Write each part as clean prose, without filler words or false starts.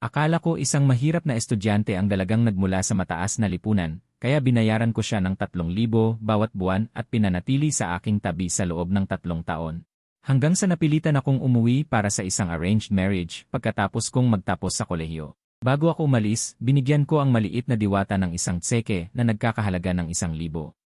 Akala ko isang mahirap na estudyante ang dalagang nagmula sa mataas na lipunan, kaya binayaran ko siya ng 3,000 bawat buwan at pinanatili sa aking tabi sa loob ng 3 taon. Hanggang sa napilitan akong umuwi para sa isang arranged marriage pagkatapos kong magtapos sa kolehiyo. Bago ako umalis, binigyan ko ang maliit na diwata ng isang tseke na nagkakahalaga ng 1,000.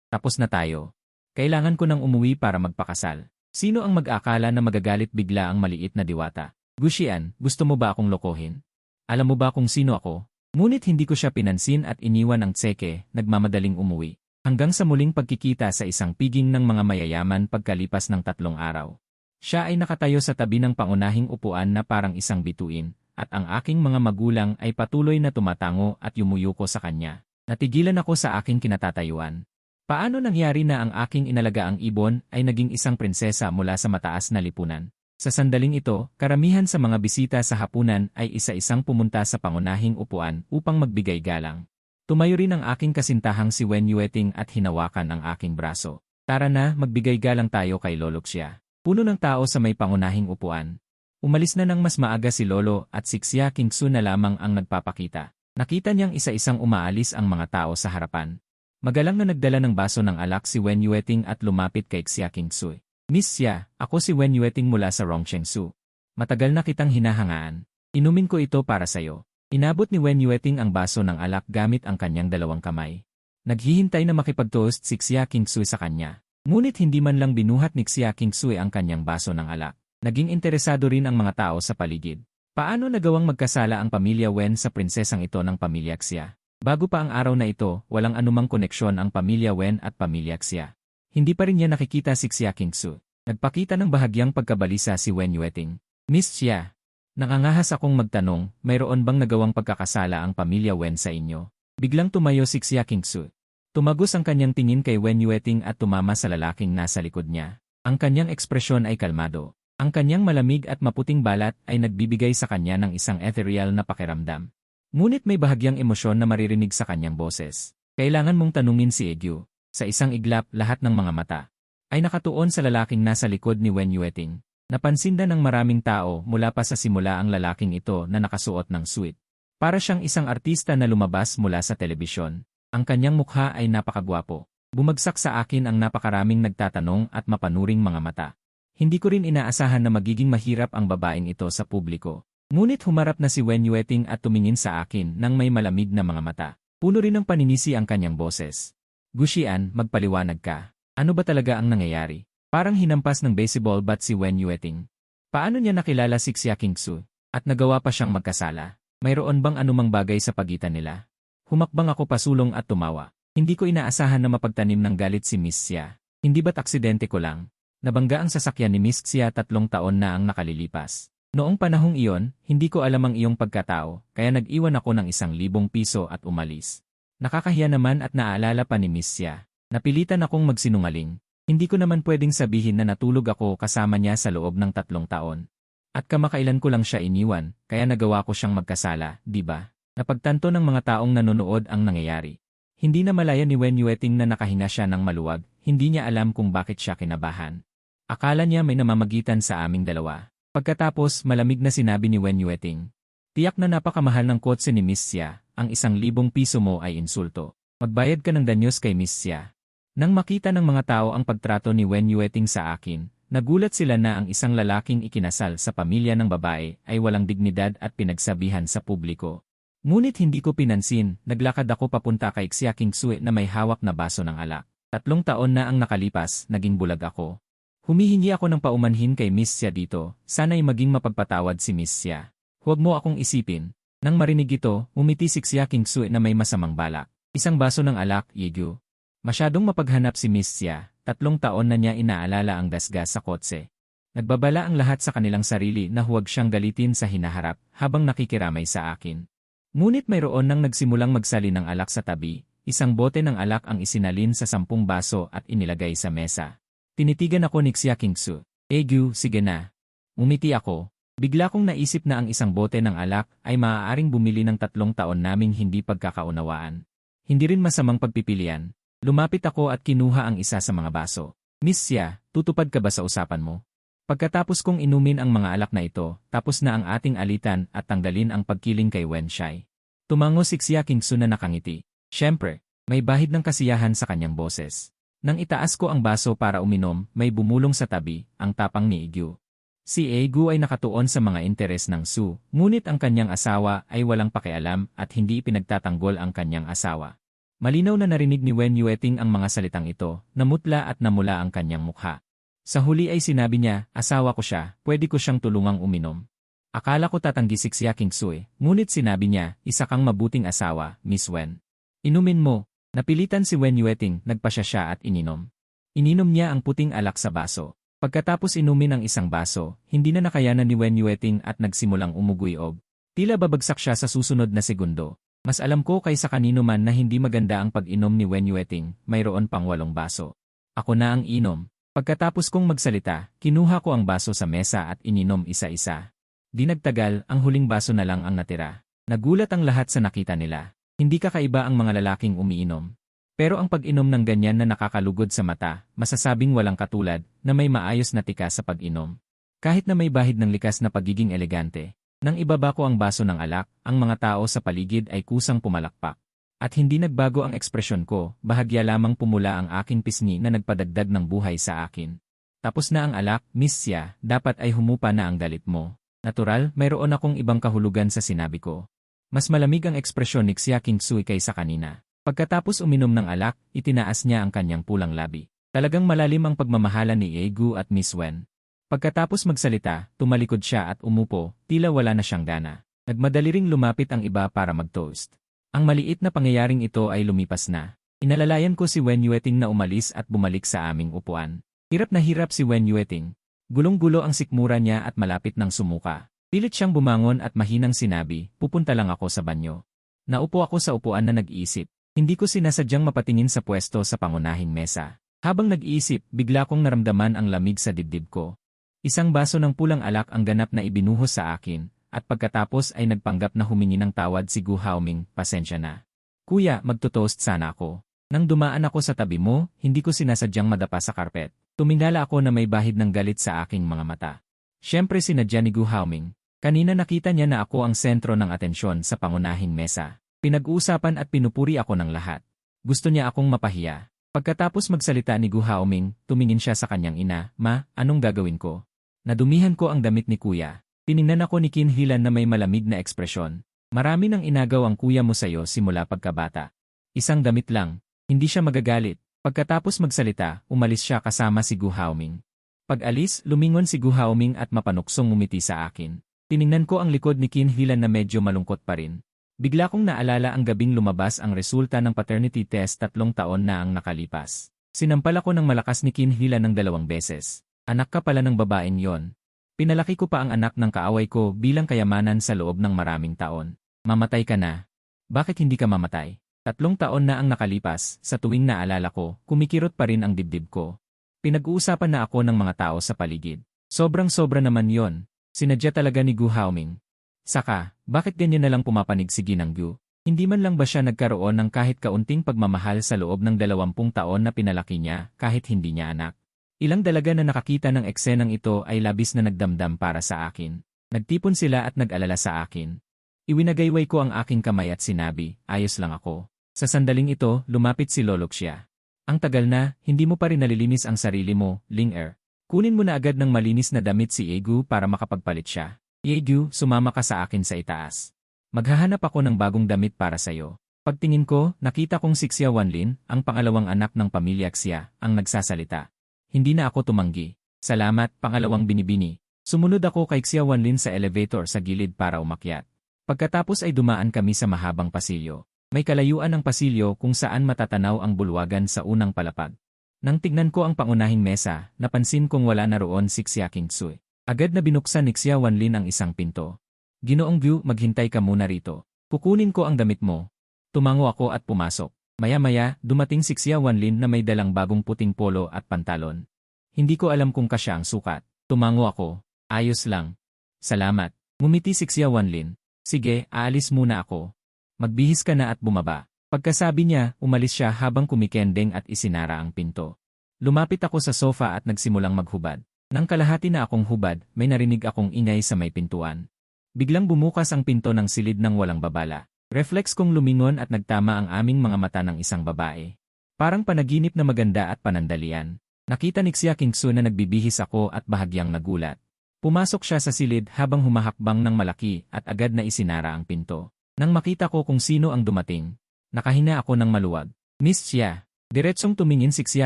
Tapos na tayo. Kailangan ko nang umuwi para magpakasal. Sino ang mag-akala na magagalit bigla ang maliit na diwata? Gusian, gusto mo ba akong lokohin? Alam mo ba kung sino ako? Ngunit hindi ko siya pinansin at iniwan ang tseke, nagmamadaling umuwi. Hanggang sa muling pagkikita sa isang piging ng mga mayayaman pagkalipas ng 3 araw. Siya ay nakatayo sa tabi ng pangunahing upuan na parang isang bituin, at ang aking mga magulang ay patuloy na tumatango at yumuyuko sa kanya. Natigilan ako sa aking kinatatayuan. Paano nangyari na ang aking inalagaang ibon ay naging isang prinsesa mula sa mataas na lipunan? Sa sandaling ito, karamihan sa mga bisita sa hapunan ay isa-isang pumunta sa pangunahing upuan upang magbigay galang. Tumayo rin ang aking kasintahang si Wen Yueting at hinawakan ang aking braso. Tara na, magbigay galang tayo kay Lolo Xia. Puno ng tao sa may pangunahing upuan. Umalis na ng mas maaga si Lolo at si Xia Qingsu na lamang ang nagpapakita. Nakita niyang isa-isang umaalis ang mga tao sa harapan. Magalang na nagdala ng baso ng alak si Wen Yueting at lumapit kay Xia Qingsu. Miss Xia, ako si Wen Yueting mula sa Rongchengsu. Matagal na kitang hinahangaan. Inumin ko ito para sayo. Inabot ni Wen Yueting ang baso ng alak gamit ang kanyang 2 kamay. Naghihintay na makipag-toast si Xia Qingsu sa kanya. Ngunit hindi man lang binuhat ni Xia Qingsu ang kanyang baso ng alak. Naging interesado rin ang mga tao sa paligid. Paano nagawang magkasala ang pamilya Wen sa prinsesang ito ng pamilya Xia? Bago pa ang araw na ito, walang anumang koneksyon ang pamilya Wen at pamilya Xia. Hindi pa rin niya nakikita si Xia Qingsu. Nagpakita ng bahagyang pagkabalisa si Wen Yueting. Miss Xia, nakangahas akong magtanong, mayroon bang nagawang pagkakasala ang pamilya Wen sa inyo? Biglang tumayo si Xia Qingsu. Tumagos ang kanyang tingin kay Wen Yueting at tumama sa lalaking nasa likod niya. Ang kanyang ekspresyon ay kalmado. Ang kanyang malamig at maputing balat ay nagbibigay sa kanya ng isang ethereal na pakiramdam. Ngunit may bahagyang emosyon na maririnig sa kanyang boses. Kailangan mong tanungin si Egyu. Sa isang iglap, lahat ng mga mata ay nakatuon sa lalaking nasa likod ni Wen Yueting. Napansin din ng maraming tao mula pa sa simula ang lalaking ito na nakasuot ng suit. Para siyang isang artista na lumabas mula sa telebisyon. Ang kanyang mukha ay napakagwapo. Bumagsak sa akin ang napakaraming nagtatanong at mapanuring mga mata. Hindi ko rin inaasahan na magiging mahirap ang babaeng ito sa publiko. Ngunit humarap na si Wen Yueting at tumingin sa akin nang may malamig na mga mata. Puno rin ng paninisi ang kanyang boses. Gusian, magpaliwanag ka. Ano ba talaga ang nangyayari? Parang hinampas ng baseball bat si Wen Yueting. Paano niya nakilala si Xia Qingsu? At nagawa pa siyang magkasala? Mayroon bang anumang bagay sa pagitan nila? Humakbang ako pasulong at tumawa. Hindi ko inaasahan na mapagtanim ng galit si Miss Xia. Hindi ba't aksidente ko lang? Nabangga ang sasakyan ni Miss Xia 3 taon na ang nakalilipas. Noong panahong iyon, hindi ko alam ang iyong pagkatao, kaya nag-iwan ako ng 1,000 piso at umalis. Nakakahiya naman at naaalala pa ni Miss Xia. Napilitan akong magsinungaling. Hindi ko naman pwedeng sabihin na natulog ako kasama niya sa loob ng 3 taon. At kamakailan ko lang siya iniwan, kaya nagawa ko siyang magkasala, di ba? Napagtanto ng mga taong nanonood ang nangyayari. Hindi na malaya ni Wen Yueting na nakahinga siya ng maluwag, hindi niya alam kung bakit siya kinabahan. Akala niya may namamagitan sa aming dalawa. Pagkatapos, malamig na sinabi ni Wen Yueting. Tiyak na napakamahal ng kotse ni Miss Xia, ang 1,000 piso mo ay insulto. Magbayad ka ng danyos kay Miss Xia. Nang makita ng mga tao ang pagtrato ni Wen Yueting sa akin, nagulat sila na ang isang lalaking ikinasal sa pamilya ng babae ay walang dignidad at pinagsabihan sa publiko. Ngunit hindi ko pinansin, naglakad ako papunta kay Xia Qingsu na may hawak na baso ng alak. 3 taon na ang nakalipas, naging bulag ako. Humihingi ako ng paumanhin kay Miss Xia dito, sana'y maging mapagpatawad si Miss Xia. Huwag mo akong isipin. Nang marinig ito, umiti si Xia Qingsu na may masamang balak. Isang baso ng alak, Yegyu. Masyadong mapaghanap si Miss Xia, 3 taon na niya inaalala ang dasgas sa kotse. Nagbabala ang lahat sa kanilang sarili na huwag siyang galitin sa hinaharap habang nakikiramay sa akin. Ngunit mayroon nang nagsimulang magsali ng alak sa tabi, 1 bote ng alak ang isinalin sa 10 baso at inilagay sa mesa. Tinitigan ako ni Xia Qingsu. Egyu, sige na. Umiti ako. Bigla kong naisip na ang 1 bote ng alak ay maaaring bumili ng 3 taon naming hindi pagkakaunawaan. Hindi rin masamang pagpipilian. Lumapit ako at kinuha ang isa sa mga baso. Miss Xia, tutupad ka ba sa usapan mo? Pagkatapos kong inumin ang mga alak na ito, tapos na ang ating alitan at tanggalin ang pagkiling kay Wenshai. Tumango si Xia Kingsu na nakangiti. Siyempre, may bahid ng kasiyahan sa kanyang boses. Nang itaas ko ang baso para uminom, may bumulong sa tabi, ang tapang ni Igyu. Si Egu ay nakatuon sa mga interes ng Su, ngunit ang kanyang asawa ay walang pakialam at hindi ipinagtatanggol ang kanyang asawa. Malinaw na narinig ni Wen Yueting ang mga salitang ito, namutla at namula ang kanyang mukha. Sa huli ay sinabi niya, asawa ko siya, pwede ko siyang tulungang uminom. Akala ko tatanggi si Xia Kingsu ngunit sinabi niya, isa kang mabuting asawa, Miss Wen. Inumin mo. Napilitan si Wen Yueting, nagpasya siya at ininom. Ininom niya ang puting alak sa baso. Pagkatapos inumin ang isang baso, hindi na nakayanan ni Wen Yueting at nagsimulang umuguyog. Tila babagsak siya sa susunod na segundo. Mas alam ko kaysa kanino man na hindi maganda ang pag-inom ni Wen Yueting, mayroon pang 8 baso. Ako na ang inom. Pagkatapos kong magsalita, kinuha ko ang baso sa mesa at ininom isa-isa. Di nagtagal, ang huling baso na lang ang natira. Nagulat ang lahat sa nakita nila. Hindi kakaiba ang mga lalaking umiinom. Pero ang pag-inom ng ganyan na nakakalugod sa mata, masasabing walang katulad na may maayos na tika sa pag-inom. Kahit na may bahid ng likas na pagiging elegante. Nang ibaba ko ang baso ng alak, ang mga tao sa paligid ay kusang pumalakpak. At hindi nagbago ang ekspresyon ko, bahagya lamang pumula ang aking pisngi na nagpadagdag ng buhay sa akin. Tapos na ang alak, Miss Xia, dapat ay humupa na ang galit mo. Natural, mayroon akong ibang kahulugan sa sinabi ko. Mas malamig ang ekspresyon ni Xia Kingsu kaysa kanina. Pagkatapos uminom ng alak, itinaas niya ang kanyang pulang labi. Talagang malalim ang pagmamahala ni Egu at Miss Wen. Pagkatapos magsalita, tumalikod siya at umupo, tila wala na siyang gana. Nagmadali ring lumapit ang iba para mag-toast. Ang maliit na pangyayaring ito ay lumipas na. Inalalayan ko si Wen Yueting na umalis at bumalik sa aming upuan. Hirap na hirap si Wen Yueting. Gulong-gulo ang sikmura niya at malapit ng sumuka. Pilit siyang bumangon at mahinang sinabi, pupunta lang ako sa banyo. Naupo ako sa upuan na nag-iisip. Hindi ko sinasadyang mapatingin sa pwesto sa pangunahing mesa. Habang nag-iisip, bigla kong naramdaman ang lamig sa dibdib ko. Isang baso ng pulang alak ang ganap na ibinuhos sa akin. At pagkatapos ay nagpanggap na humingi ng tawad si Gu Haoming, pasensya na. Kuya, magtotoast sana ako. Nang dumaan ako sa tabi mo, hindi ko sinasadyang madapa sa karpet. Tumingala ako na may bahid ng galit sa aking mga mata. Siyempre sinadya ni Gu Haoming. Kanina nakita niya na ako ang sentro ng atensyon sa pangunahing mesa. Pinag-uusapan at pinupuri ako ng lahat. Gusto niya akong mapahiya. Pagkatapos magsalita ni Gu Haoming, tumingin siya sa kanyang ina, Ma, anong gagawin ko? Nadumihan ko ang damit ni kuya. Tiningnan ako ni Qin Hilan na may malamig na ekspresyon. Marami nang inagaw ang kuya mo sa'yo simula pagkabata. Isang damit lang, hindi siya magagalit. Pagkatapos magsalita, umalis siya kasama si Gu Haoming. Pag-alis, lumingon si Gu Haoming at mapanuksong ngumiti sa akin. Tiningnan ko ang likod ni Qin Hilan na medyo malungkot pa rin. Bigla kong naalala ang gabing lumabas ang resulta ng paternity test 3 taon na ang nakalipas. Sinampal ako ng malakas ni Qin Hilan ng 2 beses. Anak ka pala ng babaeng yon. Pinalaki ko pa ang anak ng kaaway ko bilang kayamanan sa loob ng maraming taon. Mamatay ka na. Bakit hindi ka mamatay? 3 taon na ang nakalipas, sa tuwing naalala ko, kumikirot pa rin ang dibdib ko. Pinag-uusapan na ako ng mga tao sa paligid. Sobrang-sobra naman yon. Sinadya talaga ni Gu Haoming. Saka, bakit ganyan na lang pumapanig si Ginang Gu? Hindi man lang ba siya nagkaroon ng kahit kaunting pagmamahal sa loob ng 20 taon na pinalaki niya kahit hindi niya anak? Ilang dalaga na nakakita ng eksenang ito ay labis na nagdamdam para sa akin. Nagtipon sila at nag-alala sa akin. Iwinagayway ko ang aking kamay at sinabi, ayos lang ako. Sa sandaling ito, lumapit si Loloxia. Ang tagal na, hindi mo pa rin nalilinis ang sarili mo, Ling-er. Kunin mo na agad ng malinis na damit si Egu para makapagpalit siya. Egu, sumama ka sa akin sa itaas. Maghahanap ako ng bagong damit para sa'yo. Pagtingin ko, nakita kong si Xia Wanlin, ang pangalawang anak ng pamilya Xia, ang nagsasalita. Hindi na ako tumanggi. Salamat, pangalawang binibini. Sumunod ako kay Xia Wanlin sa elevator sa gilid para umakyat. Pagkatapos ay dumaan kami sa mahabang pasilyo. May kalayuan ng pasilyo kung saan matatanaw ang bulwagan sa unang palapag. Nang tignan ko ang pangunahing mesa, napansin kong wala na roon si Xia Kingsu. Agad na binuksan ni Xia Wanlin ang isang pinto. Ginoong Gu, maghintay ka muna rito. Kukunin ko ang damit mo. Tumango ako at pumasok. Maya-maya, dumating si Xia Wanlin na may dalang bagong puting polo at pantalon. Hindi ko alam kung kasya ang sukat. Tumango ako. Ayos lang. Salamat. Ngumiti si Xia Wanlin. Sige, aalis muna ako. Magbihis ka na at bumaba. Pagkasabi niya, umalis siya habang kumikending at isinara ang pinto. Lumapit ako sa sofa at nagsimulang maghubad. Nang kalahati na akong hubad, may narinig akong ingay sa may pintuan. Biglang bumukas ang pinto ng silid ng walang babala. Reflex kong lumingon at nagtama ang aming mga mata ng isang babae. Parang panaginip na maganda at panandalian. Nakita ni Xia Kingsu na nagbibihis ako at bahagyang nagulat. Pumasok siya sa silid habang humahakbang ng malaki at agad na isinara ang pinto. Nang makita ko kung sino ang dumating, nakahina ako ng maluwag. Miss Xia, diretsong tumingin si Xia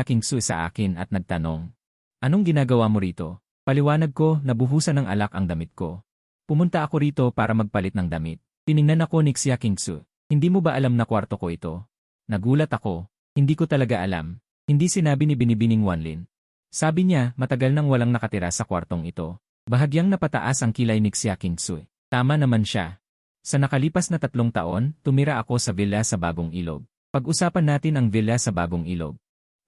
Kingsu sa akin at nagtanong. Anong ginagawa mo rito? Paliwanag ko, nabuhusan ng alak ang damit ko. Pumunta ako rito para magpalit ng damit. Tiningnan ako ni Xia Kingsu. Hindi mo ba alam na kwarto ko ito? Nagulat ako. Hindi ko talaga alam. Hindi sinabi ni Binibining Wanlin. Sabi niya, matagal nang walang nakatira sa kwartong ito. Bahagyang napataas ang kilay ni Xia Kingsu. Tama naman siya. Sa nakalipas na 3 taon, tumira ako sa villa sa Bagong Ilog. Pag-usapan natin ang villa sa Bagong Ilog.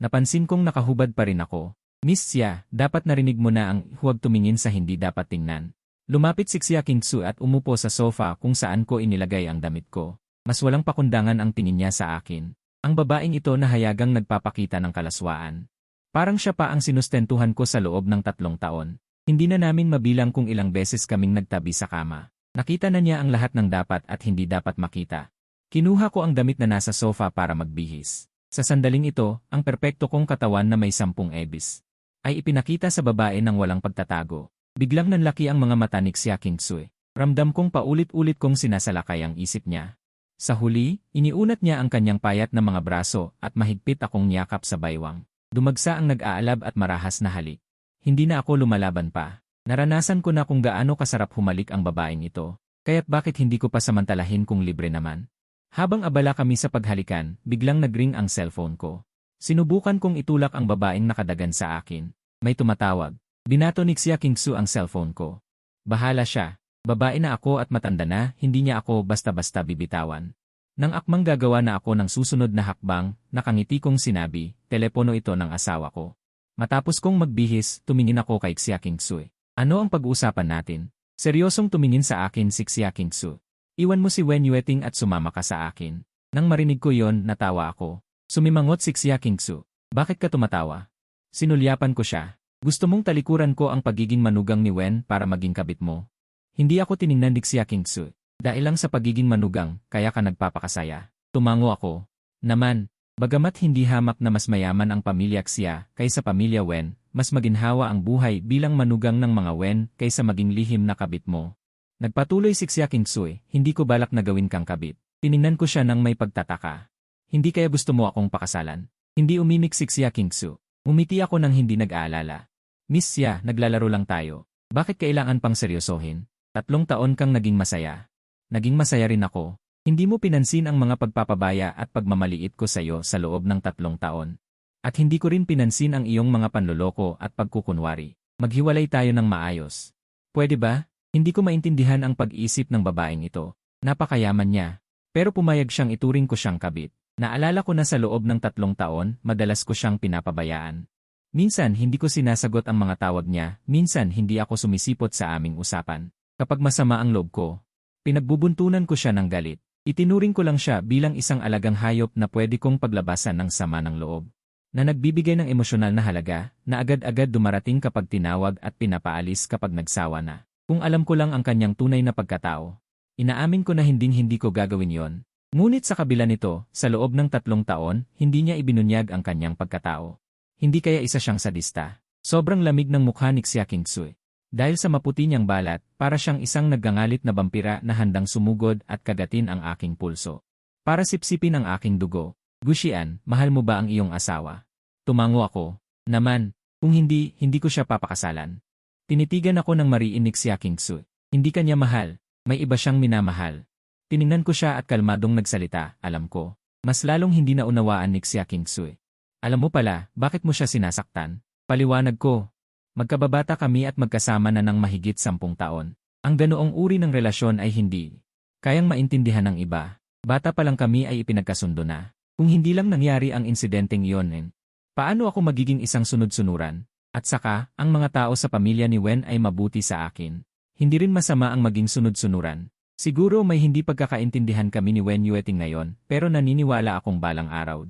Napansin kong nakahubad pa rin ako. Miss Xia, dapat narinig mo na ang huwag tumingin sa hindi dapat tingnan. Lumapit si Xia Kingsu at umupo sa sofa kung saan ko inilagay ang damit ko. Mas walang pakundangan ang tingin niya sa akin. Ang babaeng ito na hayagang nagpapakita ng kalaswaan. Parang siya pa ang sinustentuhan ko sa loob ng 3 taon. Hindi na namin mabilang kung ilang beses kaming nagtabi sa kama. Nakita na niya ang lahat ng dapat at hindi dapat makita. Kinuha ko ang damit na nasa sofa para magbihis. Sa sandaling ito, ang perpekto kong katawan na may 10 ebis ay ipinakita sa babae ng walang pagtatago. Biglang nanlaki ang mga mata ni Xia Kingsu. Ramdam kong paulit-ulit kong sinasalakay ang isip niya. Sa huli, iniunat niya ang kanyang payat na mga braso at mahigpit akong niyakap sa baywang. Dumagsa ang nag-aalab at marahas na halik. Hindi na ako lumalaban pa. Naranasan ko na kung gaano kasarap humalik ang babaeng ito. Kaya't bakit hindi ko pa samantalahin kung libre naman? Habang abala kami sa paghalikan, biglang nagring ang cellphone ko. Sinubukan kong itulak ang babaeng nakadagan sa akin. May tumatawag. Binato ni Xia Kingsu ang cellphone ko. Bahala siya. Babae na ako at matanda na, hindi niya ako basta-basta bibitawan. Nang akmang gagawa na ako ng susunod na hakbang, nakangiti kong sinabi, telepono ito ng asawa ko. Matapos kong magbihis, tumingin ako kay Xia Kingsu. Ano ang pag-uusapan natin? Seryosong tumingin sa akin si Xia Kingsu. Iwan mo si Wen Yueting at sumama ka sa akin. Nang marinig ko yon, natawa ako. Sumimangot si Xia Kingsu. Bakit ka tumatawa? Sinulyapan ko siya. Gusto mong talikuran ko ang pagiging manugang ni Wen para maging kabit mo. Hindi ako tiningnan ni Xia Kingsu. Dahil lang sa pagiging manugang, kaya ka nagpapakasaya. Tumango ako. Naman, bagamat hindi hamak na mas mayaman ang pamilya Xia kaysa pamilya Wen, mas maginhawa ang buhay bilang manugang ng mga Wen kaysa maging lihim na kabit mo. Nagpatuloy si Xia Kingsu, hindi ko balak na gawin kang kabit. Tiningnan ko siya ng may pagtataka. Hindi kaya gusto mo akong pakasalan? Hindi umimik si Xia Kingsu. Umiti ako nang hindi nag-aalala. Miss Xia, naglalaro lang tayo. Bakit kailangan pang seryosohin? 3 taon kang naging masaya. Naging masaya rin ako. Hindi mo pinansin ang mga pagpapabaya at pagmamaliit ko sa iyo sa loob ng 3 taon. At hindi ko rin pinansin ang iyong mga panloloko at pagkukunwari. Maghiwalay tayo ng maayos. Pwede ba? Hindi ko maintindihan ang pag-isip ng babaeng ito. Napakayaman niya. Pero pumayag siyang ituring ko siyang kabit. Naalala ko na sa loob ng 3 taon, madalas ko siyang pinapabayaan. Minsan hindi ko sinasagot ang mga tawag niya, minsan hindi ako sumisipot sa aming usapan. Kapag masama ang loob ko, pinagbubuntunan ko siya ng galit. Itinuring ko lang siya bilang isang alagang hayop na pwede kong paglabasan ng sama ng loob. Na nagbibigay ng emosyonal na halaga, na agad-agad dumarating kapag tinawag at pinapaalis kapag nagsawa na. Kung alam ko lang ang kanyang tunay na pagkatao, inaamin ko na hinding-hindi ko gagawin yon. Ngunit sa kabila nito, sa loob ng 3 taon, hindi niya ibinunyag ang kanyang pagkatao. Hindi kaya isa siyang sadista. Sobrang lamig ng mukha ni Xia Kingsu. Dahil sa maputi niyang balat, para siyang isang naggangalit na bampira na handang sumugod at kagatin ang aking pulso. Para sipsipin ang aking dugo. Guxian, mahal mo ba ang iyong asawa? Tumango ako. Naman, kung hindi, hindi ko siya papakasalan. Tinitigan ako ng mariin ni Xia Kingsu. Hindi kanya mahal. May iba siyang minamahal. Tiningnan ko siya at kalmadong nagsalita, alam ko. Mas lalong hindi na unawaan ni Xia Kingsu. Alam mo pala, bakit mo siya sinasaktan? Paliwanag ko. Magkababata kami at magkasama na ng mahigit 10 taon. Ang ganoong uri ng relasyon ay hindi kayang maintindihan ng iba. Bata pa lang kami ay ipinagkasundo na. Kung hindi lang nangyari ang insidenteng iyon, paano ako magiging isang sunod-sunuran? At saka, ang mga tao sa pamilya ni Wen ay mabuti sa akin. Hindi rin masama ang maging sunod-sunuran. Siguro may hindi pagkakaintindihan kami ni Wen Yueting ngayon, pero naniniwala akong balang araw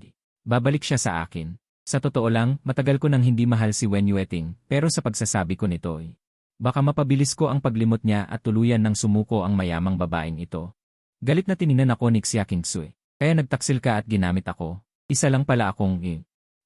babalik siya sa akin. Sa totoo lang, matagal ko nang hindi mahal si Wen Yueting, pero sa pagsasabi ko nito baka mapabilis ko ang paglimot niya at tuluyan ng sumuko ang mayamang babaeng ito. Galit na tiningnan ako ni Xia Kingsui. Kaya nagtaksil ka at ginamit ako. Isa lang pala akong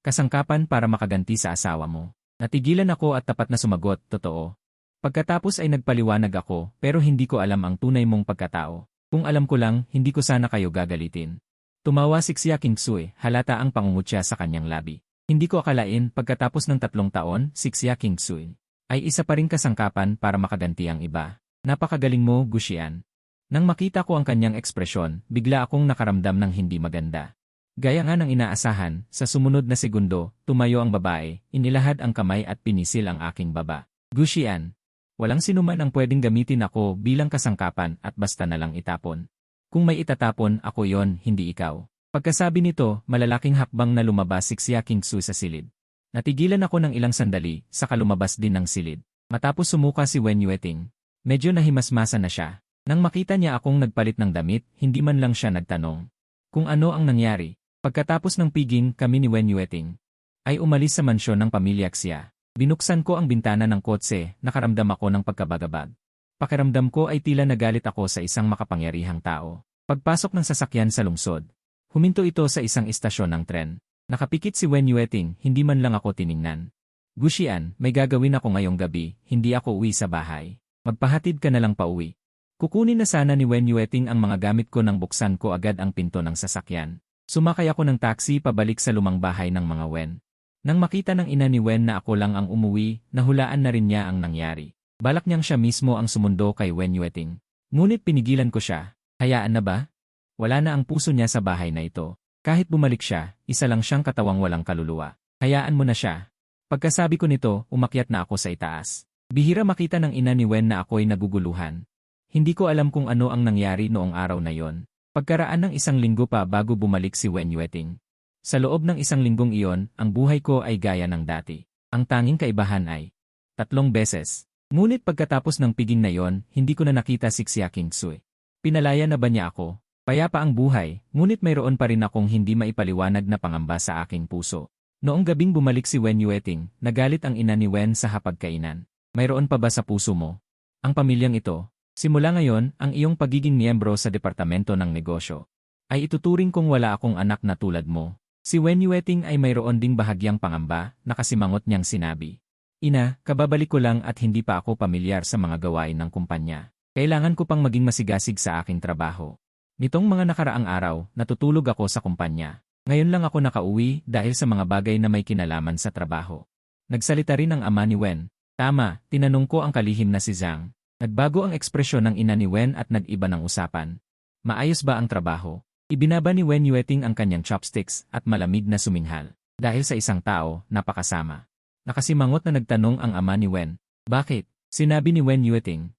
kasangkapan para makaganti sa asawa mo. Natigilan ako at tapat na sumagot, totoo. Pagkatapos ay nagpaliwanag ako, pero hindi ko alam ang tunay mong pagkatao. Kung alam ko lang, hindi ko sana kayo gagalitin. Tumawa si Xia Kingsui, halata ang pangungutya sa kanyang labi. Hindi ko akalain, pagkatapos ng 3 taon, si Xia Kingsui ay isa pa ring kasangkapan para makaganti ang iba. Napakagaling mo, Gu Xian. Nang makita ko ang kanyang ekspresyon, bigla akong nakaramdam ng hindi maganda. Gaya nga ng inaasahan, sa sumunod na segundo, tumayo ang babae, inilahad ang kamay at pinisil ang aking baba. Gu Xian, walang sinuman ang pwedeng gamitin ako bilang kasangkapan at basta na lang itapon. Kung may itatapon, ako yon, hindi ikaw. Pagkasabi nito, malalaking hakbang na lumabas si Xia Kingsui sa silid. Natigilan ako ng ilang sandali, saka lumabas din ng silid. Matapos sumuka si Wen Yueting, medyo nahimasmasa na siya. Nang makita niya akong nagpalit ng damit, hindi man lang siya nagtanong kung ano ang nangyari. Pagkatapos ng piging kami ni Wen Yueting, ay umalis sa mansyon ng pamilya Xia. Binuksan ko ang bintana ng kotse, nakaramdam ako ng pagkabagabag. Pakiramdam ko ay tila nagalit ako sa isang makapangyarihang tao. Pagpasok ng sasakyan sa lungsod, huminto ito sa isang istasyon ng tren. Nakapikit si Wen Yueting, hindi man lang ako tiningnan. Gu Xian, may gagawin ako ngayong gabi, hindi ako uwi sa bahay. Magpahatid ka na lang pauwi. Kukunin na sana ni Wen Yueting ang mga gamit ko nang buksan ko agad ang pinto ng sasakyan. Sumakay ako ng taxi pabalik sa lumang bahay ng mga Wen. Nang makita ng ina ni Wen na ako lang ang umuwi, nahulaan na rin niya ang nangyari. Balak niyang siya mismo ang sumundo kay Wen Yueting. Ngunit pinigilan ko siya. Hayaan na ba? Wala na ang puso niya sa bahay na ito. Kahit bumalik siya, isa lang siyang katawang walang kaluluwa. Hayaan mo na siya. Pagkasabi ko nito, umakyat na ako sa itaas. Bihira makita ng ina ni Wen na ako'y naguguluhan. Hindi ko alam kung ano ang nangyari noong araw na yon. Pagkaraan ng 1 linggo pa bago bumalik si Wen Yueting. Sa loob ng 1 linggong iyon, ang buhay ko ay gaya ng dati. Ang tanging kaibahan ay 3 beses. Ngunit pagkatapos ng piging na yon, hindi ko na nakita si Xia Kingsui. Pinalaya na ba niya ako? Payapa ang buhay, ngunit mayroon pa rin akong hindi maipaliwanag na pangamba sa aking puso. Noong gabing bumalik si Wen Yueting, nagalit ang ina ni Wen sa hapagkainan. Mayroon pa ba sa puso mo ang pamilyang ito? Simula ngayon, ang iyong pagiging miyembro sa departamento ng negosyo ay ituturing kong wala akong anak na tulad mo. Si Wen Yueting ay mayroon ding bahagyang pangamba, nakasimangot niyang sinabi. Ina, kababalik ko lang at hindi pa ako pamilyar sa mga gawain ng kumpanya. Kailangan ko pang maging masigasig sa aking trabaho. Nitong mga nakaraang araw, natutulog ako sa kumpanya. Ngayon lang ako nakauwi dahil sa mga bagay na may kinalaman sa trabaho. Nagsalita rin ang ama ni Wen. Tama, tinanong ko ang kalihim na si Zhang. Nagbago ang ekspresyon ng ina ni Wen at nag-iba ng usapan. Maayos ba ang trabaho? Ibinaba ni Wen Yueting ang kanyang chopsticks at malamig na suminghal. Dahil sa isang tao, napakasama. Nakasimangot na nagtanong ang ama ni Wen. Bakit? Sinabi ni Wen Yueting.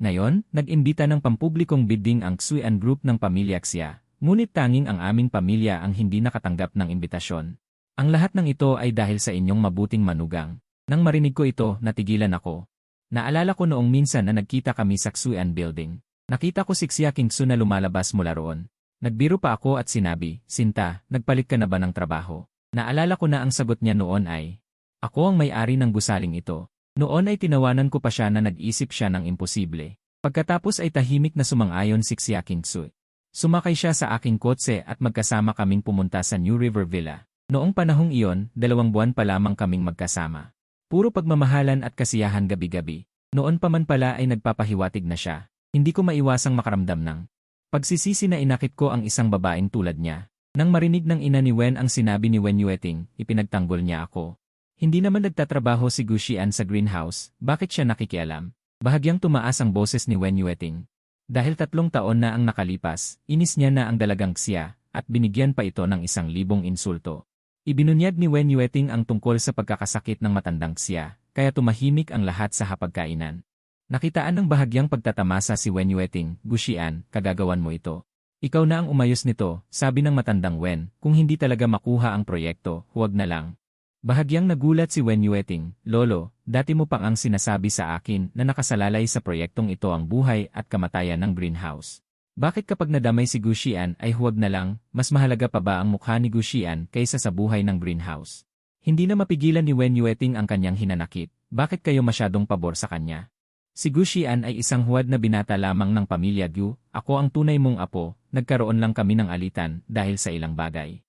Ngayon, nag-imbita ng pampublikong bidding ang Xuan Group ng pamilya Xia, ngunit tanging ang aming pamilya ang hindi nakatanggap ng imbitasyon. Ang lahat ng ito ay dahil sa inyong mabuting manugang. Nang marinig ko ito, natigilan ako. Naalala ko noong minsan na nagkita kami sa Xuan Building. Nakita ko si Xia Kingsui na lumalabas mula roon. Nagbiro pa ako at sinabi, Sinta, nagpalit ka na ba ng trabaho? Naalala ko na ang sagot niya noon ay, ako ang may-ari ng gusaling ito. Noon ay tinawanan ko pa siya na nag-isip siya ng imposible. Pagkatapos ay tahimik na sumang-ayon si Xia Kingsui. Sumakay siya sa aking kotse at magkasama kaming pumunta sa New River Villa. Noong panahong iyon, 2 buwan pa lamang kaming magkasama. Puro pagmamahalan at kasiyahan gabi-gabi. Noon pa man pala ay nagpapahiwatig na siya. Hindi ko maiwasang makaramdam ng pagsisisi na inakit ko ang isang babaeng tulad niya. Nang marinig ng ina ni Wen ang sinabi ni Wen Yueting, ipinagtanggol niya ako. Hindi naman nagtatrabaho si Gu Xian sa greenhouse, bakit siya nakikialam? Bahagyang tumaas ang boses ni Wen Yueting. Dahil 3 taon na ang nakalipas, inis niya na ang dalagang Xia, at binigyan pa ito ng 1,000 insulto. Ibinunyag ni Wen Yueting ang tungkol sa pagkakasakit ng matandang Xia, kaya tumahimik ang lahat sa hapagkainan. Nakitaan ng bahagyang pagtatamasa si Wen Yueting, Gu Xian, kagagawan mo ito. Ikaw na ang umayos nito, sabi ng matandang Wen, kung hindi talaga makuha ang proyekto, huwag na lang. Bahagyang nagulat si Wen Yueting, Lolo, dati mo pang ang sinasabi sa akin na nakasalalay sa proyektong ito ang buhay at kamatayan ng greenhouse. Bakit kapag nadamay si Gu Xian ay huwag na lang, mas mahalaga pa ba ang mukha ni Gu Xian kaysa sa buhay ng greenhouse? Hindi na mapigilan ni Wen Yueting ang kanyang hinanakit. Bakit kayo masyadong pabor sa kanya? Si Gu Xian ay isang huwad na binata lamang ng pamilya Gu. Ako ang tunay mong apo. Nagkaroon lang kami ng alitan dahil sa ilang bagay.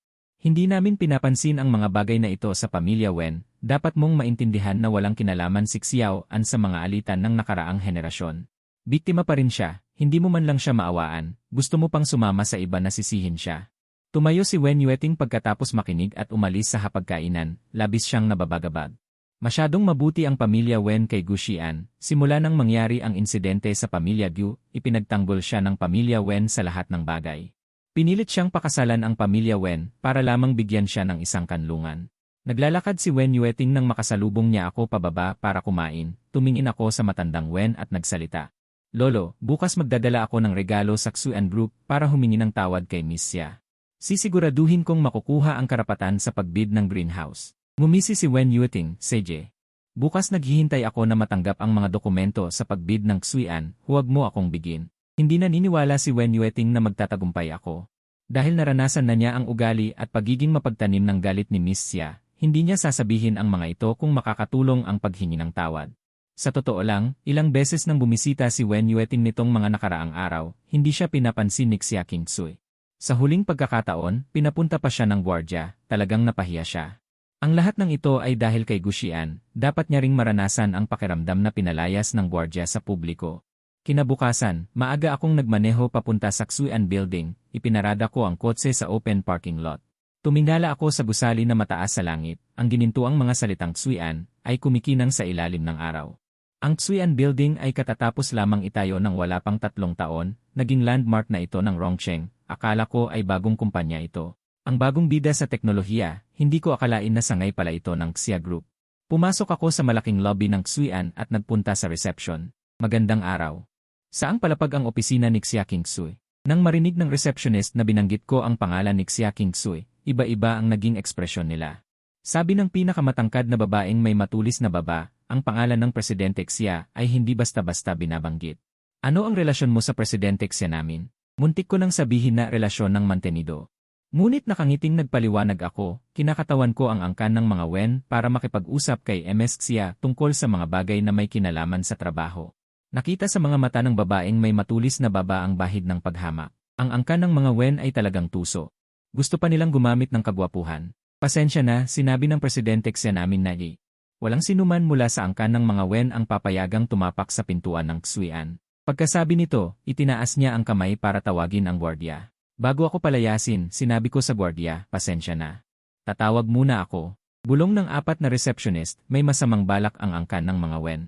Hindi namin pinapansin ang mga bagay na ito sa pamilya Wen. Dapat mong maintindihan na walang kinalaman si Xiao An sa mga alitan ng nakaraang henerasyon. Biktima pa rin siya, hindi mo man lang siya maawaan, gusto mo pang sumama sa iba na sisihin siya. Tumayo si Wen Yueting pagkatapos makinig at umalis sa hapagkainan, labis siyang nababagabag. Masyadong mabuti ang pamilya Wen kay Gu Xian. Simula nang mangyari ang insidente sa pamilya Gu, ipinagtanggol siya ng pamilya Wen sa lahat ng bagay. Pinilit siyang pakasalan ang pamilya Wen para lamang bigyan siya ng isang kanlungan. Naglalakad si Wen Yueting nang makasalubong niya ako pababa para kumain. Tumingin ako sa matandang Wen at nagsalita. Lolo, bukas magdadala ako ng regalo sa Xuan Group para humingi ng tawad kay Miss Xia. Sisiguraduhin kong makukuha ang karapatan sa pagbid ng greenhouse. Ngumisi si Wen Yueting, Seje. Bukas naghihintay ako na matanggap ang mga dokumento sa pagbid ng Xuan, huwag mo akong bigin. Hindi naniniwala si Wen Yueting na magtatagumpay ako. Dahil naranasan na niya ang ugali at pagiging mapagtanim ng galit ni Miss Xia, hindi niya sasabihin ang mga ito kung makakatulong ang paghingi ng tawad. Sa totoo lang, ilang beses nang bumisita si Wen Yueting nitong mga nakaraang araw, hindi siya pinapansin ni Xia Kingsui. Sa huling pagkakataon, pinapunta pa siya ng gwardya, talagang napahiya siya. Ang lahat ng ito ay dahil kay Gu Xian, dapat niya ring maranasan ang pakiramdam na pinalayas ng gwardya sa publiko. Kinabukasan, maaga akong nagmaneho papunta sa Xuan Building, ipinarada ko ang kotse sa open parking lot. Tumingala ako sa gusali na mataas sa langit, ang ginintuang mga salitang Xuan ay kumikinang sa ilalim ng araw. Ang Xuan Building ay katatapos lamang itayo ng wala pang 3 taon, naging landmark na ito ng Rongcheng, akala ko ay bagong kumpanya ito. Ang bagong bida sa teknolohiya, hindi ko akalain na sangay pala ito ng Xia Group. Pumasok ako sa malaking lobby ng Xuan at nagpunta sa reception. Magandang araw. Saang palapag ang opisina ni Xia Kingsui? Nang marinig ng receptionist na binanggit ko ang pangalan ni Xia Kingsui, iba-iba ang naging ekspresyon nila. Sabi ng pinakamatangkad na babaeng may matulis na baba, ang pangalan ng Presidente Xia ay hindi basta-basta binabanggit. Ano ang relasyon mo sa Presidente Xia namin? Muntik ko nang sabihin na relasyon ng mantenido. Ngunit nakangiting nagpaliwanag ako, kinakatawan ko ang angkan ng mga Wen para makipag-usap kay MS Xia tungkol sa mga bagay na may kinalaman sa trabaho. Nakita sa mga mata ng babaeng may matulis na baba ang bahid ng paghamak. Ang angkan ng mga Wen ay talagang tuso. Gusto pa nilang gumamit ng kagwapuhan. Pasensya na, sinabi ng Presidente Xia namin na walang sinuman mula sa angkan ng mga Wen ang papayagang tumapak sa pintuan ng Xuan. Pagkasabi nito, itinaas niya ang kamay para tawagin ang gwardiya. Bago ako palayasin, sinabi ko sa gwardiya, pasensya na. Tatawag muna ako. Bulong ng 4 na receptionist, may masamang balak ang angkan ng mga Wen.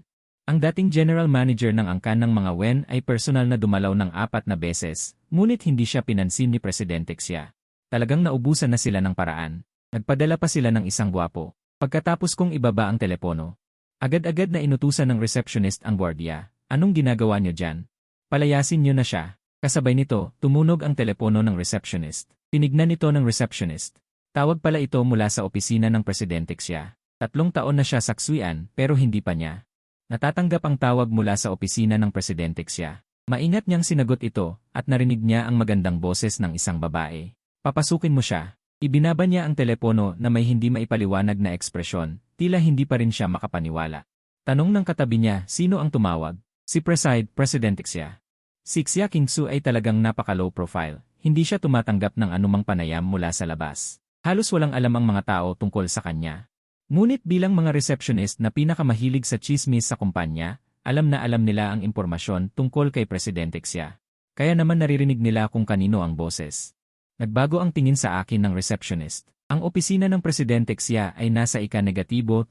Ang dating general manager ng angkan ng mga Wen ay personal na dumalaw ng 4 na beses, ngunit hindi siya pinansin ni Presidente Xia. Talagang naubusan na sila ng paraan. Nagpadala pa sila ng isang gwapo. Pagkatapos kong ibaba ang telepono, agad-agad na inutusan ng receptionist ang gwardiya. Anong ginagawa niyo dyan? Palayasin niyo na siya. Kasabay nito, tumunog ang telepono ng receptionist. Tinignan ito ng receptionist. Tawag pala ito mula sa opisina ng Presidente Xia. 3 taon na siya sa Xuan, pero hindi pa niya natatanggap ang tawag mula sa opisina ng Presidente Xia. Maingat niyang sinagot ito, at narinig niya ang magandang boses ng isang babae. Papasukin mo siya. Ibinaba niya ang telepono na may hindi maipaliwanag na ekspresyon, tila hindi pa rin siya makapaniwala. Tanong ng katabi niya, sino ang tumawag? Si President Xia. Si Xia Kingsui ay talagang napaka-low profile, hindi siya tumatanggap ng anumang panayam mula sa labas. Halos walang alam ang mga tao tungkol sa kanya. Ngunit bilang mga receptionist na pinakamahilig sa chismis sa kumpanya, alam na alam nila ang impormasyon tungkol kay Presidente Xia. Kaya naman naririnig nila kung kanino ang boses. Nagbago ang tingin sa akin ng receptionist. Ang opisina ng Presidente Xia ay nasa ika-32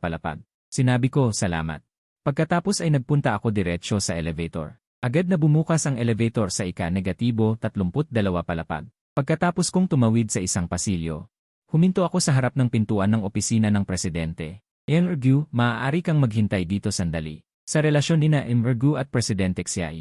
palapag. Sinabi ko, salamat. Pagkatapos ay nagpunta ako diretsyo sa elevator. Agad na bumukas ang elevator sa ika-32 palapag. Pagkatapos kong tumawid sa isang pasilyo, huminto ako sa harap ng pintuan ng opisina ng Presidente. Emergu, maaari kang maghintay dito sandali. Sa relasyon nina Emergu at Presidente Xia,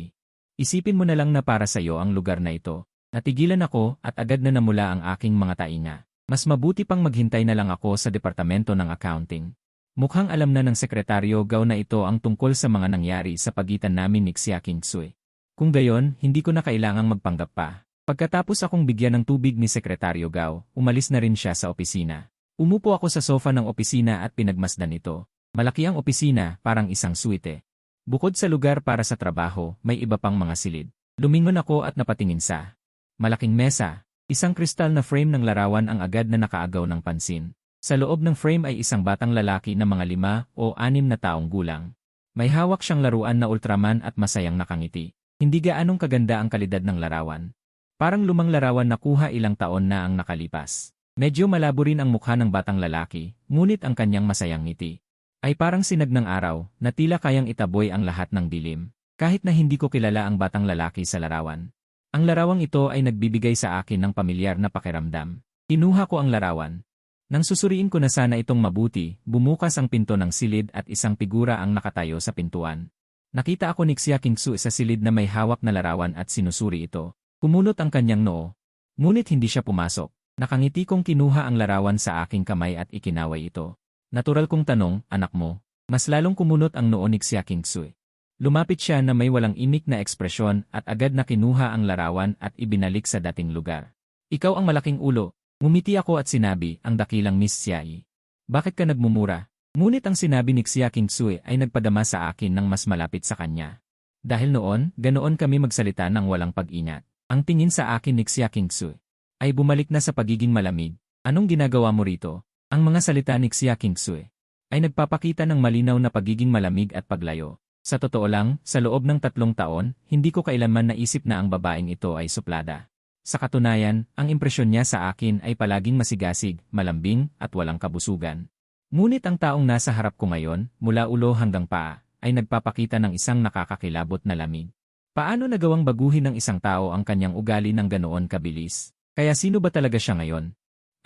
isipin mo na lang na para sa iyo ang lugar na ito. Natigilan ako at agad na namula ang aking mga tainga. Mas mabuti pang maghintay na lang ako sa departamento ng accounting. Mukhang alam na ng sekretaryo Gao na ito ang tungkol sa mga nangyari sa pagitan namin ni Xia Kingsui. Kung gayon, hindi ko na kailangang magpanggap pa. Pagkatapos akong bigyan ng tubig ni Sekretaryo Gao, umalis na rin siya sa opisina. Umupo ako sa sofa ng opisina at pinagmasdan ito. Malaki ang opisina, parang isang suite. Bukod sa lugar para sa trabaho, may iba pang mga silid. Lumingon ako at napatingin sa malaking mesa. Isang kristal na frame ng larawan ang agad na nakaagaw ng pansin. Sa loob ng frame ay isang batang lalaki na mga 5 o 6 na taong gulang. May hawak siyang laruan na Ultraman at masayang nakangiti. Hindi gaanong kaganda ang kalidad ng larawan. Parang lumang larawan na kuha ilang taon na ang nakalipas. Medyo malabo rin ang mukha ng batang lalaki, ngunit ang kanyang masayang ngiti ay parang sinag ng araw na tila kayang itaboy ang lahat ng dilim. Kahit na hindi ko kilala ang batang lalaki sa larawan. Ang larawang ito ay nagbibigay sa akin ng pamilyar na pakiramdam. Kinuha ko ang larawan. Nang susuriin ko na sana itong mabuti, bumukas ang pinto ng silid at isang figura ang nakatayo sa pintuan. Nakita ako ni Xia Kingsu sa silid na may hawak na larawan at sinusuri ito. Kumunot ang kanyang noo. Ngunit hindi siya pumasok. Nakangiti kong kinuha ang larawan sa aking kamay at ikinaway ito. Natural kong tanong, anak mo? Mas lalong kumunot ang noo ni Xia Kingsu. Lumapit siya na may walang imik na ekspresyon at agad na kinuha ang larawan at ibinalik sa dating lugar. Ikaw ang malaking ulo. Ngumiti ako at sinabi, ang dakilang Miss Xiai. Bakit ka nagmumura? Ngunit ang sinabi ni Xia Kingsu ay nagpadama sa akin ng mas malapit sa kanya. Dahil noon, ganoon kami magsalita ng walang pag-ingat. Ang tingin sa akin ni Xia Kingsu ay bumalik na sa pagiging malamig. Anong ginagawa mo rito? Ang mga salita ni Xia Kingsu ay nagpapakita ng malinaw na pagiging malamig at paglayo. Sa totoo lang, sa loob ng 3 taon, hindi ko kailanman naisip na ang babaeng ito ay suplada. Sa katunayan, ang impresyon niya sa akin ay palaging masigasig, malambing, at walang kabusugan. Ngunit ang taong nasa harap ko ngayon, mula ulo hanggang paa, ay nagpapakita ng isang nakakakilabot na lamig. Paano nagawang baguhin ng isang tao ang kanyang ugali ng ganoon kabilis? Kaya sino ba talaga siya ngayon?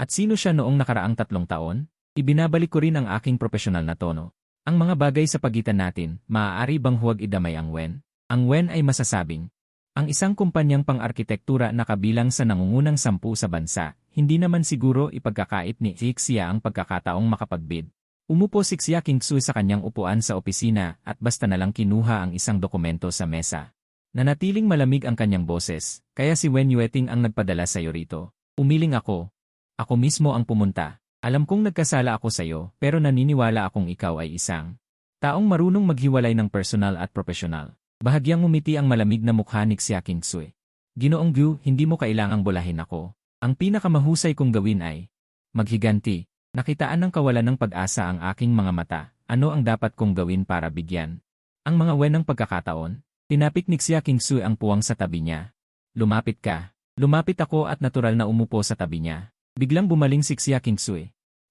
At sino siya noong nakaraang 3 taon? Ibinabalik ko rin ang aking profesional na tono. Ang mga bagay sa pagitan natin, maaari bang huwag idamay ang Wen? Ang Wen ay masasabing, ang isang kumpanyang pang-arkitektura na kabilang sa nangungunang 10 sa bansa, hindi naman siguro ipagkakait ni Xia ang pagkakataong makapagbid. Umupo si Xia Kingsu sa kanyang upuan sa opisina at basta na lang kinuha ang isang dokumento sa mesa. Nanatiling malamig ang kanyang boses, kaya si Wen Yueting ang nagpadala sa iyo rito. Umiling ako. Ako mismo ang pumunta. Alam kong nagkasala ako sa iyo, pero naniniwala akong ikaw ay isang taong marunong maghiwalay ng personal at profesional. Bahagyang umiti ang malamig na mukha ni Xia Kingsu. Ginoong Gu, hindi mo kailangang bulahin ako. Ang pinakamahusay kong gawin ay maghiganti. Nakitaan ng kawalan ng pag-asa ang aking mga mata. Ano ang dapat kong gawin para bigyan ang mga wenang pagkakataon? Tinapik ni Xia Kingsu ang puwang sa tabi niya. Lumapit ka. Lumapit ako at natural na umupo sa tabi niya. Biglang bumaling si Xia Kingsu.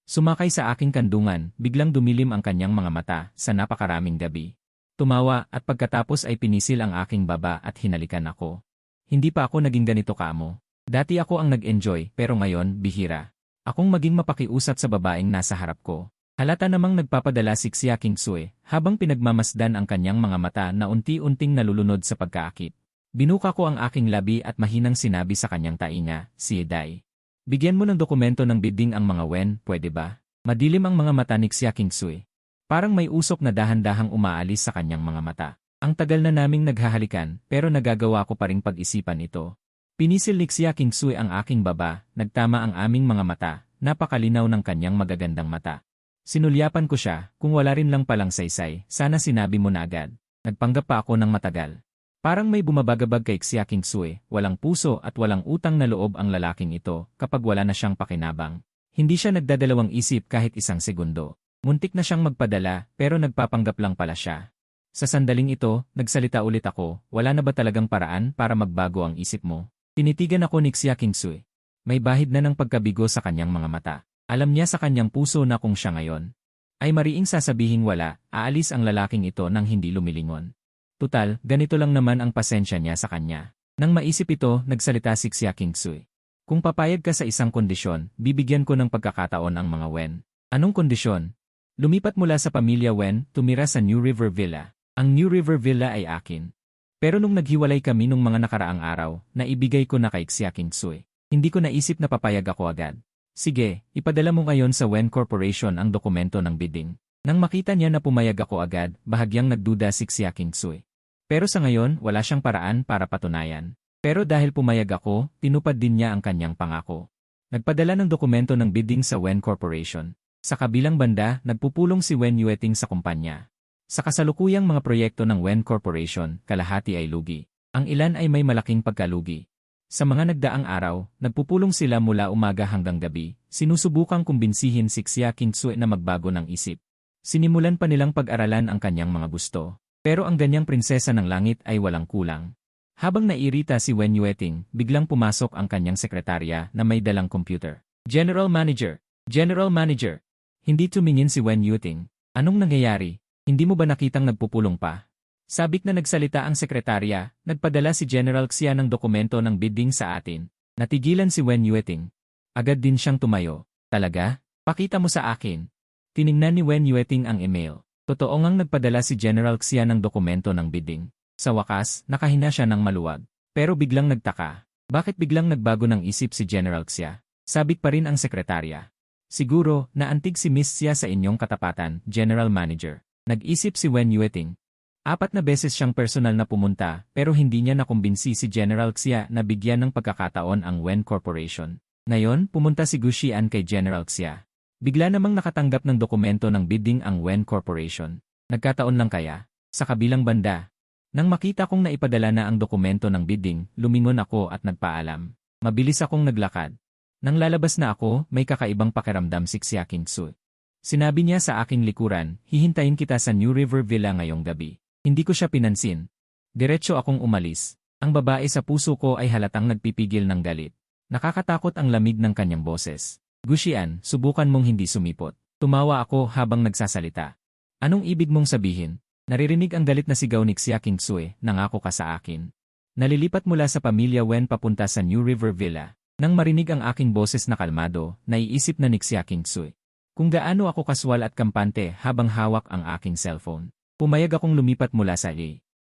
Sumakay sa aking kandungan, biglang dumilim ang kanyang mga mata sa napakaraming gabi. Tumawa at pagkatapos ay pinisil ang aking baba at hinalikan ako. Hindi pa ako naging ganito kaamo. Dati ako ang nag-enjoy pero ngayon, bihira. Akong maging mapakiusap sa babaeng nasa harap ko. Halata namang nagpapadala si Xia Kingsu habang pinagmamasdan ang kanyang mga mata na unti-unting nalulunod sa pagkaakit. Binuka ko ang aking labi at mahinang sinabi sa kanyang tainga, si Dai. Bigyan mo ng dokumento ng bidding ang mga Wen, pwede ba? Madilim ang mga mata ni Xia Kingsu. Parang may usok na dahan-dahang umaalis sa kanyang mga mata. Ang tagal na naming naghahalikan, pero nagagawa ko pa ring pag-isipan ito. Pinisil ni Xia Kingsu ang aking baba, nagtama ang aming mga mata, napakalinaw ng kanyang magagandang mata. Sinulyapan ko siya, kung wala rin lang palang saysay, sana sinabi mo na agad. Nagpanggap pa ako ng matagal. Parang may bumabagabag kay Xia Kingsu, walang puso at walang utang na loob ang lalaking ito kapag wala na siyang pakinabang. Hindi siya nagdadalawang isip kahit isang segundo. Muntik na siyang magpadala pero nagpapanggap lang pala siya. Sa sandaling ito, nagsalita ulit ako, wala na ba talagang paraan para magbago ang isip mo? Tinitigan ako ni Xia Kingsu. May bahid na ng pagkabigo sa kanyang mga mata. Alam niya sa kanyang puso na kung siya ngayon ay mariing sasabihing wala, aalis ang lalaking ito nang hindi lumilingon. Tutal, ganito lang naman ang pasensya niya sa kanya. Nang maisip ito, nagsalita si Xia Kingsu. Kung papayag ka sa isang kondisyon, bibigyan ko ng pagkakataon ang mga Wen. Anong kondisyon? Lumipat mula sa pamilya Wen, tumira sa New River Villa. Ang New River Villa ay akin. Pero nung naghiwalay kami nung mga nakaraang araw, naibigay ko na kay Xia Kingsu. Hindi ko naisip na papayag ako agad. Sige, ipadala mo ngayon sa Wen Corporation ang dokumento ng bidding. Nang makita niya na pumayag ako agad, bahagyang nagduda si Xia Kingsu. Pero sa ngayon, wala siyang paraan para patunayan. Pero dahil pumayag ako, tinupad din niya ang kanyang pangako. Nagpadala ng dokumento ng bidding sa Wen Corporation. Sa kabilang banda, nagpupulong si Wen Yueting sa kumpanya. Sa kasalukuyang mga proyekto ng Wen Corporation, kalahati ay lugi. Ang ilan ay may malaking pagkalugi. Sa mga nagdaang araw, nagpupulong sila mula umaga hanggang gabi, sinusubukang kumbinsihin si Xia Qingsui na magbago ng isip. Sinimulan pa nilang pag-aralan ang kanyang mga gusto. Pero ang ganyang prinsesa ng langit ay walang kulang. Habang naiirita si Wen Yueting, biglang pumasok ang kanyang sekretarya na may dalang computer. General Manager! General Manager! Hindi tumingin si Wen Yueting. Anong nangyayari? Hindi mo ba nakitang nagpupulong pa? Sabik na nagsalita ang sekretarya, nagpadala si General Xia ng dokumento ng bidding sa atin. Natigilan si Wen Yueting. Agad din siyang tumayo. Talaga? Pakita mo sa akin. Tiningnan ni Wen Yueting ang email. Totoo ngang nagpadala si General Xia ng dokumento ng bidding. Sa wakas, nakahina siya ng maluwag. Pero biglang nagtaka. Bakit biglang nagbago ng isip si General Xia? Sabik pa rin ang sekretarya. Siguro, naantig si Miss Xia sa inyong katapatan, General Manager. Nag-isip si Wen Yueting. 4 na beses siyang personal na pumunta, pero hindi niya nakumbinsi si General Xia na bigyan ng pagkakataon ang Wen Corporation. Ngayon, pumunta si Gu Xian kay General Xia. Bigla namang nakatanggap ng dokumento ng bidding ang Wen Corporation. Nagkataon lang kaya? Sa kabilang banda. Nang makita kong naipadala na ang dokumento ng bidding, lumingon ako at nagpaalam. Mabilis akong naglakad. Nang lalabas na ako, may kakaibang pakiramdam si Xia Qingsui. Sinabi niya sa aking likuran, hihintayin kita sa New River Villa ngayong gabi. Hindi ko siya pinansin. Diretso akong umalis. Ang babae sa puso ko ay halatang nagpipigil ng galit. Nakakatakot ang lamig ng kanyang boses. Gu Xian, subukan mong hindi sumipot. Tumawa ako habang nagsasalita. Anong ibig mong sabihin? Naririnig ang galit na sigaw ni Xia Qingsui, nangako ka sa akin. Nalilipat mula sa pamilya Wen papunta sa New River Villa. Nang marinig ang aking boses na kalmado, naiisip na ni Xia Qingsui. Kung gaano ako kaswal at kampante habang hawak ang aking cellphone. Pumayag akong lumipat mula sa A.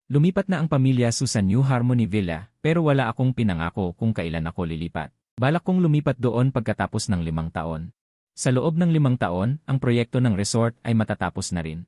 Lumipat na ang pamilya Su sa New Harmony Villa, pero wala akong pinangako kung kailan ako lilipat. Balak kong lumipat doon pagkatapos ng 5 taon. Sa loob ng 5 taon, ang proyekto ng resort ay matatapos na rin.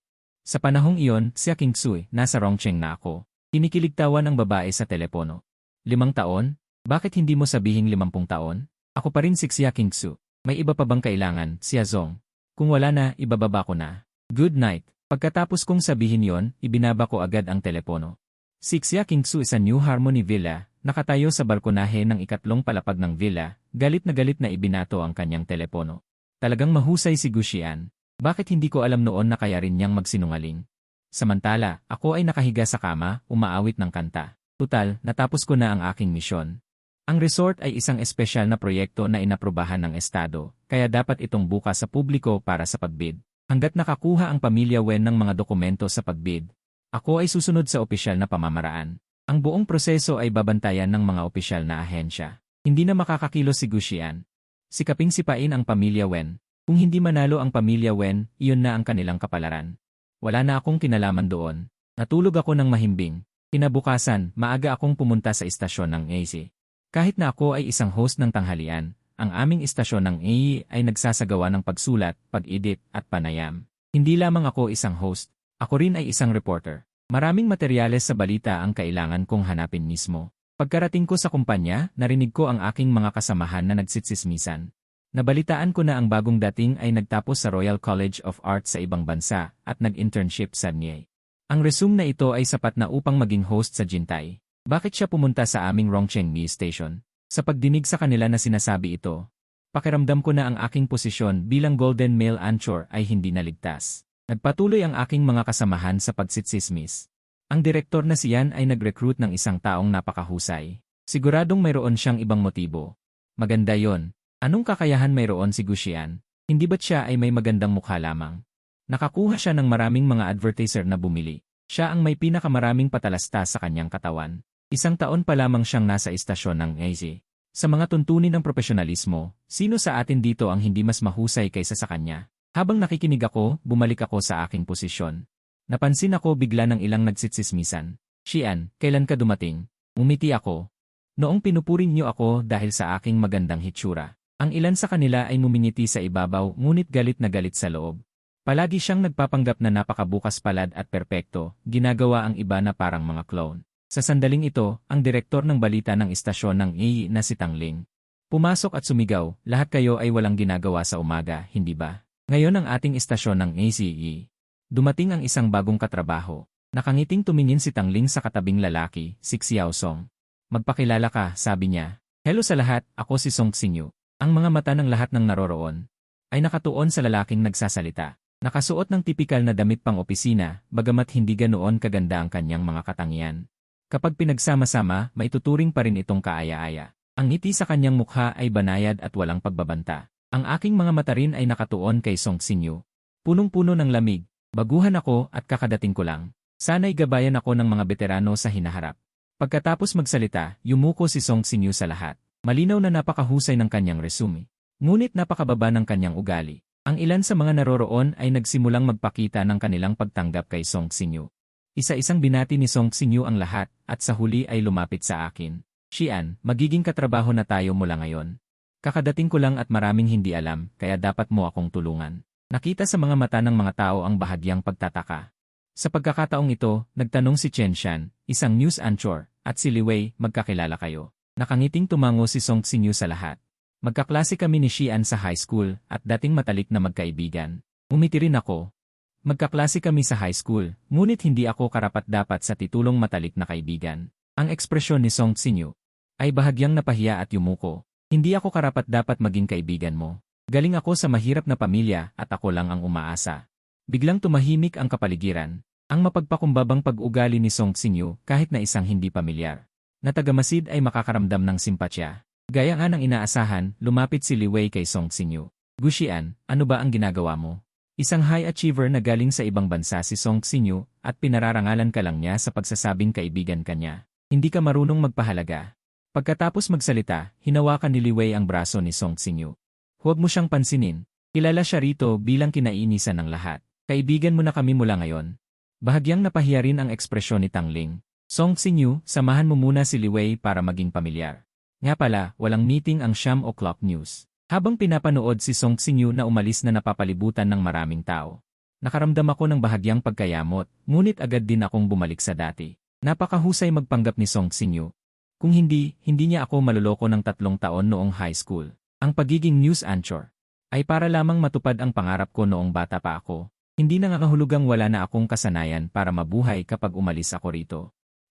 Sa panahong iyon, Xia Qingsui, nasa Rongcheng na ako. Kinikiligtawan ang babae sa telepono. 5 taon? Bakit hindi mo sabihing 50 taon? Ako pa rin si Xia Qingsui. May iba pa bang kailangan, Xia Zong? Kung wala na, ibababa ko na. Good night. Pagkatapos kong sabihin yon, ibinaba ko agad ang telepono. Si Xia Qingsui sa New Harmony Villa, nakatayo sa balkonahe ng ikatlong palapag ng villa, galit na ibinato ang kanyang telepono. Talagang mahusay si Gu Xian. Bakit hindi ko alam noon na kaya rin niyang magsinungaling? Samantala, ako ay nakahiga sa kama, umaawit ng kanta. Tutal, natapos ko na ang aking misyon. Ang resort ay isang espesyal na proyekto na inaprubahan ng Estado, kaya dapat itong bukas sa publiko para sa pagbid. Hanggat nakakuha ang pamilya Wen ng mga dokumento sa pagbid, ako ay susunod sa opisyal na pamamaraan. Ang buong proseso ay babantayan ng mga opisyal na ahensya. Hindi na makakakilos si Gu Xian. Sikaping sipain ang pamilya Wen. Kung hindi manalo ang pamilya Wen, iyon na ang kanilang kapalaran. Wala na akong kinalaman doon. Natulog ako ng mahimbing. Kinabukasan, maaga akong pumunta sa istasyon ng AC. Kahit na ako ay isang host ng tanghalian, ang aming istasyon ng AE ay nagsasagawa ng pagsulat, pag-edit, at panayam. Hindi lamang ako isang host, ako rin ay isang reporter. Maraming materyales sa balita ang kailangan kong hanapin mismo. Pagkarating ko sa kumpanya, narinig ko ang aking mga kasamahan na nagsitsismisan. Nabalitaan ko na ang bagong dating ay nagtapos sa Royal College of Art sa ibang bansa at nag-internship sa NIE. Ang resume na ito ay sapat na upang maging host sa Jintai. Bakit siya pumunta sa aming Rongcheng Mi Station? Sa pagdinig sa kanila na sinasabi ito, pakiramdam ko na ang aking posisyon bilang Golden Male Anchor ay hindi naligtas. Nagpatuloy ang aking mga kasamahan sa pagsitsismis. Ang direktor na siyan ay nag-recruit ng isang taong napakahusay. Siguradong mayroon siyang ibang motibo. Maganda yon. Anong kakayahan mayroon si Gu Xian? Hindi ba't siya ay may magandang mukha lamang? Nakakuha siya ng maraming mga advertiser na bumili. Siya ang may pinakamaraming patalasta sa kanyang katawan. 1 taon pa lamang siyang nasa istasyon ng AZ. Sa mga tuntunin ng profesionalismo, sino sa atin dito ang hindi mas mahusay kaysa sa kanya? Habang nakikinig ako, bumalik ako sa aking posisyon. Napansin ako bigla ng ilang nagsitsismisan. Xian, kailan ka dumating? Umiti ako. Noong pinupurin niyo ako dahil sa aking magandang hitsura. Ang ilan sa kanila ay mumingiti sa ibabaw ngunit galit na galit sa loob. Palagi siyang nagpapanggap na napakabukas palad at perpekto, ginagawa ang iba na parang mga clone. Sa sandaling ito, ang direktor ng balita ng istasyon ng AE na si Tang Ling. Pumasok at sumigaw, lahat kayo ay walang ginagawa sa umaga, hindi ba? Ngayon ang ating istasyon ng ACE. Dumating ang isang bagong katrabaho. Nakangiting tumingin si Tangling sa katabing lalaki, si Xiao Song. Magpakilala ka, sabi niya. Hello sa lahat, ako si Song Xinyu. Ang mga mata ng lahat ng naroroon ay nakatuon sa lalaking nagsasalita. Nakasuot ng tipikal na damit pang opisina, bagamat hindi ganoon kaganda ang kanyang mga katangian. Kapag pinagsama-sama, maituturing pa rin itong kaaya-aya. Ang ngiti sa kanyang mukha ay banayad at walang pagbabanta. Ang aking mga mata rin ay nakatuon kay Song Xinyu. Punong-puno ng lamig. Baguhan ako at kakadating ko lang. Sana'y gabayan ako ng mga veterano sa hinaharap. Pagkatapos magsalita, yumuko si Song Xinyu sa lahat. Malinaw na napakahusay ng kanyang resume. Ngunit napakababa ng kanyang ugali. Ang ilan sa mga naroroon ay nagsimulang magpakita ng kanilang pagtanggap kay Song Xinyu. Isa-isang binati ni Song Xinyu ang lahat at sa huli ay lumapit sa akin. Xian, magiging katrabaho na tayo mula ngayon. Kakadating ko lang at maraming hindi alam, kaya dapat mo akong tulungan. Nakita sa mga mata ng mga tao ang bahagyang pagtataka. Sa pagkakataong ito, nagtanong si Chen Shan, isang news anchor, at si Li Wei, magkakilala kayo. Nakangiting tumango si Song Xinyu sa lahat. Magkaklase kami ni Xian sa high school at dating matalik na magkaibigan. Umiti rin ako. Magkaklase kami sa high school, ngunit hindi ako karapat-dapat sa titulong matalik na kaibigan. Ang ekspresyon ni Song Xinyu ay bahagyang napahiya at yumuko. Hindi ako karapat-dapat maging kaibigan mo. Galing ako sa mahirap na pamilya at ako lang ang umaasa. Biglang tumahimik ang kapaligiran. Ang mapagpakumbabang pag-ugali ni Song Xinyu kahit na isang hindi pamilyar na tagamasid ay makakaramdam ng simpatya. Gaya nga ng inaasahan, lumapit si Li Wei kay Song Xinyu. Guxian, ano ba ang ginagawa mo? Isang high achiever na galing sa ibang bansa si Song Xinyu at pinararangalan ka lang niya sa pagsasabing kaibigan ka niya. Hindi ka marunong magpahalaga. Pagkatapos magsalita, hinawakan ni Li Wei ang braso ni Song Xinyu. Huwag mo siyang pansinin. Kilala siya rito bilang kinainisan ng lahat. Kaibigan mo na kami mula ngayon. Bahagyang napahiya rin ang ekspresyon ni Tangling. Song Xinyu, samahan mo muna si Li Wei para maging pamilyar. Nga pala, walang meeting ang 9:00 news. Habang pinapanood si Song Xinyu na umalis na napapalibutan ng maraming tao. Nakaramdam ako ng bahagyang pagkayamot, ngunit agad din akong bumalik sa dati. Napakahusay magpanggap ni Song Xinyu. Kung hindi niya ako maluloko ng 3 taon noong high school. Ang pagiging news anchor ay para lamang matupad ang pangarap ko noong bata pa ako. Hindi nangangahulugang wala na akong kasanayan para mabuhay kapag umalis ako rito.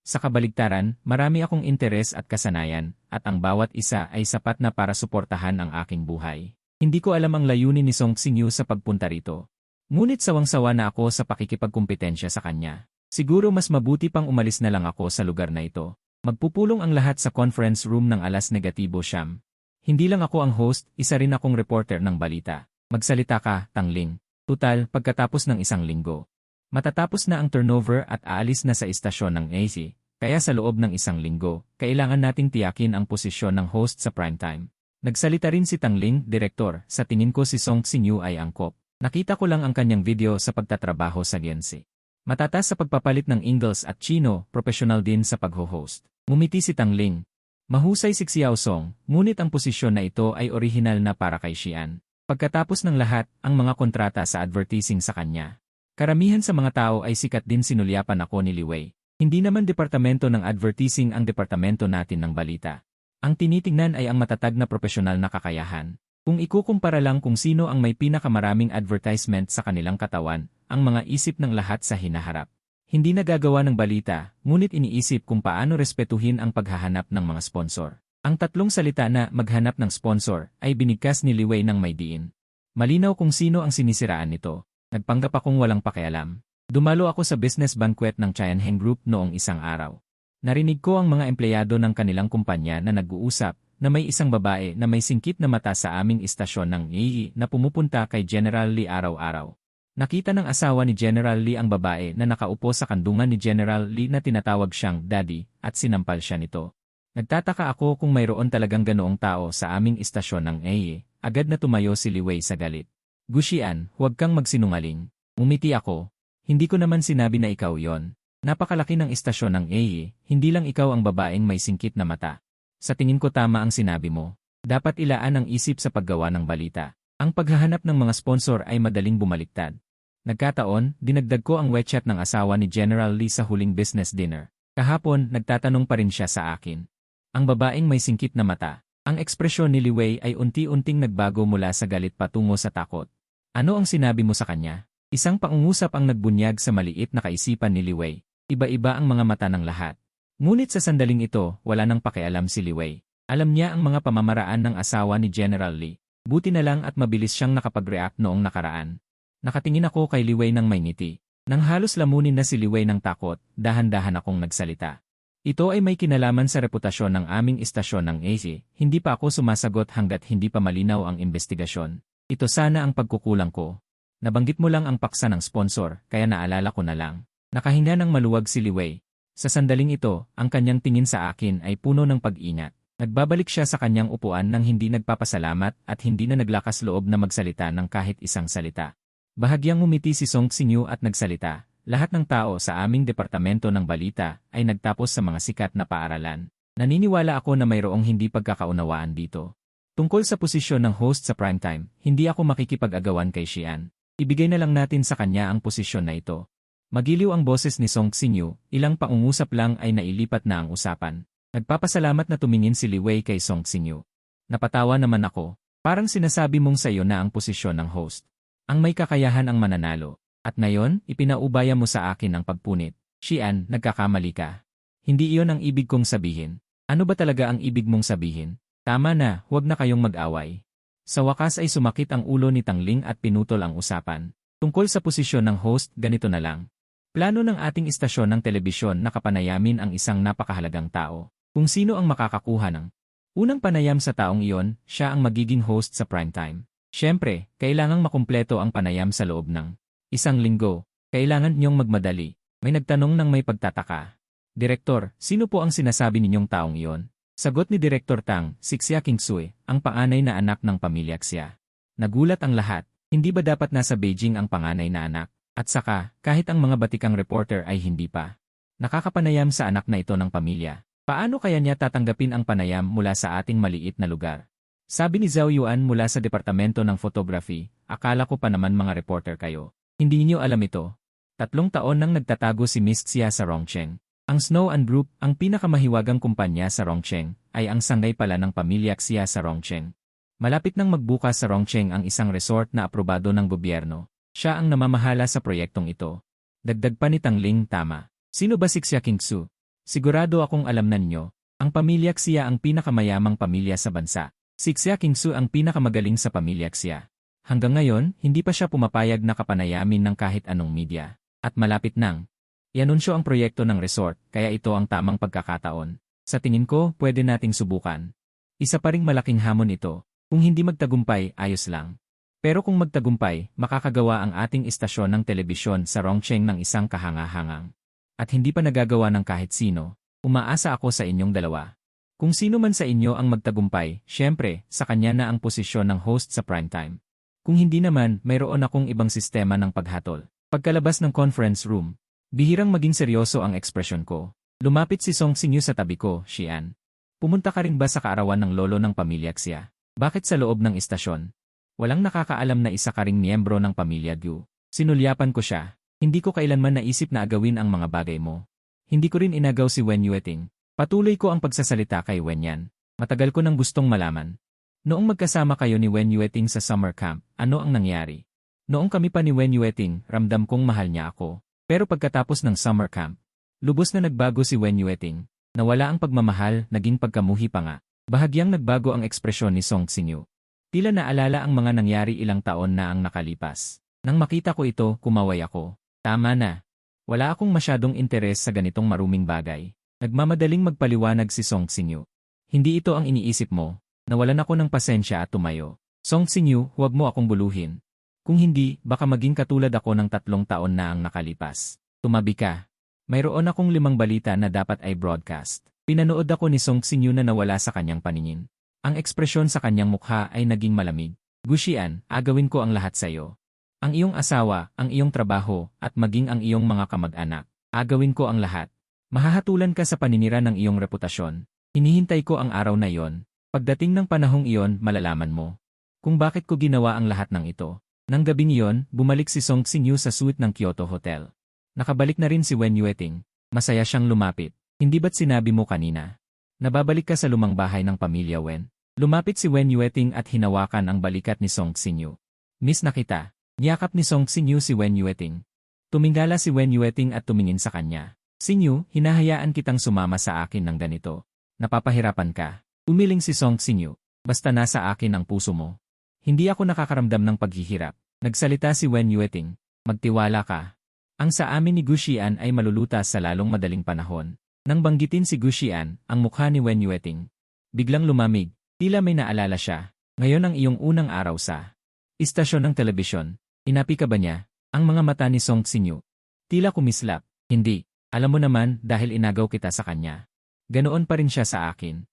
Sa kabaligtaran, marami akong interes at kasanayan, at ang bawat isa ay sapat na para suportahan ang aking buhay. Hindi ko alam ang layunin ni Song Xinyu sa pagpunta rito. Ngunit sawang-sawa na ako sa pakikipagkumpetensya sa kanya. Siguro mas mabuti pang umalis na lang ako sa lugar na ito. Magpupulong ang lahat sa conference room ng 9:00. Hindi lang ako ang host, isa rin akong reporter ng balita. Magsalita ka, Tangling. Tutal, pagkatapos ng 1 linggo. Matatapos na ang turnover at aalis na sa istasyon ng AC, kaya sa loob ng 1 linggo, kailangan nating tiyakin ang posisyon ng host sa primetime. Nagsalita rin si Tangling, direktor, sa tingin ko si Song Xinyu ay angkop. Nakita ko lang ang kanyang video sa pagtatrabaho sa GNC. Matatas sa pagpapalit ng Ingles at Chino, professional din sa pagho-host. Ngumiti si Tangling. Mahusay si Xiao Song, ngunit ang posisyon na ito ay orihinal na para kay Xian. Pagkatapos ng lahat, ang mga kontrata sa advertising sa kanya. Karamihan sa mga tao ay sikat din sinulyapan ako ni Li Wei. Hindi naman departamento ng advertising ang departamento natin ng balita. Ang tinitingnan ay ang matatag na profesional na kakayahan. Kung ikukumpara lang kung sino ang may pinakamaraming advertisement sa kanilang katawan, ang mga isip ng lahat sa hinaharap. Hindi nagagawa ng balita, ngunit iniisip kung paano respetuhin ang paghahanap ng mga sponsor. Ang 3 salita na maghanap ng sponsor ay binigkas ni Li Wei ng may diin. Malinaw kung sino ang sinisiraan nito. Nagpanggap akong walang pakialam. Dumalo ako sa business banquet ng Tianheng Group noong isang araw. Narinig ko ang mga empleyado ng kanilang kumpanya na nag-uusap na may isang babae na may singkit na mata sa aming istasyon ng AE na pumupunta kay General Li araw-araw. Nakita ng asawa ni General Li ang babae na nakaupo sa kandungan ni General Li na tinatawag siyang daddy at sinampal siya nito. Nagtataka ako kung mayroon talagang ganoong tao sa aming istasyon ng AE. Agad na tumayo si Li Wei sa galit. Guxian, huwag kang magsinungaling. Umiti ako. Hindi ko naman sinabi na ikaw yon. Napakalaki ng istasyon ng AE, hindi lang ikaw ang babaeng may singkit na mata. Sa tingin ko tama ang sinabi mo. Dapat ilaan ang isip sa paggawa ng balita. Ang paghahanap ng mga sponsor ay madaling bumaliktad. Nagkataon, dinagdag ko ang WeChat ng asawa ni General Lee sa huling business dinner. Kahapon, nagtatanong pa rin siya sa akin. Ang babaeng may singkit na mata. Ang ekspresyon ni Li Wei ay unti-unting nagbago mula sa galit patungo sa takot. Ano ang sinabi mo sa kanya? Isang pangungusap ang nagbunyag sa maliit na kaisipan ni Li Wei. Iba-iba ang mga mata ng lahat. Ngunit sa sandaling ito, wala nang pakialam si Li Wei. Alam niya ang mga pamamaraan ng asawa ni General Li. Buti na lang at mabilis siyang nakapag-react noong nakaraan. Nakatingin ako kay Li Wei ng may ngiti. Nang halos lamunin na si Li Wei ng takot, dahan-dahan akong nagsalita. Ito ay may kinalaman sa reputasyon ng aming istasyon ng AC. Hindi pa ako sumasagot hanggat hindi pa malinaw ang investigasyon. Ito sana ang pagkukulang ko. Nabanggit mo lang ang paksa ng sponsor, kaya naalala ko na lang. Nakahinga ng maluwag si Li Wei. Sa sandaling ito, ang kanyang tingin sa akin ay puno ng pag-ingat. Nagbabalik siya sa kanyang upuan nang hindi nagpapasalamat at hindi na naglakas loob na magsalita ng kahit isang salita. Bahagyang umiti si Song Xinyu at nagsalita. Lahat ng tao sa aming departamento ng balita ay nagtapos sa mga sikat na paaralan. Naniniwala ako na mayroong hindi pagkakaunawaan dito. Tungkol sa posisyon ng host sa primetime, hindi ako makikipag-agawan kay Xian. Ibigay na lang natin sa kanya ang posisyon na ito. Magiliw ang boses ni Song Xinyu, ilang pangungusap lang ay nailipat na ang usapan. Nagpapasalamat na tumingin si Li Wei kay Song Xinyu. Napatawa naman ako. Parang sinasabi mong sayo na ang posisyon ng host. Ang may kakayahan ang mananalo. At ngayon, ipinaubaya mo sa akin ang pagpunit. Xian, nagkakamali ka. Hindi iyon ang ibig kong sabihin. Ano ba talaga ang ibig mong sabihin? Tama na, huwag na kayong mag-away. Sa wakas ay sumakit ang ulo ni Tangling at pinutol ang usapan. Tungkol sa posisyon ng host, ganito na lang. Plano ng ating istasyon ng telebisyon na kapanayamin ang isang napakahalagang tao. Kung sino ang makakakuha ng unang panayam sa taong iyon, siya ang magiging host sa primetime. Siyempre, kailangang makumpleto ang panayam sa loob ng isang linggo. Kailangan niyong magmadali. May nagtanong ng may pagtataka. Direktor, sino po ang sinasabi ninyong taong iyon? Sagot ni Direktor Tang, si Xia Kingsui, ang panganay na anak ng pamilya Xia. Nagulat ang lahat. Hindi ba dapat nasa Beijing ang panganay na anak? At saka, kahit ang mga batikang reporter ay hindi pa nakakapanayam sa anak na ito ng pamilya. Paano kaya niya tatanggapin ang panayam mula sa ating maliit na lugar? Sabi ni Zhao Yuan mula sa Departamento ng Photography, akala ko pa naman mga reporter kayo. Hindi niyo alam ito. 3 taon nang nagtatago si Miss Xia sa Rongcheng. Ang Snow and Group, ang pinakamahiwagang kumpanya sa Rongcheng, ay ang sanggay pala ng pamilya Xia sa Rongcheng. Malapit nang magbukas sa Rongcheng ang isang resort na aprobado ng gobyerno. Siya ang namamahala sa proyektong ito. Dagdag pa ni Tangling, tama. Sino ba si Xia Kingsu? Sigurado akong alam na ninyo. Ang pamilya Xia ang pinakamayamang pamilya sa bansa. Si Xia Kingsu ang pinakamagaling sa pamilya Xia. Hanggang ngayon, hindi pa siya pumapayag na kapanayamin ng kahit anong media. At malapit nang i-anunsyo ang proyekto ng resort, kaya ito ang tamang pagkakataon. Sa tingin ko, pwede nating subukan. Isa pa ring malaking hamon ito. Kung hindi magtagumpay, ayos lang. Pero kung magtagumpay, makakagawa ang ating istasyon ng telebisyon sa Rongcheng ng isang kahanga-hangang. At hindi pa nagagawa ng kahit sino. Umaasa ako sa inyong dalawa. Kung sino man sa inyo ang magtagumpay, syempre, sa kanya na ang posisyon ng host sa primetime. Kung hindi naman, mayroon akong ibang sistema ng paghatol. Pagkalabas ng conference room, bihirang maging seryoso ang ekspresyon ko. Lumapit si Song Xinyu sa tabi ko, Xian. Pumunta ka rin ba sa kaarawan ng lolo ng pamilya Xia? Bakit sa loob ng istasyon? Walang nakakaalam na isa ka ring miyembro ng pamilya Gu. Sinulyapan ko siya. Hindi ko kailanman naisip na agawin ang mga bagay mo. Hindi ko rin inagaw si Wen Yueting. Patuloy ko ang pagsasalita kay Wen Yan. Matagal ko nang gustong malaman. Noong magkasama kayo ni Wen Yueting sa summer camp, ano ang nangyari? Noong kami pa ni Wen Yueting, ramdam kong mahal niya ako. Pero pagkatapos ng summer camp, lubos na nagbago si Wen Yueting. Nawala ang pagmamahal, naging pagkamuhi pa nga. Bahagyang nagbago ang ekspresyon ni Song Xinyu. Tila naalala ang mga nangyari ilang taon na ang nakalipas. Nang makita ko ito, kumaway ako. Tama na. Wala akong masyadong interes sa ganitong maruming bagay. Nagmamadaling magpaliwanag si Song Xinyu. Hindi ito ang iniisip mo. Nawalan ako ng pasensya at tumayo. Song Xinyu, huwag mo akong buluhin. Kung hindi, baka maging katulad ako ng 3 taon na ang nakalipas. Tumabi ka. Mayroon akong 5 balita na dapat ay broadcast. Pinanood ako ni Song Xinyu na nawala sa kanyang paningin. Ang ekspresyon sa kanyang mukha ay naging malamig. Gu Xian, agawin ko ang lahat sa iyo. Ang iyong asawa, ang iyong trabaho, at maging ang iyong mga kamag-anak. Agawin ko ang lahat. Mahahatulan ka sa paninira ng iyong reputasyon. Hinihintay ko ang araw na iyon. Pagdating ng panahong iyon, malalaman mo kung bakit ko ginawa ang lahat ng ito. Nang gabing iyon, bumalik si Song Xinyu sa suite ng Kyoto Hotel. Nakabalik na rin si Wen Yueting. Masaya siyang lumapit. Hindi ba't sinabi mo kanina? Nababalik ka sa lumang bahay ng pamilya Wen? Lumapit si Wen Yueting at hinawakan ang balikat ni Song Xinyu. Miss na kita. Niyakap ni Song Xinyu si Wen Yueting. Tumingala si Wen Yueting at tumingin sa kanya. Xinyu, hinahayaan kitang sumama sa akin ng ganito. Napapahirapan ka. Umiling si Song Xinyu. Basta nasa akin ang puso mo. Hindi ako nakakaramdam ng paghihirap. Nagsalita si Wen Yueting. Magtiwala ka. Ang sa amin ni Gu Xian ay malulutas sa lalong madaling panahon. Nang banggitin si Gu Xian, ang mukha ni Wen Yueting biglang lumamig. Tila may naalala siya. Ngayon ang iyong unang araw sa istasyon ng telebisyon. Inapi ka ba niya? Ang mga mata ni Song Xinyu tila kumislap. Hindi. Alam mo naman dahil inagaw kita sa kanya. Ganoon pa rin siya sa akin.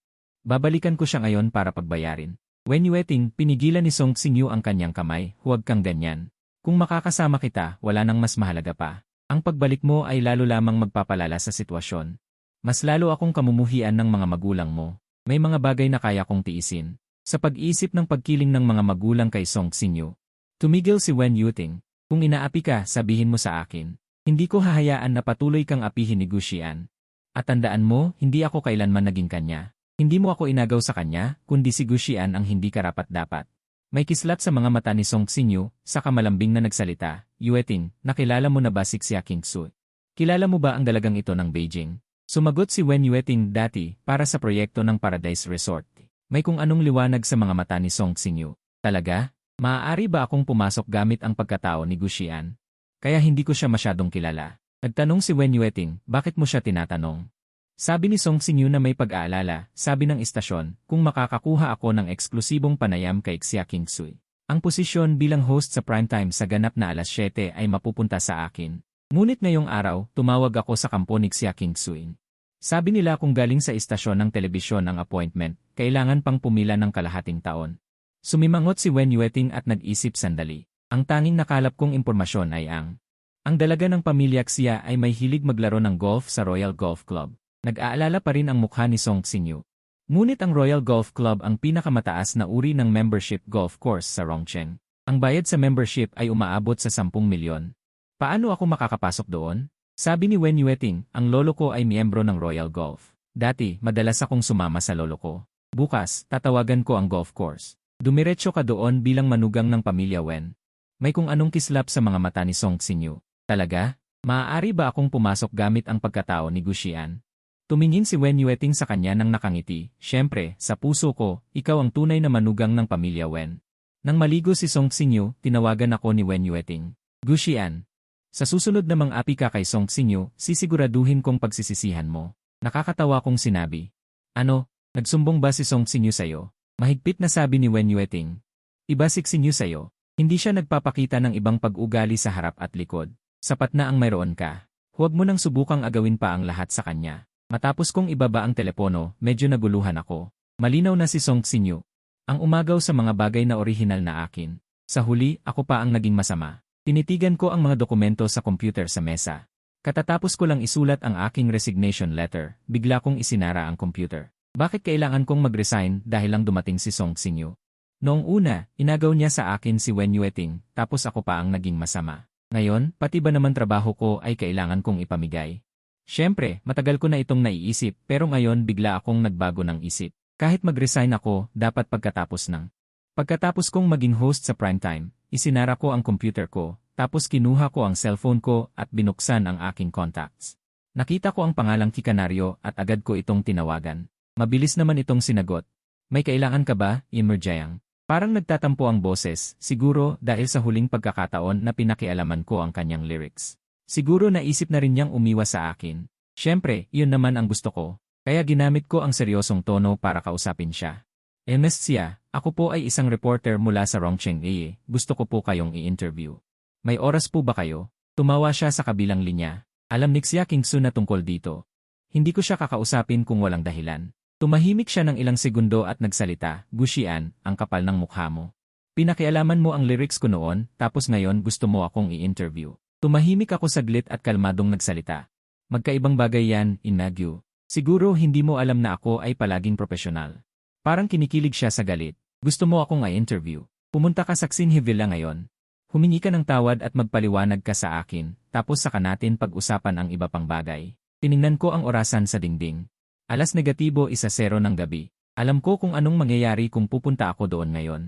Babalikan ko siya ngayon para pagbayarin. Wen Yueting, pinigilan ni Song Xinyu ang kanyang kamay. Huwag kang ganyan. Kung makakasama kita, wala nang mas mahalaga pa. Ang pagbalik mo ay lalo lamang magpapalala sa sitwasyon. Mas lalo akong kamumuhian ng mga magulang mo. May mga bagay na kaya kong tiisin. Sa pag-iisip ng pagkiling ng mga magulang kay Song Xinyu, tumigil si Wen Yueting. Kung inaapi ka, sabihin mo sa akin. Hindi ko hahayaan na patuloy kang apihin ni Gu Xian. At tandaan mo, hindi ako kailanman naging kanya. Hindi mo ako inagaw sa kanya, kundi si Gu Xian ang hindi karapat-dapat. May kislat sa mga mata ni Song Xinyu, saka malambing na nagsalita. Yueting, nakilala mo na ba si Xia Qingsu? Kilala mo ba ang dalagang ito ng Beijing? Sumagot si Wen Yueting dati para sa proyekto ng Paradise Resort. May kung anong liwanag sa mga mata ni Song Xinyu. Talaga? Maaari ba akong pumasok gamit ang pagkatao ni Gu Xian? Kaya hindi ko siya masyadong kilala. Nagtanong si Wen Yueting, bakit mo siya tinatanong? Sabi ni Song Xinyu na may pag-aalala, sabi ng istasyon, kung makakakuha ako ng eksklusibong panayam kay Xia Qingsu. Ang posisyon bilang host sa primetime sa ganap na alas 7 ay mapupunta sa akin. Ngunit ngayong araw, tumawag ako sa kampo ni Xia Qingsu. Sabi nila kung galing sa istasyon ng telebisyon ang appointment, kailangan pang pumila ng kalahating taon. Sumimangot si Wen Yueting at nag-isip sandali. Ang tanging nakalap kong impormasyon ay ang dalaga ng pamilya Xia ay may hilig maglaro ng golf sa Royal Golf Club. Nag-aalala pa rin ang mukha ni Song Xinyu. Ngunit ang Royal Golf Club ang pinakamataas na uri ng membership golf course sa Rongcheng. Ang bayad sa membership ay umaabot sa 10 milyon. Paano ako makakapasok doon? Sabi ni Wen Yueting, ang lolo ko ay miyembro ng Royal Golf. Dati, madalas akong sumama sa lolo ko. Bukas, tatawagan ko ang golf course. Dumiretso ka doon bilang manugang ng pamilya Wen. May kung anong kislap sa mga mata ni Song Xinyu. Talaga? Maaari ba akong pumasok gamit ang pagkatao ni Gu Xian? Tumingin si Wen Yueting sa kanya nang nakangiti. Siyempre, sa puso ko, ikaw ang tunay na manugang ng pamilya Wen. Nang maligo si Song Xinyu, tinawagan ako ni Wen Yueting. Gu Xian. Sa susunod na mang-api ka kay Song Xinyu, sisiguraduhin kong pagsisisihan mo. Nakakatawa kong sinabi. Ano, nagsumbong ba si Song Xinyu sa'yo? Mahigpit na sabi ni Wen Yueting. Iba si Xinyu sa'yo. Hindi siya nagpapakita ng ibang pag-ugali sa harap at likod. Sapat na ang mayroon ka. Huwag mo nang subukang agawin pa ang lahat sa kanya. Matapos kong ibaba ang telepono, medyo naguluhan ako. Malinaw na si Song Xinyu. Ang umagaw sa mga bagay na orihinal na akin. Sa huli, ako pa ang naging masama. Tinitigan ko ang mga dokumento sa computer sa mesa. Katatapos ko lang isulat ang aking resignation letter, bigla kong isinara ang computer. Bakit kailangan kong mag-resign dahil lang dumating si Song Xinyu? Noong una, inagaw niya sa akin si Wen Yueting, tapos ako pa ang naging masama. Ngayon, pati ba naman trabaho ko ay kailangan kong ipamigay? Siyempre, matagal ko na itong naiisip pero ngayon bigla akong nagbago ng isip. Kahit mag-resign ako, dapat pagkatapos ng. Pagkatapos kong maging host sa primetime, isinara ko ang computer ko, tapos kinuha ko ang cellphone ko at binuksan ang aking contacts. Nakita ko ang pangalang Kikanaryo at agad ko itong tinawagan. Mabilis naman itong sinagot. May kailangan ka ba, Emerjayang? Parang nagtatampo ang boses, siguro dahil sa huling pagkakataon na pinakialaman ko ang kanyang lyrics. Siguro naisip na rin niyang umiwas sa akin. Siyempre, iyon naman ang gusto ko. Kaya ginamit ko ang seryosong tono para kausapin siya. Xia, ako po ay isang reporter mula sa Rongcheng A. Gusto ko po kayong i-interview. May oras po ba kayo? Tumawa siya sa kabilang linya. Alam ni Xia Qingsu na tungkol dito. Hindi ko siya kakausapin kung walang dahilan. Tumahimik siya ng ilang segundo at nagsalita, Gu Xian, ang kapal ng mukha mo. Pinakialaman mo ang lyrics ko noon, tapos ngayon gusto mo akong i-interview. Tumahimik ako saglit at kalmadong nagsalita. Magkaibang bagay yan, Inagyu. Siguro hindi mo alam na ako ay palaging profesional. Parang kinikilig siya sa galit. Gusto mo akong i-interview. Pumunta ka sa Xinhevilla ngayon. Humingi ka ng tawad at magpaliwanag ka sa akin, tapos saka natin pag-usapan ang iba pang bagay. Tiningnan ko ang orasan sa dingding. 1:00 ng gabi. Alam ko kung anong mangyayari kung pupunta ako doon ngayon.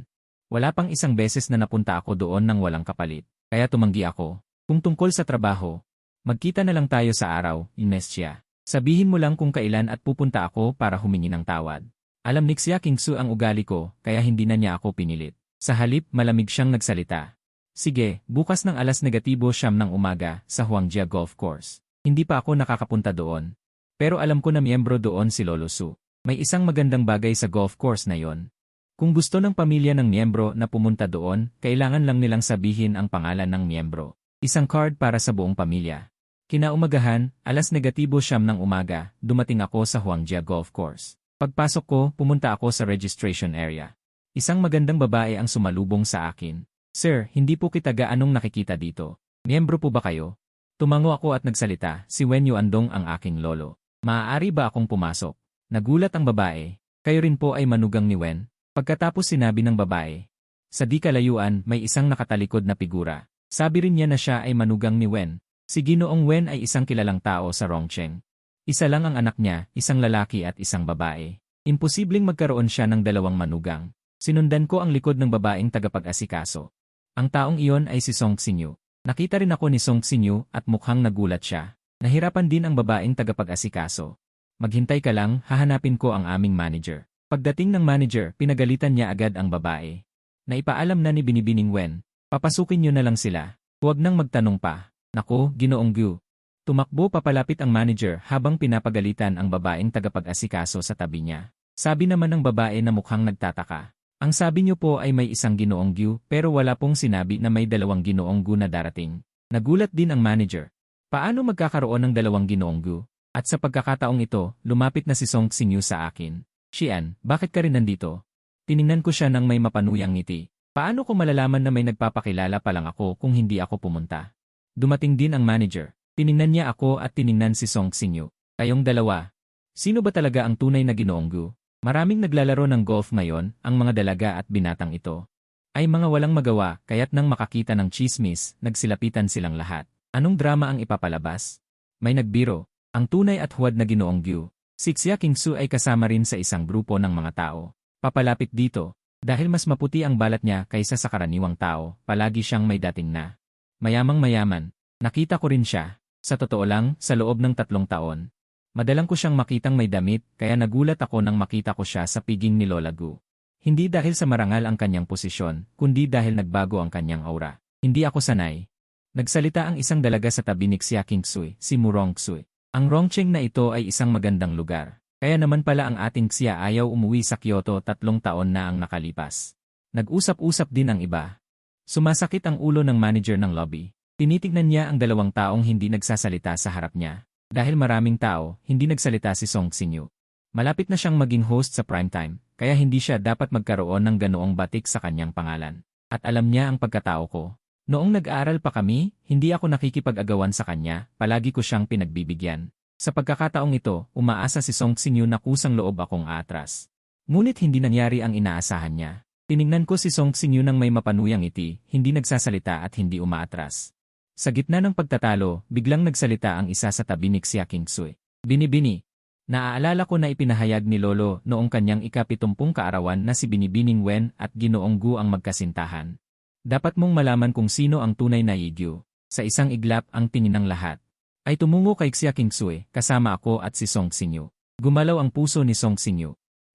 Wala pang isang beses na napunta ako doon nang walang kapalit, kaya tumanggi ako. Kung tungkol sa trabaho, magkita na lang tayo sa araw, Ines siya. Sabihin mo lang kung kailan at pupunta ako para humingi ng tawad. Alam ni Xia Qingsu ang ugali ko, kaya hindi na niya ako pinilit. Sa halip, malamig siyang nagsalita. Sige, bukas ng -9:00 ng umaga sa Huangjia Golf Course. Hindi pa ako nakakapunta doon. Pero alam ko na miyembro doon si Lolo Su. May isang magandang bagay sa golf course na yon. Kung gusto ng pamilya ng miyembro na pumunta doon, kailangan lang nilang sabihin ang pangalan ng miyembro. Isang card para sa buong pamilya. Kinaumagahan, -9:00 ng umaga, dumating ako sa Huangjia Golf Course. Pagpasok ko, pumunta ako sa registration area. Isang magandang babae ang sumalubong sa akin. Sir, hindi po kita gaanong nakikita dito. Miyembro po ba kayo? Tumango ako at nagsalita, si Wen Yuandong ang aking lolo. Maaari ba akong pumasok? Nagulat ang babae. Kayo rin po ay manugang ni Wen. Pagkatapos sinabi ng babae. Sa di kalayuan, may isang nakatalikod na figura. Sabi rin niya na siya ay manugang ni Wen. Si Ginoong Wen ay isang kilalang tao sa Rongcheng. Isa lang ang anak niya, isang lalaki at isang babae. Imposibleng magkaroon siya ng dalawang manugang. Sinundan ko ang likod ng babaeng tagapag-asikaso. Ang taong iyon ay si Song Xinyu. Nakita rin ako ni Song Xinyu at mukhang nagulat siya. Nahirapan din ang babaeng tagapag-asikaso. Maghintay ka lang, hahanapin ko ang aming manager. Pagdating ng manager, pinagalitan niya agad ang babae. Naipaalam na ni Binibining Wen, papasukin niyo na lang sila. Huwag nang magtanong pa. Nako, Ginoong Gu. Tumakbo papalapit ang manager habang pinapagalitan ang babaeng tagapag-asikaso sa tabi niya. Sabi naman ng babae na mukhang nagtataka. Ang sabi niyo po ay may isang Ginoong Gu pero wala pong sinabi na may dalawang Ginoong Gu na darating. Nagulat din ang manager. Paano magkakaroon ng dalawang Ginoong Gu? At sa pagkakataong ito, lumapit na si Song Xinyu sa akin. Xian, bakit ka rin nandito? Tiningnan ko siya ng may mapanuyang ngiti. Paano ko malalaman na may nagpapakilala pa lang ako kung hindi ako pumunta? Dumating din ang manager. Tiningnan niya ako at tiningnan si Song Xinyu. Kayong dalawa. Sino ba talaga ang tunay na Ginoong Gu? Maraming naglalaro ng golf ngayon, ang mga dalaga at binatang ito. Ay mga walang magawa, kaya't nang makakita ng chismis, nagsilapitan silang lahat. Anong drama ang ipapalabas? May nagbiro. Ang tunay at huwad na Ginoong Gu, si Xia Qingsu ay kasama rin sa isang grupo ng mga tao. Papalapit dito, dahil mas maputi ang balat niya kaysa sa karaniwang tao, palagi siyang may dating na. Mayamang mayaman, nakita ko rin siya. Sa totoo lang, sa loob ng 3 taon. Madalang ko siyang makitang may damit, kaya nagulat ako nang makita ko siya sa piging ni Lola Gu. Hindi dahil sa marangal ang kanyang posisyon, kundi dahil nagbago ang kanyang aura. Hindi ako sanay. Nagsalita ang isang dalaga sa tabi ni Xia Qingsu, si Murong Xue. Ang Rongcheng na ito ay isang magandang lugar. Kaya naman pala ang ating Xia ayaw umuwi sa Kyoto 3 taon na ang nakalipas. Nag-usap-usap din ang iba. Sumasakit ang ulo ng manager ng lobby. Tinitignan niya ang 2 taong hindi nagsasalita sa harap niya. Dahil maraming tao, hindi nagsalita si Song Xinyu. Malapit na siyang maging host sa primetime, kaya hindi siya dapat magkaroon ng ganoong batik sa kanyang pangalan. At alam niya ang pagkatao ko. Noong nag-aaral pa kami, hindi ako nakikipag-agawan sa kanya, palagi ko siyang pinagbibigyan. Sa pagkakataong ito, umaasa si Song Xinyu na kusang loob akong aatras. Ngunit hindi nangyari ang inaasahan niya. Tiningnan ko si Song Xinyu ng may mapanuyang ngiti, hindi nagsasalita at hindi umaatras. Sa gitna ng pagtatalo, biglang nagsalita ang isa sa tabi ni Xia Qingsu. Binibini. Naaalala ko na ipinahayag ni Lolo noong kanyang ika-70 kaarawan na si Binibining Wen at Ginoong Gu ang magkasintahan. Dapat mong malaman kung sino ang tunay na Yigyu. Sa isang iglap ang tingin ng lahat. Ay tumungo kay Xia Qingsu, kasama ako at si Song Xinyu. Gumalaw ang puso ni Song Xinyu.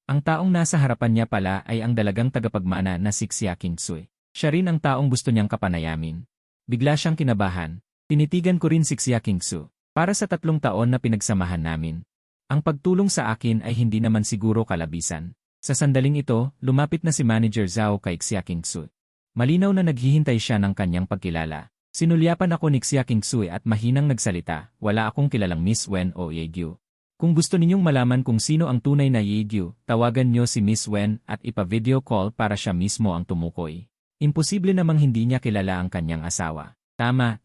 Ang taong nasa harapan niya pala ay ang dalagang tagapagmana na si Xia Qingsu. Siya rin ang taong gusto niyang kapanayamin. Bigla siyang kinabahan. Tinitigan ko rin si Xia Qingsu. Para sa 3 taon na pinagsamahan namin. Ang pagtulong sa akin ay hindi naman siguro kalabisan. Sa sandaling ito, lumapit na si Manager Zhao kay Xia Qingsu. Malinaw na naghihintay siya ng kanyang pagkilala. Sinulyapan ako ni Xia Qingsu at mahinang nagsalita, wala akong kilalang Miss Wen o Yegyu. Kung gusto ninyong malaman kung sino ang tunay na Yegyu, tawagan niyo si Miss Wen at ipa-video call para siya mismo ang tumukoy. Imposible namang hindi niya kilala ang kanyang asawa. Tama.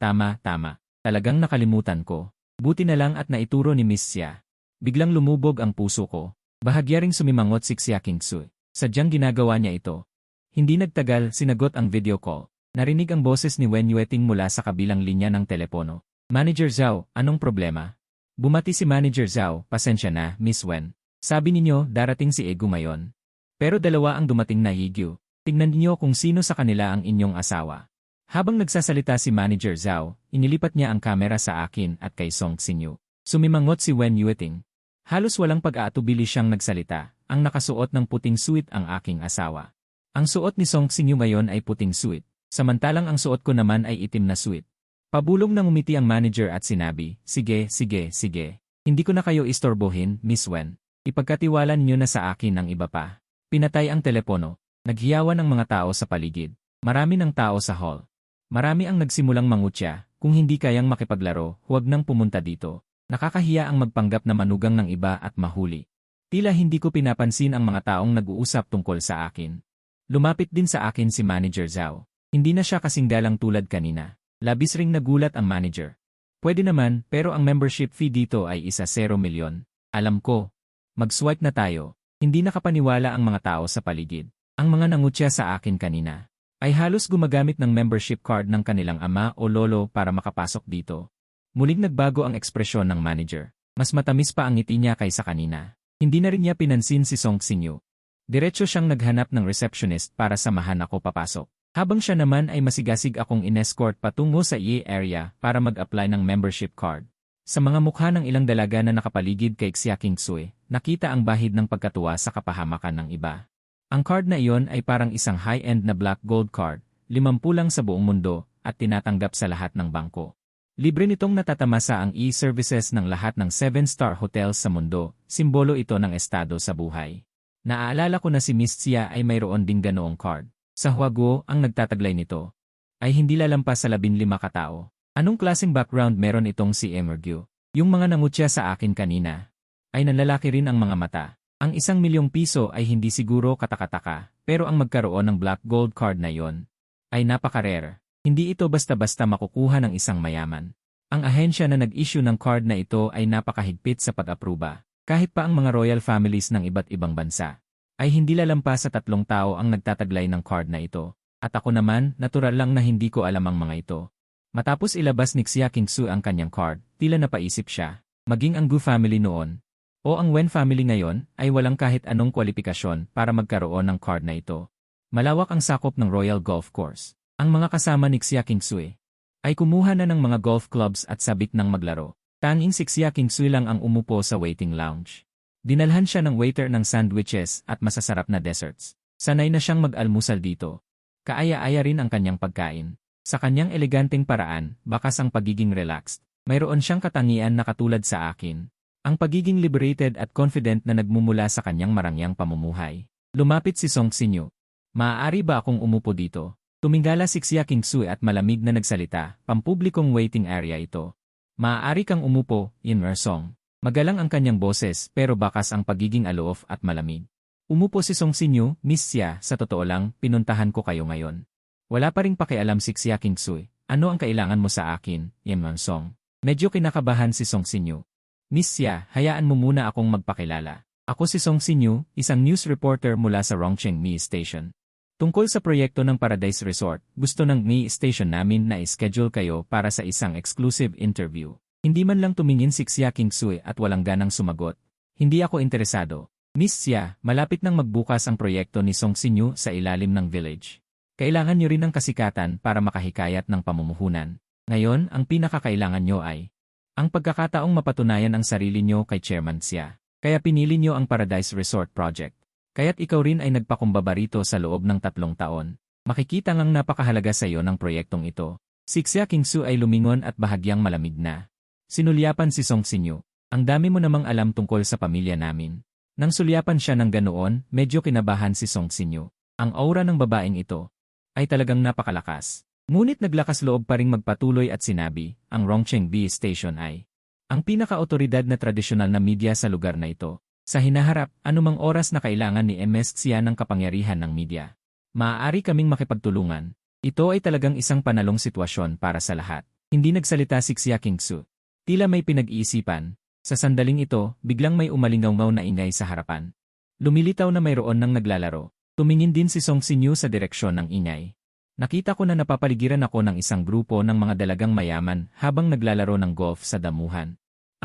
Talagang nakalimutan ko. Buti na lang at naituro ni Miss Xia. Biglang lumubog ang puso ko. Bahagya ring sumimangot si Xia Qingsu. Sadyang ginagawa niya ito. Hindi nagtagal, sinagot ang video call. Narinig ang boses ni Wen Yueting mula sa kabilang linya ng telepono. Manager Zhao, anong problema? Bumati si Manager Zhao, pasensya na, Miss Wen. Sabi ninyo, darating si Egu ngayon. Pero dalawa ang dumating na Higyu. Tignan niyo kung sino sa kanila ang inyong asawa. Habang nagsasalita si Manager Zhao, inilipat niya ang kamera sa akin at kay Song Xinyu. Sumimangot si Wen Yueting. Halos walang pag-aatubili siyang nagsalita. Ang nakasuot ng puting suit ang aking asawa. Ang suot ni Song Xinyu ngayon ay puting suit, samantalang ang suot ko naman ay itim na suit. Pabulong nang umiti ang manager at sinabi, sige, sige, sige. Hindi ko na kayo istorbohin, Miss Wen. Ipagkatiwala niyo na sa akin ang iba pa. Pinatay ang telepono. Naghiyawan ang mga tao sa paligid. Marami ng tao sa hall. Marami ang nagsimulang mangutya. Kung hindi kayang makipaglaro, huwag nang pumunta dito. Nakakahiya ang magpanggap na manugang ng iba at mahuli. Tila hindi ko pinapansin ang mga taong nag-uusap tungkol sa akin. Lumapit din sa akin si Manager Zhao. Hindi na siya kasing galang tulad kanina. Labis ring nagulat ang manager. Pwede naman, pero ang membership fee dito ay isa 0 milyon. Alam ko. Mag-swipe na tayo. Hindi nakapaniwala ang mga tao sa paligid. Ang mga nangutya sa akin kanina ay halos gumagamit ng membership card ng kanilang ama o lolo para makapasok dito. Muling nagbago ang ekspresyon ng manager. Mas matamis pa ang ngiti niya kaysa kanina. Hindi na rin niya pinansin si Song Xinyu. Diretso siyang naghanap ng receptionist para samahan ako papasok. Habang siya naman ay masigasig akong inescort patungo sa EA area para mag-apply ng membership card. Sa mga mukha ng ilang dalaga na nakapaligid kay Xia Kingsui, nakita ang bahid ng pagkatuwa sa kapahamakan ng iba. Ang card na iyon ay parang isang high-end na black gold card, 50 lang sa buong mundo, at tinatanggap sa lahat ng bangko. Libre nitong natatamasa ang e-services ng lahat ng 7-star hotels sa mundo, simbolo ito ng estado sa buhay. Naaalala ko na si Miss Xia ay mayroon ding ganoong card. Sa Huaguo, ang nagtataglay nito ay hindi lalampas sa 15 katao. Anong klaseng background meron itong si Emergyu? Yung mga nangutya sa akin kanina ay nanlalaki rin ang mga mata. Ang 1 milyong piso ay hindi siguro katakataka, pero ang magkaroon ng black gold card na yon ay napaka-rare. Hindi ito basta-basta makukuha ng isang mayaman. Ang ahensya na nag-issue ng card na ito ay napakahigpit sa pag-apruba. Kahit pa ang mga royal families ng iba't ibang bansa ay hindi lalampas sa 3 tao ang nagtataglay ng card na ito. At ako naman, natural lang na hindi ko alam ang mga ito. Matapos ilabas ni Xia Kingsu ang kanyang card, tila napaisip siya. Maging ang Gu family noon o ang Wen family ngayon ay walang kahit anong kwalifikasyon para magkaroon ng card na ito. Malawak ang sakop ng Royal Golf Course. Ang mga kasama ni Xia Kingsui ay kumuha na ng mga golf clubs at sabik ng maglaro. Tanging si Xia Kingsui lang ang umupo sa waiting lounge. Dinalhan siya ng waiter ng sandwiches at masasarap na desserts. Sanay na siyang mag-almusal dito. Kaaya-aya rin ang kanyang pagkain. Sa kanyang eleganteng paraan, bakas ang pagiging relaxed. Mayroon siyang katangian na katulad sa akin. Ang pagiging liberated at confident na nagmumula sa kanyang marangyang pamumuhay. Lumapit si Song Xinyu. Maaari ba akong umupo dito? Tumingala si Xia Kingsui at malamig na nagsalita, pampublikong waiting area ito. Maaari kang umupo, Inmer Song. Magalang ang kanyang boses pero bakas ang pagiging aloof at malamig. Umupo si Song Xinyu, Miss Xia, sa totoo lang, pinuntahan ko kayo ngayon. Wala pa ring pakialam si Xia Kingsui. Ano ang kailangan mo sa akin, Inmer Song? Medyo kinakabahan si Song Xinyu. Miss Xia, hayaan mo muna akong magpakilala. Ako si Song Xinyu, isang news reporter mula sa Rongcheng Mi Station. Tungkol sa proyekto ng Paradise Resort, gusto ng Mi Station namin na i-schedule kayo para sa isang exclusive interview. Hindi man lang tumingin si Xia Kingsui at walang ganang sumagot. Hindi ako interesado. Miss Xia, malapit nang magbukas ang proyekto ni Song Xinyu sa ilalim ng village. Kailangan nyo rin ng kasikatan para makahikayat ng pamumuhunan. Ngayon, ang pinakakailangan nyo ay ang pagkakataong mapatunayan ang sarili nyo kay Chairman Xia. Kaya pinili nyo ang Paradise Resort Project. Kaya't ikaw rin ay nagpakumbaba rito sa loob ng 3 taon. Makikita ngang napakahalaga sa iyo ng proyektong ito. Si Xia Kingsu ay lumingon at bahagyang malamig na. Sinulyapan si Song Xinyu. Ang dami mo namang alam tungkol sa pamilya namin. Nang sulyapan siya ng ganoon, medyo kinabahan si Song Xinyu. Ang aura ng babaeng ito ay talagang napakalakas. Ngunit naglakas loob pa ring magpatuloy at sinabi, ang Rongcheng B Station ay ang pinaka-autoridad na tradisyonal na media sa lugar na ito. Sa hinaharap, anumang oras na kailangan ni MS Xia ng kapangyarihan ng media. Maaari kaming makipagtulungan. Ito ay talagang isang panalong sitwasyon para sa lahat. Hindi nagsalita si Xia Kingsu. Tila may pinag-iisipan. Sa sandaling ito, biglang may umalingaw-ngaw na ingay sa harapan. Lumilitaw na mayroon ng naglalaro. Tumingin din si Song Xinyu sa direksyon ng ingay. Nakita ko na napapaligiran ako ng isang grupo ng mga dalagang mayaman habang naglalaro ng golf sa damuhan.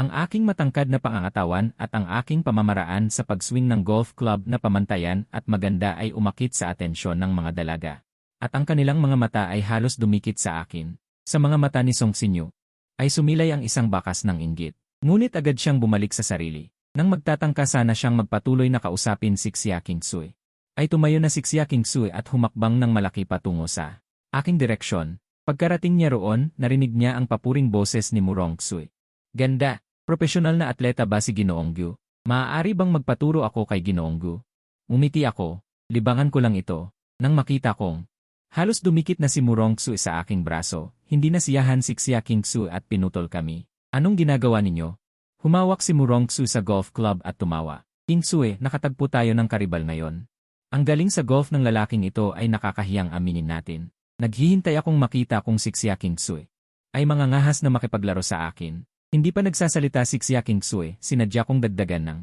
Ang aking matangkad na pangangatawan at ang aking pamamaraan sa pagswing ng golf club na pamantayan at maganda ay umakit sa atensyon ng mga dalaga. At ang kanilang mga mata ay halos dumikit sa akin. Sa mga mata ni Song Sinyu ay sumilay ang isang bakas ng inggit. Ngunit agad siyang bumalik sa sarili. Nang magtatangka sana siyang magpatuloy na kausapin si Xia Kingsui, ay tumayo na si Xia Kingsui at humakbang ng malaki patungo sa aking direksyon. Pagkarating niya roon, narinig niya ang papuring boses ni Murong Xui. Ganda! Propesyonal na atleta ba si Ginoong Gu? Maaari bang magpaturo ako kay Ginoong Gu? Umiti ako, libangan ko lang ito, nang makita kong halos dumikit na si Murong Xui sa aking braso, hindi nasiyahan si Xia Kingsui at pinutol kami. Anong ginagawa ninyo? Humawak si Murong Xui sa golf club at tumawa. Kingsui, nakatagpo tayo ng karibal ngayon. Ang galing sa golf ng lalaking ito ay nakakahiyang aminin natin. Naghihintay akong makita kung si Xia Kingsui ay mangangahas na makipaglaro sa akin. Hindi pa nagsasalita si Xia Kingsui, sinadya kong dagdagan ng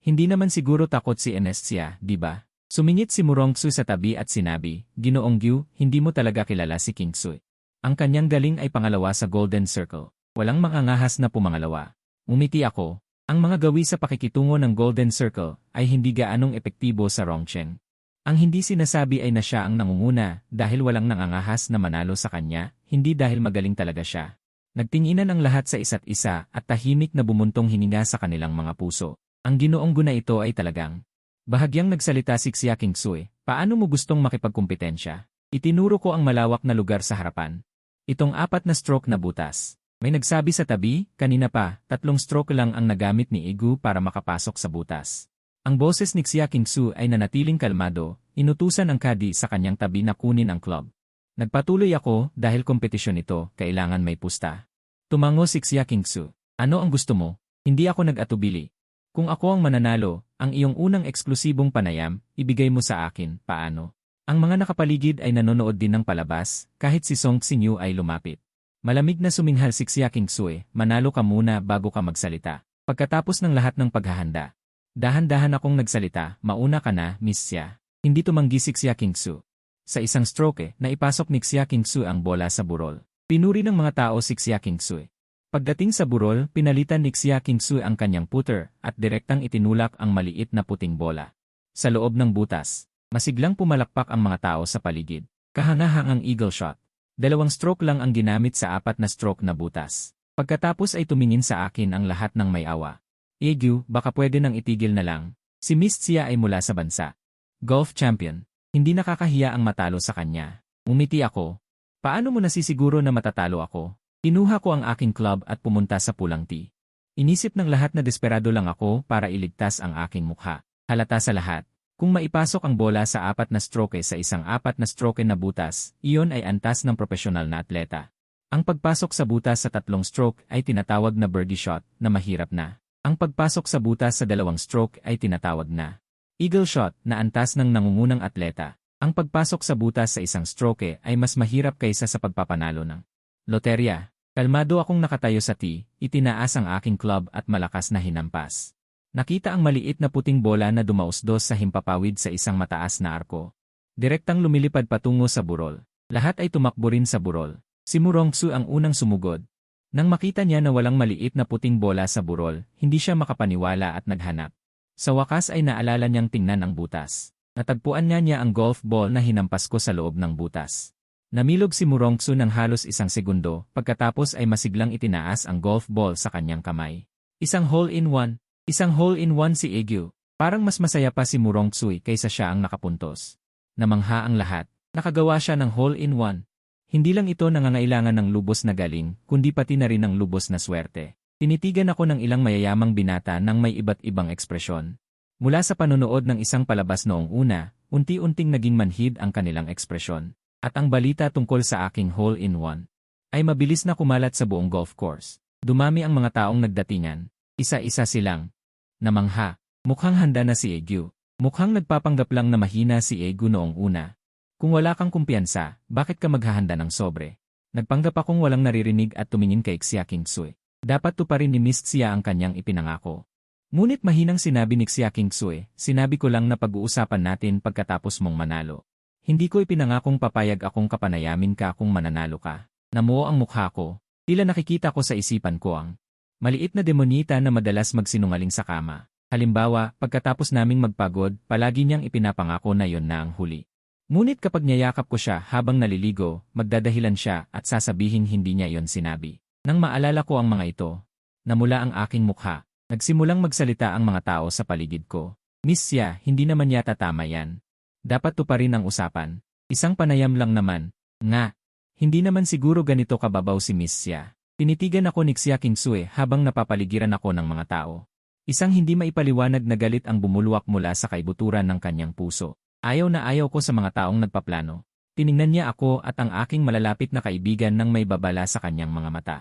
hindi naman siguro takot si Enestia, di ba? Sumingit si Murong Xui sa tabi at sinabi, Ginoong Gu, hindi mo talaga kilala si Kingsui. Ang kanyang galing ay pangalawa sa Golden Circle. Walang mangangahas na pumangalawa. Umiti ako. Ang mga gawi sa pakikitungo ng Golden Circle ay hindi gaanong epektibo sa Rongcheng. Ang hindi sinasabi ay na siya ang nangunguna dahil walang nangangahas na manalo sa kanya, hindi dahil magaling talaga siya. Nagtinginan ang lahat sa isa't isa at tahimik na bumuntong hininga sa kanilang mga puso. Ang Ginoong Gu na ito ay talagang bahagyang nagsalita si Xia Kingsui, paano mo gustong makipagkumpetensya? Itinuro ko ang malawak na lugar sa harapan. Itong 4 na stroke na butas. May nagsabi sa tabi, kanina pa, 3 stroke lang ang nagamit ni Egu para makapasok sa butas. Ang boses ni Xia Kingsui ay nanatiling kalmado, inutusan ang kadi sa kanyang tabi na kunin ang club. Nagpatuloy ako dahil kompetisyon ito, kailangan may pusta. Tumango si Xia Kingsui. Ano ang gusto mo? Hindi ako nag-atubili. Kung ako ang mananalo, ang iyong unang eksklusibong panayam, ibigay mo sa akin, paano? Ang mga nakapaligid ay nanonood din ng palabas, kahit si Song Sinyu ay lumapit. Malamig na suminghal si Xia Kingsui, manalo ka muna bago ka magsalita. Pagkatapos ng lahat ng paghahanda. Dahan-dahan akong nagsalita, mauna ka na, Miss Xia. Hindi tumanggi si Xia Kingsui. Sa isang stroke, naipasok ni Xia Kingsui ang bola sa burol. Pinuri ng mga tao si Xia Kingsui. Pagdating sa burol, pinalitan ni Xia Kingsui ang kanyang putter at direktang itinulak ang maliit na puting bola sa loob ng butas. Masiglang pumalakpak ang mga tao sa paligid. Kahangahangang eagle shot. 2 stroke lang ang ginamit sa 4 na stroke na butas. Pagkatapos ay tumingin sa akin ang lahat ng may awa. Egu, baka pwede nang itigil na lang. Si Miss Xia ay mula sa bansa golf champion. Hindi nakakahiya ang matalo sa kanya. Umiti ako. Paano mo nasisiguro na matatalo ako? Inuha ko ang aking club at pumunta sa pulang tee. Inisip ng lahat na desperado lang ako para iligtas ang aking mukha. Halata sa lahat. Kung maipasok ang bola sa 4 na stroke sa isang 4 na stroke na butas, iyon ay antas ng profesional na atleta. Ang pagpasok sa butas sa 3 stroke ay tinatawag na birdie shot na mahirap na. Ang pagpasok sa butas sa 2 stroke ay tinatawag na eagle shot na antas ng nangungunang atleta. Ang pagpasok sa butas sa isang stroke ay mas mahirap kaysa sa pagpapanalo ng loterya. Kalmado akong nakatayo sa tee, itinaas ang aking club at malakas na hinampas. Nakita ang maliit na puting bola na dumausdos sa himpapawid sa isang mataas na arko. Direktang lumilipad patungo sa burol. Lahat ay tumakbo rin sa burol. Si Murong Xui ang unang sumugod. Nang makita niya na walang maliit na puting bola sa burol, hindi siya makapaniwala at naghanap. Sa wakas ay naalala niyang tingnan ang butas. Natagpuan niya ang golf ball na hinampas ko sa loob ng butas. Namilog si Murong Xui ng halos 1 segundo, pagkatapos ay masiglang itinaas ang golf ball sa kanyang kamay. Isang hole-in-one. Isang hole-in-one si Egu. Parang mas masaya pa si Murong Xui kaysa siya ang nakapuntos. Namangha ang lahat. Nakagawa siya ng hole-in-one. Hindi lang ito nangangailangan ng lubos na galing, kundi pati na rin ng lubos na swerte. Tinitigan ako ng ilang mayayamang binata ng may iba't ibang ekspresyon. Mula sa panonood ng isang palabas noong una, unti-unting naging manhid ang kanilang ekspresyon. At ang balita tungkol sa aking hole-in-one ay mabilis na kumalat sa buong golf course. Dumami ang mga taong nagdatingan. Isa-isa silang namangha. Mukhang handa na si Egu. Mukhang nagpapanggap lang na mahina si Egu noong una. Kung wala kang kumpiyansa, bakit ka maghahanda ng sobre? Nagpanggap akong walang naririnig at tumingin kay Xia Kingsui. Dapat tuparin ni Miss Xia ang kanyang ipinangako. Ngunit mahinang sinabi ni Xia Kingsui, sinabi ko lang na pag-uusapan natin pagkatapos mong manalo. Hindi ko ipinangakong papayag akong kapanayamin ka kung mananalo ka. Namuo ang mukha ko. Tila nakikita ko sa isipan ko ang Maliit na demonita na madalas magsinungaling sa kama. Halimbawa, pagkatapos naming magpagod, palagi niyang ipinapangako na yon na ang huli. Ngunit kapag niyayakap ko siya habang naliligo, magdadahilan siya at sasabihin hindi niya yon sinabi. Nang maalala ko ang mga ito, namula ang aking mukha. Nagsimulang magsalita ang mga tao sa paligid ko. Miss Xia, hindi naman yata tama yan. Dapat tuparin ang usapan. Isang panayam lang naman. Nga. Hindi naman siguro ganito kababaw si Miss Xia. Tinitigan ako ni Xia Kingsue habang napapaligiran ako ng mga tao. Isang hindi maipaliwanag na galit ang bumulwak mula sa kaibuturan ng kanyang puso. Ayaw na ayaw ko sa mga taong nagpaplano. Tiningnan niya ako at ang aking malalapit na kaibigan nang may babala sa kanyang mga mata.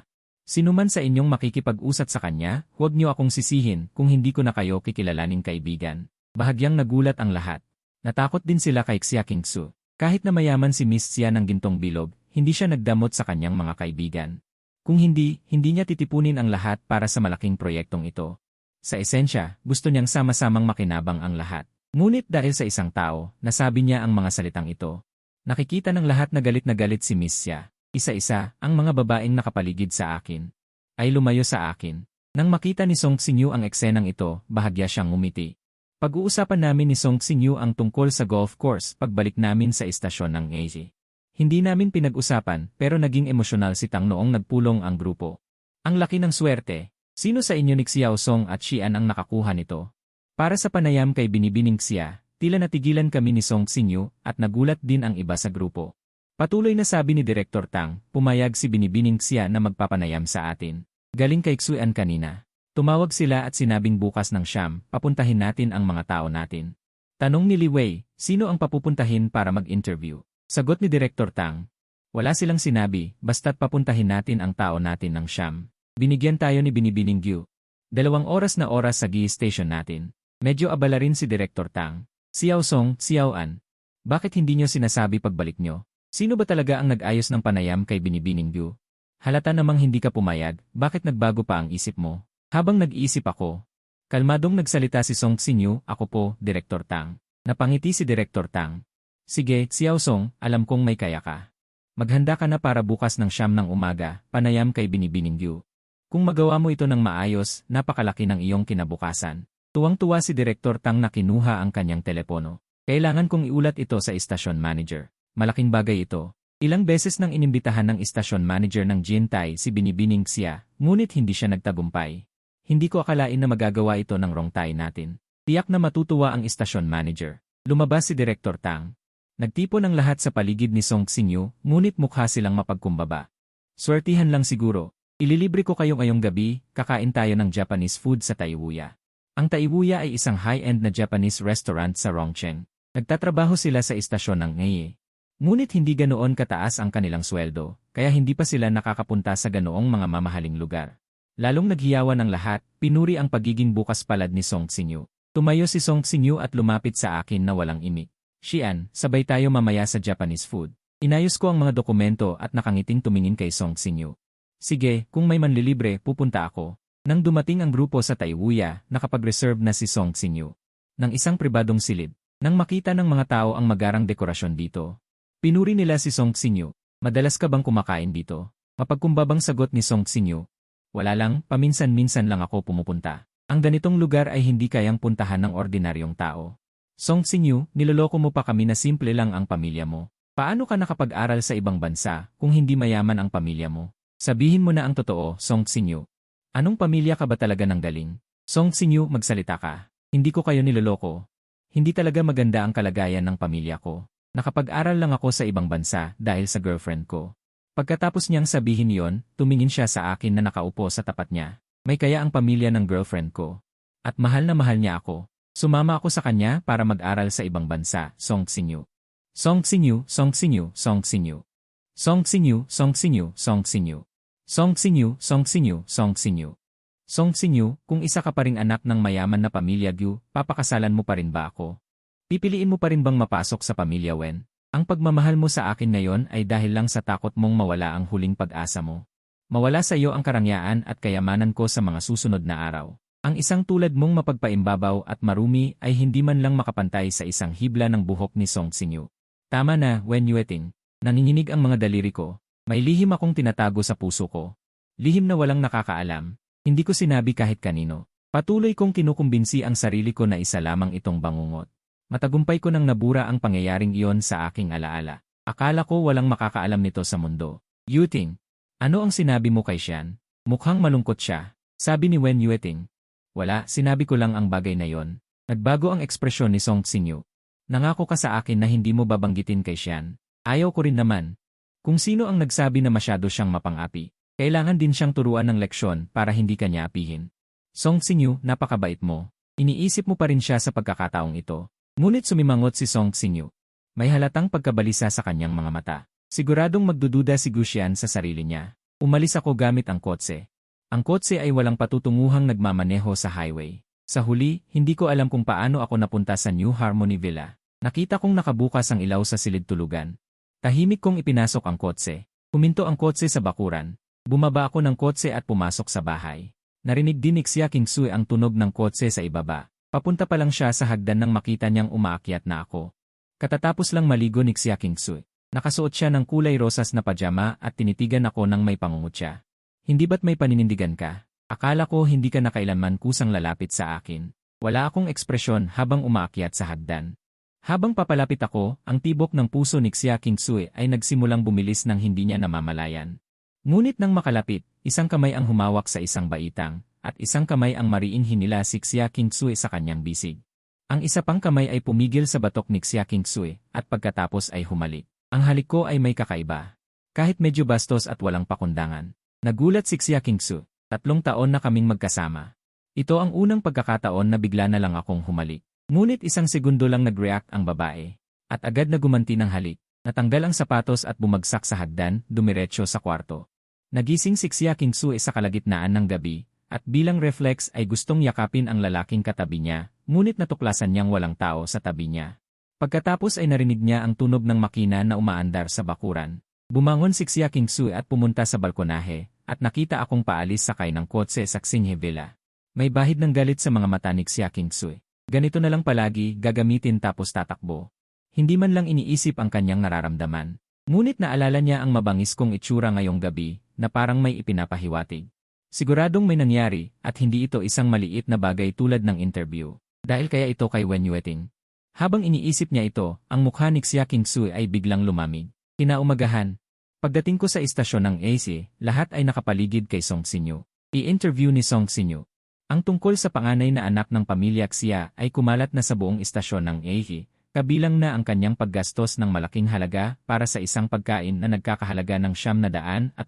Sinuman sa inyong makikipag-usat sa kanya, huwag niyo akong sisihin kung hindi ko na kayo kikilalaning kaibigan. Bahagyang nagulat ang lahat. Natakot din sila kay Xia Kingsu. Kahit na mayaman si Miss Xia ng gintong bilog, hindi siya nagdamot sa kanyang mga kaibigan. Kung hindi niya titipunin ang lahat para sa malaking proyektong ito. Sa esensya, gusto niyang sama-samang makinabang ang lahat. Ngunit dahil sa isang tao, nasabi niya ang mga salitang ito. Nakikita ng lahat na galit si Miss Xia. Isa-isa, ang mga babaeng nakapaligid sa akin ay lumayo sa akin. Nang makita ni Song Xinyu ang eksenang ito, bahagya siyang ngumiti. Pag-uusapan namin ni Song Xinyu ang tungkol sa golf course pagbalik namin sa istasyon ng AG. Hindi namin pinag-usapan pero naging emosyonal si Tang noong nagpulong ang grupo. Ang laki ng swerte. Sino sa inyo ni Xiao Song at Xian ang nakakuha nito? Para sa panayam kay Binibining Xia, tila natigilan kami ni Song Xinyu at nagulat din ang iba sa grupo. Patuloy na sabi ni Direktor Tang, pumayag si Binibining Xia na magpapanayam sa atin. Galing kay Xuan kanina. Tumawag sila at sinabing bukas ng siyam, papuntahin natin ang mga tao natin. Tanong ni Li Wei, sino ang papupuntahin para mag-interview? Sagot ni Direktor Tang. Wala silang sinabi, basta't papuntahin natin ang tao natin ng siyam. Binigyan tayo ni Binibining Gyu. 2 oras na oras sa GI station natin. Medyo abala rin si Direktor Tang. Xiao Song, Xiao An. Bakit hindi nyo sinasabi pagbalik nyo? Sino ba talaga ang nag-ayos ng panayam kay Binibining Gyu? Halata namang hindi ka pumayag, bakit nagbago pa ang isip mo? Habang nag-iisip ako, kalmadong nagsalita si Song Xinyu, ako po, Direktor Tang. Napangiti si Direktor Tang. Sige, Xiao Song, alam kong may kaya ka. Maghanda ka na para bukas ng siyam ng umaga, panayam kay Binibining Gyu. Kung magawa mo ito ng maayos, napakalaki ng iyong kinabukasan. Tuwang-tuwa si Direktor Tang na kinuha ang kanyang telepono. Kailangan kong iulat ito sa istasyon manager. Malaking bagay ito. Ilang beses nang inimbitahan ng istasyon manager ng Jintai si Binibining Xia, ngunit hindi siya nagtagumpay. Hindi ko akalain na magagawa ito ng Rongtai natin. Tiyak na matutuwa ang istasyon manager. Lumabas si Direktor Tang. Nagtipon ang lahat sa paligid ni Song Xinyu, ngunit mukha silang mapagkumbaba. Swertihan lang siguro. Ililibre ko kayo ngayong gabi, kakain tayo ng Japanese food sa Taiwuya. Ang Taiwuya ay isang high-end na Japanese restaurant sa Rongcheng. Nagtatrabaho sila sa istasyon ng Ngaye. Ngunit hindi ganoon kataas ang kanilang sweldo, kaya hindi pa sila nakakapunta sa ganoong mga mamahaling lugar. Lalong naghiyawan ng lahat, pinuri ang pagiging bukas palad ni Song Xinyu. Tumayo si Song Xinyu at lumapit sa akin na walang imik. Xian, sabay tayo mamaya sa Japanese food. Inayos ko ang mga dokumento at nakangiting tumingin kay Song Xinyu. Sige, kung may manlilibre, pupunta ako. Nang dumating ang grupo sa Taiwuya, nakapag-reserve na si Song Xinyu ng isang pribadong silid. Nang makita ng mga tao ang magarang dekorasyon dito, pinuri nila si Song Xinyu. Madalas ka bang kumakain dito? Mapagkumbabang sagot ni Song Xinyu. Wala lang, paminsan-minsan lang ako pumupunta. Ang ganitong lugar ay hindi kayang puntahan ng ordinaryong tao. Song Xinyu, niloloko mo pa kami na simple lang ang pamilya mo. Paano ka nakapag-aral sa ibang bansa kung hindi mayaman ang pamilya mo? Sabihin mo na ang totoo, Song Xinyu. Anong pamilya ka ba talaga ng galing? Song Xinyu, magsalita ka. Hindi ko kayo niloloko. Hindi talaga maganda ang kalagayan ng pamilya ko. Nakapag-aral lang ako sa ibang bansa dahil sa girlfriend ko. Pagkatapos niyang sabihin yon, tumingin siya sa akin na nakaupo sa tapat niya. May kaya ang pamilya ng girlfriend ko. At mahal na mahal niya ako. Sumama ako sa kanya para mag-aral sa ibang bansa, Song Xinyu. Song Xinyu, Song Xinyu, Song Xinyu. Song Xinyu, Song Xinyu, Song Xinyu. Song Xinyu, Song Xinyu, Song Xinyu. Song Xinyu, kung isa ka pa ring anak ng mayaman na pamilya Gyu, papakasalan mo pa rin ba ako? Pipiliin mo pa rin bang mapasok sa pamilya Wen? Ang pagmamahal mo sa akin ngayon ay dahil lang sa takot mong mawala ang huling pag-asa mo. Mawala sa iyo ang karangyaan at kayamanan ko sa mga susunod na araw. Ang isang tulad mong mapagpaimbabaw at marumi ay hindi man lang makapantay sa isang hibla ng buhok ni Song Xinyu. Tama na, Wen Yueting. Nanginginig ang mga daliri ko. May lihim akong tinatago sa puso ko. Lihim na walang nakakaalam. Hindi ko sinabi kahit kanino. Patuloy kong kinukumbinsi ang sarili ko na isa lamang itong bangungot. Matagumpay ko nang nabura ang pangyayaring iyon sa aking alaala. Akala ko walang makakaalam nito sa mundo. Yuting, ano ang sinabi mo kay Xian? Mukhang malungkot siya. Sabi ni Wen Yuting. Wala, sinabi ko lang ang bagay na yon. Nagbago ang ekspresyon ni Song Xinyu. Nangako ka sa akin na hindi mo babanggitin kay Xian. Ayaw ko rin naman. Kung sino ang nagsabi na masyado siyang mapang-api, kailangan din siyang turuan ng leksyon para hindi kanya apihin. Song Xinyu, napakabait mo. Iniisip mo pa rin siya sa pagkakataong ito. Ngunit sumimangot si Song Xinyu. May halatang pagkabalisa sa kanyang mga mata. Siguradong magdududa si Gu Xian sa sarili niya. Umalis ako gamit ang kotse. Ang kotse ay walang patutunguhang nagmamaneho sa highway. Sa huli, hindi ko alam kung paano ako napunta sa New Harmony Villa. Nakita kong nakabukas ang ilaw sa silid tulugan. Tahimik kong ipinasok ang kotse. Huminto ang kotse sa bakuran. Bumaba ako ng kotse at pumasok sa bahay. Narinig din ni Xia Qingsui ang tunog ng kotse sa ibaba. Papunta pa lang siya sa hagdan nang makita niyang umaakyat na ako. Katatapos lang maligo ni Xia Qingsui. Nakasuot siya ng kulay rosas na pajama at tinitigan ako nang may pangungutya. Hindi ba't may paninindigan ka? Akala ko hindi ka na kailanman kusang lalapit sa akin. Wala akong ekspresyon habang umaakyat sa hagdan. Habang papalapit ako, ang tibok ng puso ni Xia Qingsui ay nagsimulang bumilis nang hindi niya namamalayan. Ngunit nang makalapit, isang kamay ang humawak sa isang baitang, at isang kamay ang mariing hinila si Xia Qingsui sa kanyang bisig. Ang isa pang kamay ay pumigil sa batok ni Xia Qingsui, at pagkatapos ay humalik. Ang halik ko ay may kakaiba. Kahit medyo bastos at walang pakundangan. Nagulat si Xia Qingsui. 3 taon na kaming magkasama. Ito ang unang pagkakataon na bigla na lang akong humalik. Ngunit isang segundo lang nag-react ang babae. At agad na gumanti ng halik. Natanggal ang sapatos at bumagsak sa hagdan, dumiretso sa kwarto. Nagising si Xia Qingsui sa kalagitnaan ng gabi, at bilang reflex ay gustong yakapin ang lalaking katabi niya, ngunit natuklasan niyang walang tao sa tabi niya. Pagkatapos ay narinig niya ang tunog ng makina na umaandar sa bakuran. Bumangon si Xia Qingsui at pumunta sa balkonahe, at nakita akong paalis sakay ng kotse sa Xinhe Villa. May bahid ng galit sa mga mata ni Xia Qingsui. Ganito na lang palagi, gagamitin tapos tatakbo. Hindi man lang iniisip ang kanyang nararamdaman. Ngunit naalala niya ang mabangis kong itsura ngayong gabi, na parang may ipinapahiwatig. Siguradong may nangyari, at hindi ito isang maliit na bagay tulad ng interview. Dahil kaya ito kay Wen Yuting. Habang iniisip niya ito, ang mukha ni Xia Qingsui ay biglang lumamig. Kinaumagahan. Pagdating ko sa istasyon ng AC, lahat ay nakapaligid kay Song Xinyu. I-interview ni Song Xinyu. Ang tungkol sa panganay na anak ng pamilya Xia ay kumalat na sa buong istasyon ng AC, kabilang na ang kanyang paggastos ng malaking halaga para sa isang pagkain na nagkakahalaga ng 780,000.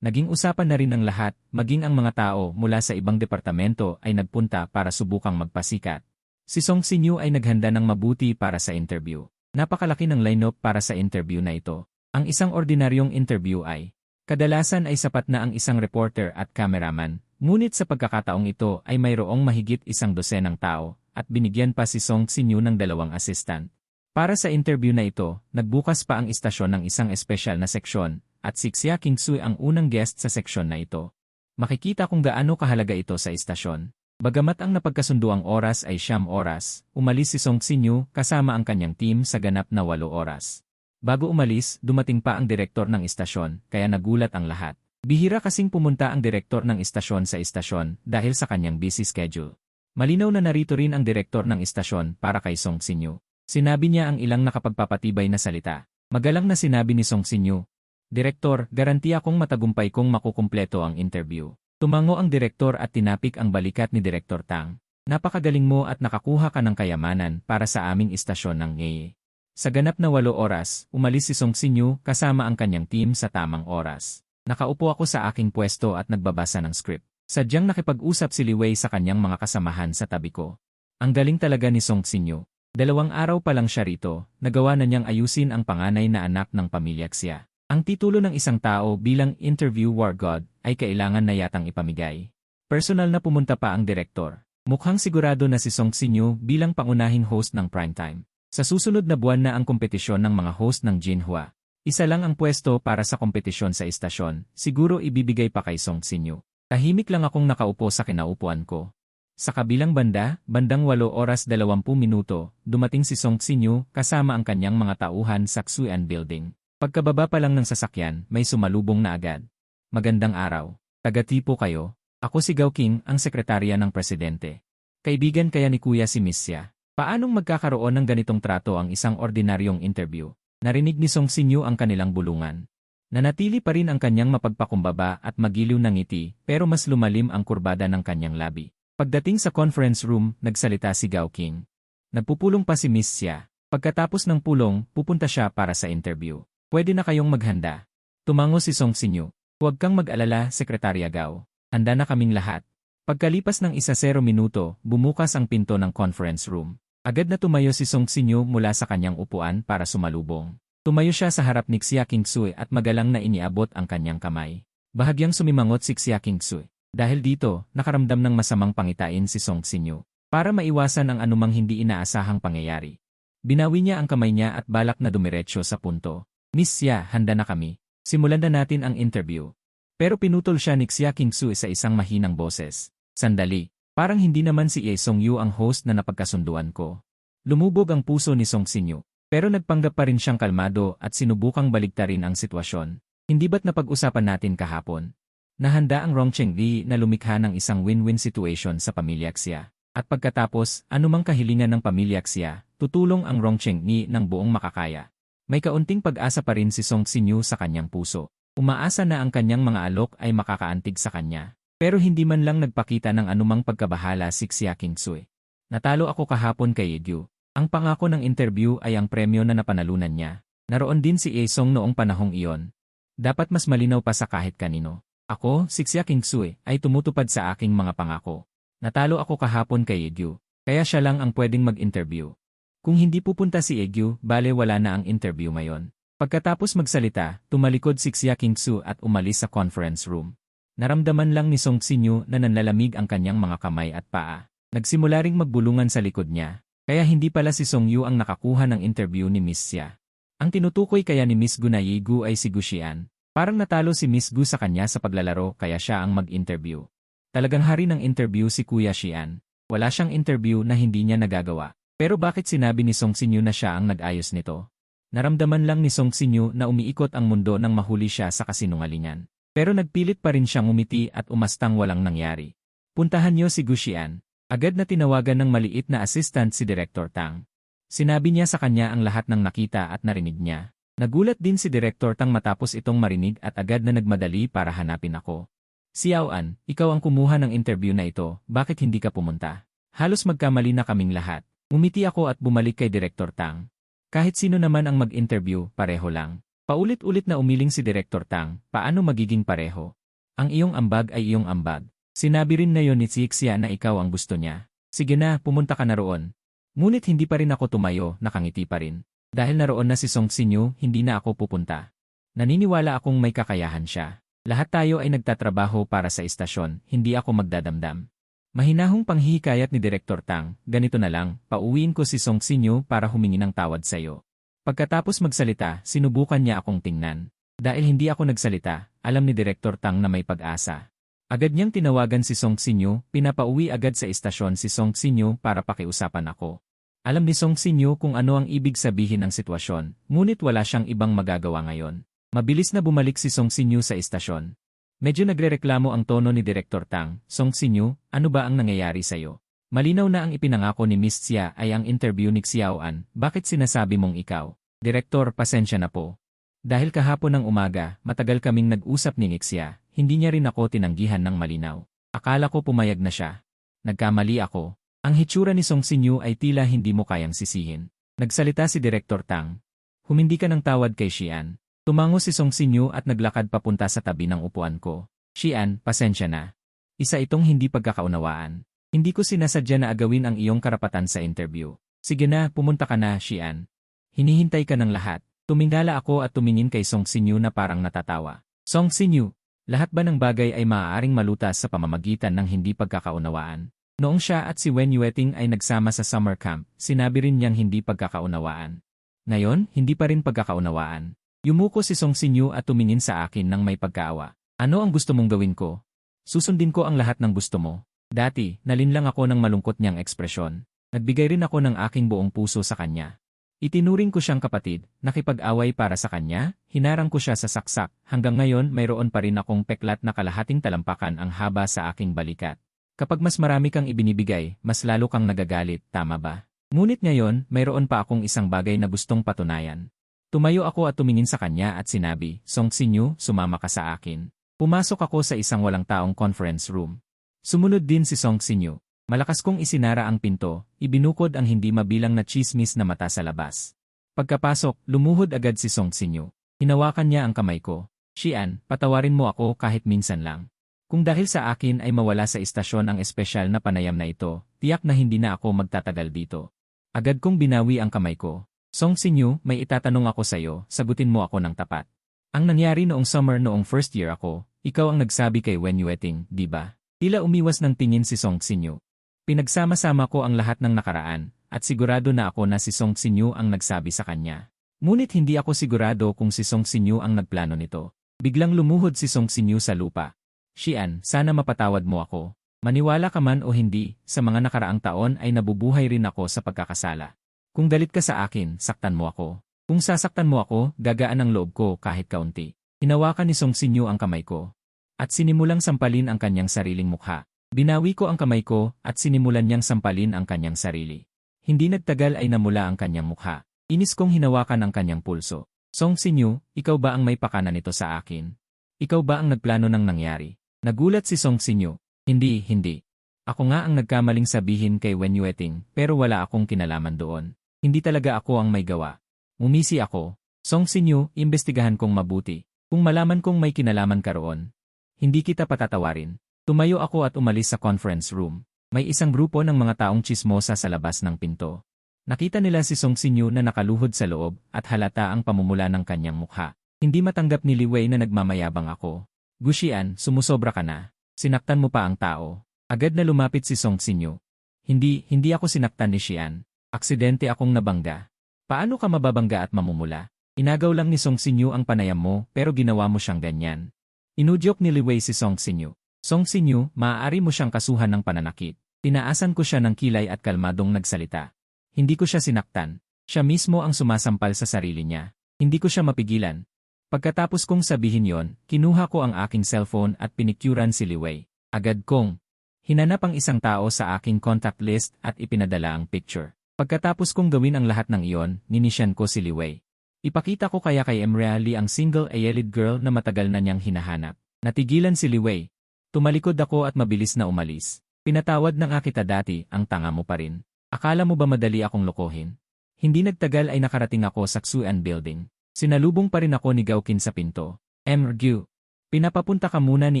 Naging usapan na rin ang lahat, maging ang mga tao mula sa ibang departamento ay nagpunta para subukang magpasikat. Si Song Xinyu ay naghanda ng mabuti para sa interview. Napakalaki ng lineup para sa interview na ito. Ang isang ordinaryong interview ay, kadalasan ay sapat na ang isang reporter at cameraman, ngunit sa pagkakataong ito ay mayroong mahigit 100 tao, at binigyan pa si Song Xinyu ng 2 assistant. Para sa interview na ito, nagbukas pa ang istasyon ng isang espesyal na seksyon, at si Xia Qingsui ang unang guest sa seksyon na ito. Makikita kung gaano kahalaga ito sa istasyon. Bagamat ang napagkasunduang oras ay 9 oras, umalis si Song Xinyu kasama ang kanyang team sa ganap na 8 oras. Bago umalis, dumating pa ang direktor ng istasyon, kaya nagulat ang lahat. Bihira kasing pumunta ang direktor ng istasyon sa istasyon dahil sa kanyang busy schedule. Malinaw na narito rin ang direktor ng istasyon para kay Song Xinyu. Sinabi niya ang ilang nakapagpapatibay na salita. Magalang na sinabi ni Song Xinyu, "Direktor, garantiya kong matagumpay kong makukumpleto ang interview." Tumango ang direktor at tinapik ang balikat ni Direktor Tang. "Napakagaling mo at nakakuha ka ng kayamanan para sa aming istasyon ng NGE." Sa ganap na 8 oras, umalis si Song Xinyu kasama ang kanyang team sa tamang oras. Nakaupo ako sa aking pwesto at nagbabasa ng script. Sadyang nakipag-usap si Li Wei sa kanyang mga kasamahan sa tabi ko. Ang galing talaga ni Song Xinyu. 2 araw pa lang siya rito, nagawa na niyang ayusin ang panganay na anak ng pamilya Xia. Ang titulo ng isang tao bilang interview war god ay kailangan na yatang ipamigay. Personal na pumunta pa ang direktor. Mukhang sigurado na si Song Xinyu bilang pangunahing host ng primetime. Sa susunod na buwan na ang kompetisyon ng mga host ng Jinhua. Isa lang ang pwesto para sa kompetisyon sa istasyon, siguro ibibigay pa kay Song Xinyu. Tahimik lang akong nakaupo sa kinaupuan ko. Sa kabilang banda, bandang 8 oras 20 minuto, dumating si Song Xinyu kasama ang kanyang mga tauhan sa Xuan Building. Pagkababa pa lang ng sasakyan, may sumalubong na agad. "Magandang araw. Taga-tipo kayo?" Ako si Gao King, ang sekretarya ng presidente. Kaibigan kaya ni Kuya si Miss Xia. Paanong magkakaroon ng ganitong trato ang isang ordinaryong interview? Narinig ni Song Sinyu ang kanilang bulungan. Nanatili pa rin ang kanyang mapagpakumbaba at magiliw na ngiti, pero mas lumalim ang kurbada ng kanyang labi. Pagdating sa conference room, nagsalita si Gao King. Nagpupulong pa si Miss Xia. Pagkatapos ng pulong, pupunta siya para sa interview. Pwede na kayong maghanda. Tumango si Song Sinyu. Huwag kang mag-alala, Sekretarya Gao. Handa na kaming lahat. Pagkalipas ng 1-0 minuto, bumukas ang pinto ng conference room. Agad na tumayo si Song Sinyu mula sa kanyang upuan para sumalubong. Tumayo siya sa harap ni Xia Kingsui at magalang na iniabot ang kanyang kamay. Bahagyang sumimangot si Xia Kingsui. Dahil dito, nakaramdam ng masamang pangitain si Song Sinyu. Para maiwasan ang anumang hindi inaasahang pangyayari. Binawi niya ang kamay niya at balak na dumiretso sa punto. Miss Xia, handa na kami. Simulan na natin ang interview. Pero pinutol siya ni Xia Kingsui sa isang mahinang boses. Sandali, parang hindi naman si Ye Song Yu ang host na napagkasunduan ko. Lumubog ang puso ni Song Sinyu. Pero nagpanggap pa rin siyang kalmado at sinubukang baligtarin ang sitwasyon. Hindi ba't napag-usapan natin kahapon? Nahanda ang Rong Cheng-li na lumikha ng isang win-win situation sa pamilya Xia. At pagkatapos, anumang kahilingan ng pamilya Xia, tutulong ang Rong Cheng-li ng buong makakaya. May kaunting pag-asa pa rin si Song Sinyu sa kanyang puso. Umaasa na ang kanyang mga alok ay makakaantig sa kanya. Pero hindi man lang nagpakita ng anumang pagkabahala si Xia Kingsui. Natalo ako kahapon kay Yedyu. Ang pangako ng interview ay ang premyo na napanalunan niya. Naroon din si Song noong panahong iyon. Dapat mas malinaw pa sa kahit kanino. Ako, si Xia Kingsui, ay tumutupad sa aking mga pangako. Natalo ako kahapon kay Yedyu. Kaya siya lang ang pwedeng mag-interview. Kung hindi pupunta si Yedyu, bale wala na ang interview ngayon. Pagkatapos magsalita, tumalikod si Xia Kingsui at umalis sa conference room. Naramdaman lang ni Song Sinyu na nanlalamig ang kanyang mga kamay at paa. Nagsimula ring magbulungan sa likod niya. Kaya hindi pala si Song Yu ang nakakuha ng interview ni Miss Xia. Ang tinutukoy kaya ni Miss Gu na Ye Gu ay si Gu Xian. Parang natalo si Miss Gu sa kanya sa paglalaro kaya siya ang mag-interview. Talagang hari ng interview si Kuya Xian. Wala siyang interview na hindi niya nagagawa. Pero bakit sinabi ni Song Sinyu na siya ang nag-ayos nito? Naramdaman lang ni Song Sinyu na umiikot ang mundo nang mahuli siya sa kasinungalingan. Pero nagpilit pa rin siyang umiti at umastang walang nangyari. Puntahan niyo si Gu Xian. Agad na tinawagan ng maliit na assistant si Director Tang. Sinabi niya sa kanya ang lahat ng nakita at narinig niya. Nagulat din si Director Tang matapos itong marinig at agad na nagmadali para hanapin ako. Xiao An, ikaw ang kumuha ng interview na ito, bakit hindi ka pumunta? Halos magkamali na kaming lahat. Umiti ako at bumalik kay Director Tang. Kahit sino naman ang mag-interview, pareho lang. Paulit-ulit na umiling si Director Tang, paano magiging pareho? Ang iyong ambag ay iyong ambag. Sinabi rin na yon ni Xia na ikaw ang gusto niya. Sige na, pumunta ka na roon. Ngunit hindi pa rin ako tumayo, nakangiti pa rin. Dahil naroon na si Song Sinyu, hindi na ako pupunta. Naniniwala akong may kakayahan siya. Lahat tayo ay nagtatrabaho para sa istasyon, hindi ako magdadamdam. Mahinahong panghihikayat ni Director Tang, ganito na lang, pauwiin ko si Song Sinyu para humingi ng tawad sa iyo. Pagkatapos magsalita, sinubukan niya akong tingnan. Dahil hindi ako nagsalita, alam ni Director Tang na may pag-asa. Agad niyang tinawagan si Song Sinyu, pinapauwi agad sa istasyon si Song Sinyu para pakiusapan ako. Alam ni Song Sinyu kung ano ang ibig sabihin ng sitwasyon, ngunit wala siyang ibang magagawa ngayon. Mabilis na bumalik si Song Sinyu sa istasyon. Medyo nagrereklamo ang tono ni Director Tang, Song Sinyu, ano ba ang nangyayari sa'yo? Malinaw na ang ipinangako ni Miss Xia ay ang interview ni Xiao An, bakit sinasabi mong ikaw? Direktor, pasensya na po. Dahil kahapon ng umaga, matagal kaming nag-usap ni Xia, hindi niya rin ako tinanggihan ng malinaw. Akala ko pumayag na siya. Nagkamali ako. Ang hitsura ni Song Sinyu ay tila hindi mo kayang sisihin. Nagsalita si Director Tang. Humindi ka ng tawad kay Xian. Tumango si Song Sinyu at naglakad papunta sa tabi ng upuan ko. Xian, pasensya na. Isa itong hindi pagkakaunawaan. Hindi ko sinasadya na agawin ang iyong karapatan sa interview. Sige na, pumunta ka na, Xian. Hinihintay ka ng lahat. Tumingala ako at tumingin kay Song Sinyu na parang natatawa. Song Sinyu, lahat ba ng bagay ay maaaring malutas sa pamamagitan ng hindi pagkakaunawaan? Noong siya at si Wen Yueting ay nagsama sa summer camp, sinabi rin niyang hindi pagkakaunawaan. Ngayon, hindi pa rin pagkakaunawaan. Yumuko si Song Sinyu at tumingin sa akin ng may pagkaawa. Ano ang gusto mong gawin ko? Susundin ko ang lahat ng gusto mo. Dati, nalinlang ako ng malungkot niyang ekspresyon. Nagbigay rin ako ng aking buong puso sa kanya. Itinuring ko siyang kapatid, nakipag-away para sa kanya, hinarang ko siya sa saksak, hanggang ngayon mayroon pa rin akong peklat na kalahating talampakan ang haba sa aking balikat. Kapag mas marami kang ibinibigay, mas lalo kang nagagalit, tama ba? Ngunit ngayon, mayroon pa akong isang bagay na gustong patunayan. Tumayo ako at tumingin sa kanya at sinabi, Song Sinyu, sumama ka sa akin. Pumasok ako sa isang walang taong conference room. Sumunod din si Song Sinyu. Malakas kong isinara ang pinto, ibinukod ang hindi mabilang na tsismis na mata sa labas. Pagkapasok, lumuhod agad si Song Sinyu. Hinawakan niya ang kamay ko. Xian, patawarin mo ako kahit minsan lang. Kung dahil sa akin ay mawala sa istasyon ang espesyal na panayam na ito, tiyak na hindi na ako magtatagal dito. Agad kong binawi ang kamay ko. Song Sinyu, may itatanong ako sa'yo, sagutin mo ako ng tapat. Ang nangyari noong summer noong first year ako, ikaw ang nagsabi kay Wen Yueting, di ba? Tila umiwas ng tingin si Song Sinyu. Pinagsama-sama ko ang lahat ng nakaraan, at sigurado na ako na si Song Sinyu ang nagsabi sa kanya. Ngunit hindi ako sigurado kung si Song Sinyu ang nagplano nito. Biglang lumuhod si Song Sinyu sa lupa. Xian, sana mapatawad mo ako. Maniwala ka man o hindi, sa mga nakaraang taon ay nabubuhay rin ako sa pagkakasala. Kung galit ka sa akin, saktan mo ako. Kung sasaktan mo ako, gagaan ang loob ko kahit kaunti. Hinawakan ni Song Sinyu ang kamay ko. At sinimulang sampalin ang kanyang sariling mukha. Binawi ko ang kamay ko at sinimulan niyang sampalin ang kanyang sarili. Hindi nagtagal ay namula ang kanyang mukha. Inis kong hinawakan ang kanyang pulso. Song Sinyu, ikaw ba ang may pakana nito sa akin? Ikaw ba ang nagplano ng nangyari? Nagulat si Song Sinyu. Hindi. Ako nga ang nagkamaling sabihin kay Wen Yueting pero wala akong kinalaman doon. Hindi talaga ako ang may gawa. Umisi ako. Song Sinyu, imbestigahan kong mabuti. Kung malaman kong may kinalaman ka roon, hindi kita patatawarin. Tumayo ako at umalis sa conference room. May isang grupo ng mga taong tsismosa sa labas ng pinto. Nakita nila si Song Sinyu na nakaluhod sa loob at halata ang pamumula ng kanyang mukha. Hindi matanggap ni Li Wei na nagmamayabang ako. Gu Xian, sumusobra ka na. Sinaktan mo pa ang tao. Agad na lumapit si Song Sinyu. Hindi ako sinaktan ni Xian. Aksidente akong nabangga. Paano ka mababangga at mamumula? Inagaw lang ni Song Sinyu ang panayam mo pero ginawa mo siyang ganyan. Inudyok ni Li Wei si Song Sinyu. Song Sinyu, maaari mo siyang kasuhan ng pananakit. Tinaasan ko siya ng kilay at kalmadong nagsalita. Hindi ko siya sinaktan. Siya mismo ang sumasampal sa sarili niya. Hindi ko siya mapigilan. Pagkatapos kong sabihin yon, kinuha ko ang aking cellphone at pinicturan si Li Wei. Agad kong hinanap ang isang tao sa aking contact list at ipinadala ang picture. Pagkatapos kong gawin ang lahat ng iyon, ninisyan ko si Li Wei. Ipakita ko kaya kay Emreali ang single eyelid girl na matagal na niyang hinahanap. Natigilan si Li Wei. Tumalikod ako at mabilis na umalis. Pinatawad na nga kita dati, ang tanga mo pa rin. Akala mo ba madali akong lokohin? Hindi nagtagal ay nakarating ako sa Xuan Building. Sinalubong pa rin ako ni Gaukin sa pinto. Rgu. Pinapapunta ka muna ni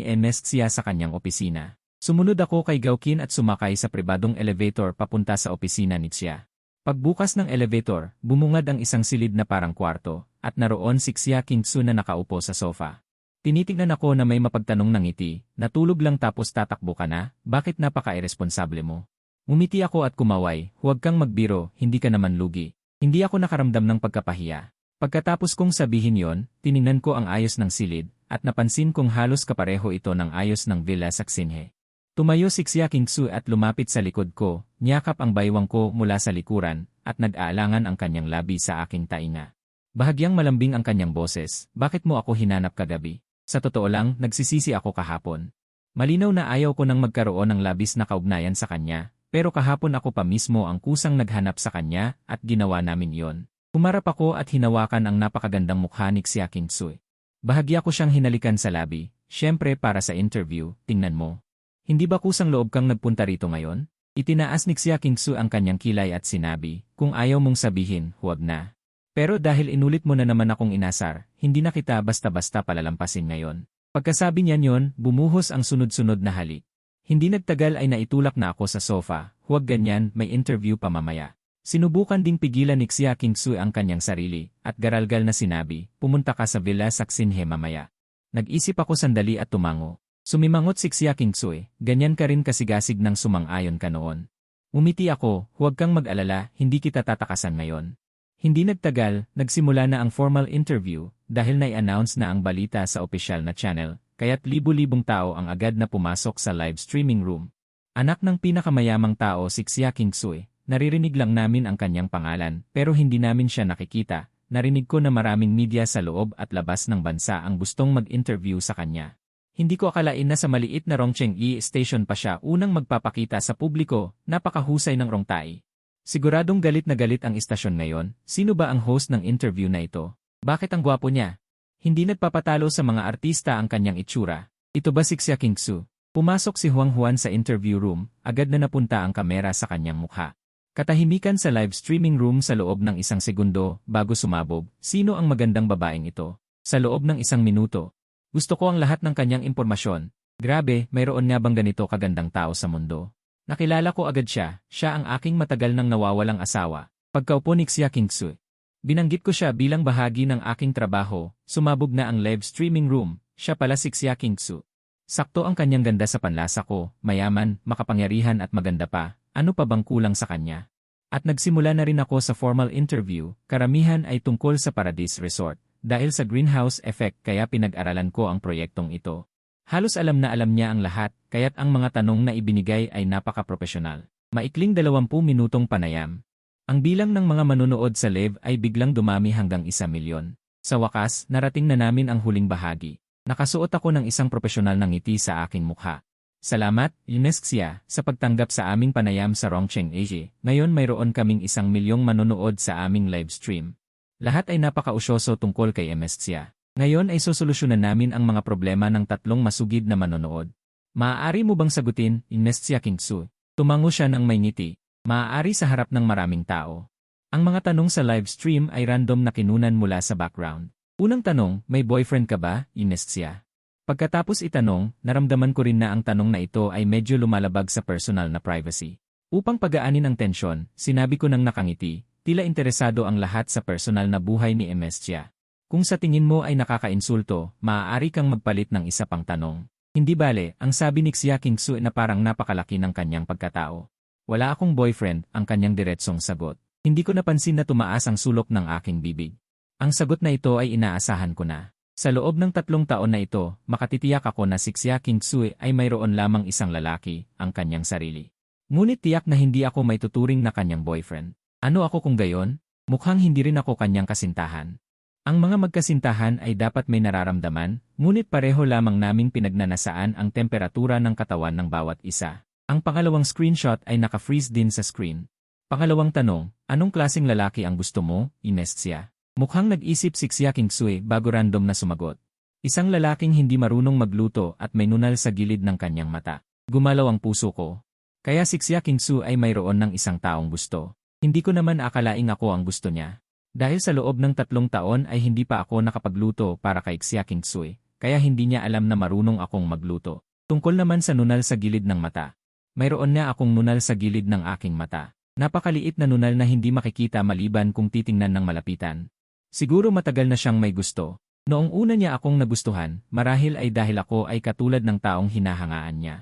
MS Xia sa kanyang opisina. Sumunod ako kay Gaukin at sumakay sa pribadong elevator papunta sa opisina ni Xia. Pagbukas ng elevator, bumungad ang isang silid na parang kwarto, at naroon si Xia Kingsu na nakaupo sa sofa. Tinitignan ako na may mapagtanong ng ngiti, natulog lang tapos tatakbo ka na, bakit napaka-iresponsable mo? Umiti ako at kumaway, huwag kang magbiro, hindi ka naman lugi. Hindi ako nakaramdam ng pagkapahiya. Pagkatapos kong sabihin yon, tiningnan ko ang ayos ng silid, at napansin kong halos kapareho ito ng ayos ng Villa Saxinhe. Tumayo si Xia Kingsu at lumapit sa likod ko, niyakap ang baywang ko mula sa likuran, at nag-aalangan ang kanyang labi sa aking tainga. Bahagyang malambing ang kanyang boses, bakit mo ako hinanap kagabi? Sa totoo lang, nagsisisi ako kahapon. Malinaw na ayaw ko nang magkaroon ng labis na kaugnayan sa kanya, pero kahapon ako pa mismo ang kusang naghanap sa kanya at ginawa namin iyon. Humarap ako at hinawakan ang napakagandang mukha ni Xia Kingsu. Bahagya ko siyang hinalikan sa labi, syempre para sa interview, tingnan mo. Hindi ba kusang loob kang nagpunta rito ngayon? Itinaas ni Xia Kingsu ang kanyang kilay at sinabi, kung ayaw mong sabihin, huwag na. Pero dahil inulit mo na naman akong inasar, hindi na kita basta-basta palalampasin ngayon. Pagkasabi niya yon, bumuhos ang sunod-sunod na halik. Hindi nagtagal ay naitulak na ako sa sofa, huwag ganyan, may interview pa mamaya. Sinubukan ding pigilan ni Xia Kingsu ang kanyang sarili, at garalgal na sinabi, pumunta ka sa Villa Saxinhe mamaya. Nag-isip ako sandali at tumango. Sumimangot si Xia Kingsu, ganyan ka rin kasigasig ng sumang-ayon ka noon. Umiti ako, huwag kang mag-alala, hindi kita tatakasan ngayon. Hindi nagtagal, nagsimula na ang formal interview dahil nai-announce na ang balita sa opisyal na channel, kaya't libu-libong tao ang agad na pumasok sa live streaming room. Anak ng pinakamayamang tao si Xia Kingsu, naririnig lang namin ang kanyang pangalan pero hindi namin siya nakikita. Narinig ko na maraming media sa loob at labas ng bansa ang gustong mag-interview sa kanya. Hindi ko akalain na sa maliit na Rongcheng-i station pa siya unang magpapakita sa publiko, napakahusay ng Rongtai. Siguradong galit na galit ang istasyon ngayon. Sino ba ang host ng interview na ito? Bakit ang gwapo niya? Hindi nagpapatalo sa mga artista ang kanyang itsura. Ito ba si Xia Kingsu? Pumasok si Huang Huan sa interview room, agad na napunta ang kamera sa kanyang mukha. Katahimikan sa live streaming room sa loob ng 1 segundo bago sumabog, sino ang magandang babaeng ito? Sa loob ng 1 minuto. Gusto ko ang lahat ng kanyang impormasyon. Grabe, mayroon nga bang ganito kagandang tao sa mundo? Nakilala ko agad siya ang aking matagal nang nawawalang asawa. Pagkaupo ni Xia Kingsu. Binanggit ko siya bilang bahagi ng aking trabaho, sumabog na ang live streaming room, siya pala si Xia Kingsu. Sakto ang kanyang ganda sa panlasa ko, mayaman, makapangyarihan at maganda pa. Ano pa bang kulang sa kanya? At nagsimula na rin ako sa formal interview, karamihan ay tungkol sa Paradise Resort. Dahil sa greenhouse effect kaya pinag-aralan ko ang proyektong ito. Halos alam niya ang lahat, kaya't ang mga tanong na ibinigay ay napaka-profesional. Maikling 20 minutong panayam. Ang bilang ng mga manonood sa live ay biglang dumami hanggang 1 milyon. Sa wakas, narating na namin ang huling bahagi. Nakasuot ako ng isang profesional na ngiti sa aking mukha. Salamat, Xia, sa pagtanggap sa aming panayam sa Rongcheng Asia. Ngayon mayroon kaming 1 milyong manonood sa aming live stream. Lahat ay napakausyoso tungkol kay Xia. Ngayon ay sosolusyonan namin ang mga problema ng 3 masugid na manonood. Maaari mo bang sagutin, Xia Kingsu? Tumango siya ng may ngiti. Maaari sa harap ng maraming tao. Ang mga tanong sa live stream ay random na kinunan mula sa background. Unang tanong, may boyfriend ka ba, Xia? Pagkatapos itanong, naramdaman ko rin na ang tanong na ito ay medyo lumalabag sa personal na privacy. Upang pagaanin ang tensyon, sinabi ko nang nakangiti, tila interesado ang lahat sa personal na buhay ni Xia. Kung sa tingin mo ay nakakainsulto, maaari kang magpalit ng isa pang tanong. Hindi bale, ang sabi ni Xia Kingsu na parang napakalaki ng kanyang pagkatao. Wala akong boyfriend, ang kanyang diretsong sagot. Hindi ko napansin na tumaas ang sulok ng aking bibig. Ang sagot na ito ay inaasahan ko na. Sa loob ng 3 taon na ito, makatitiyak ako na si Xia Kingsu ay mayroon lamang isang lalaki, ang kanyang sarili. Ngunit tiyak na hindi ako may tuturing na kanyang boyfriend. Ano ako kung gayon? Mukhang hindi rin ako kanyang kasintahan. Ang mga magkasintahan ay dapat may nararamdaman, ngunit pareho lamang naming pinagnanasaan ang temperatura ng katawan ng bawat isa. Ang pangalawang screenshot ay naka-freeze din sa screen. Pangalawang tanong, anong klaseng lalaki ang gusto mo, Xia? Mukhang nag-isip si Xia Kingsu bago random na sumagot. Isang lalaking hindi marunong magluto at may nunal sa gilid ng kanyang mata. Gumalaw ang puso ko. Kaya si Xia Kingsu ay mayroon ng isang taong gusto. Hindi ko naman akalaing ako ang gusto niya. Dahil sa loob ng 3 taon ay hindi pa ako nakapagluto para kay Xia Kingsu, kaya hindi niya alam na marunong akong magluto. Tungkol naman sa nunal sa gilid ng mata. Mayroon na akong nunal sa gilid ng aking mata. Napakaliit na nunal na hindi makikita maliban kung titingnan ng malapitan. Siguro matagal na siyang may gusto. Noong una niya akong nagustuhan, marahil ay dahil ako ay katulad ng taong hinahangaan niya.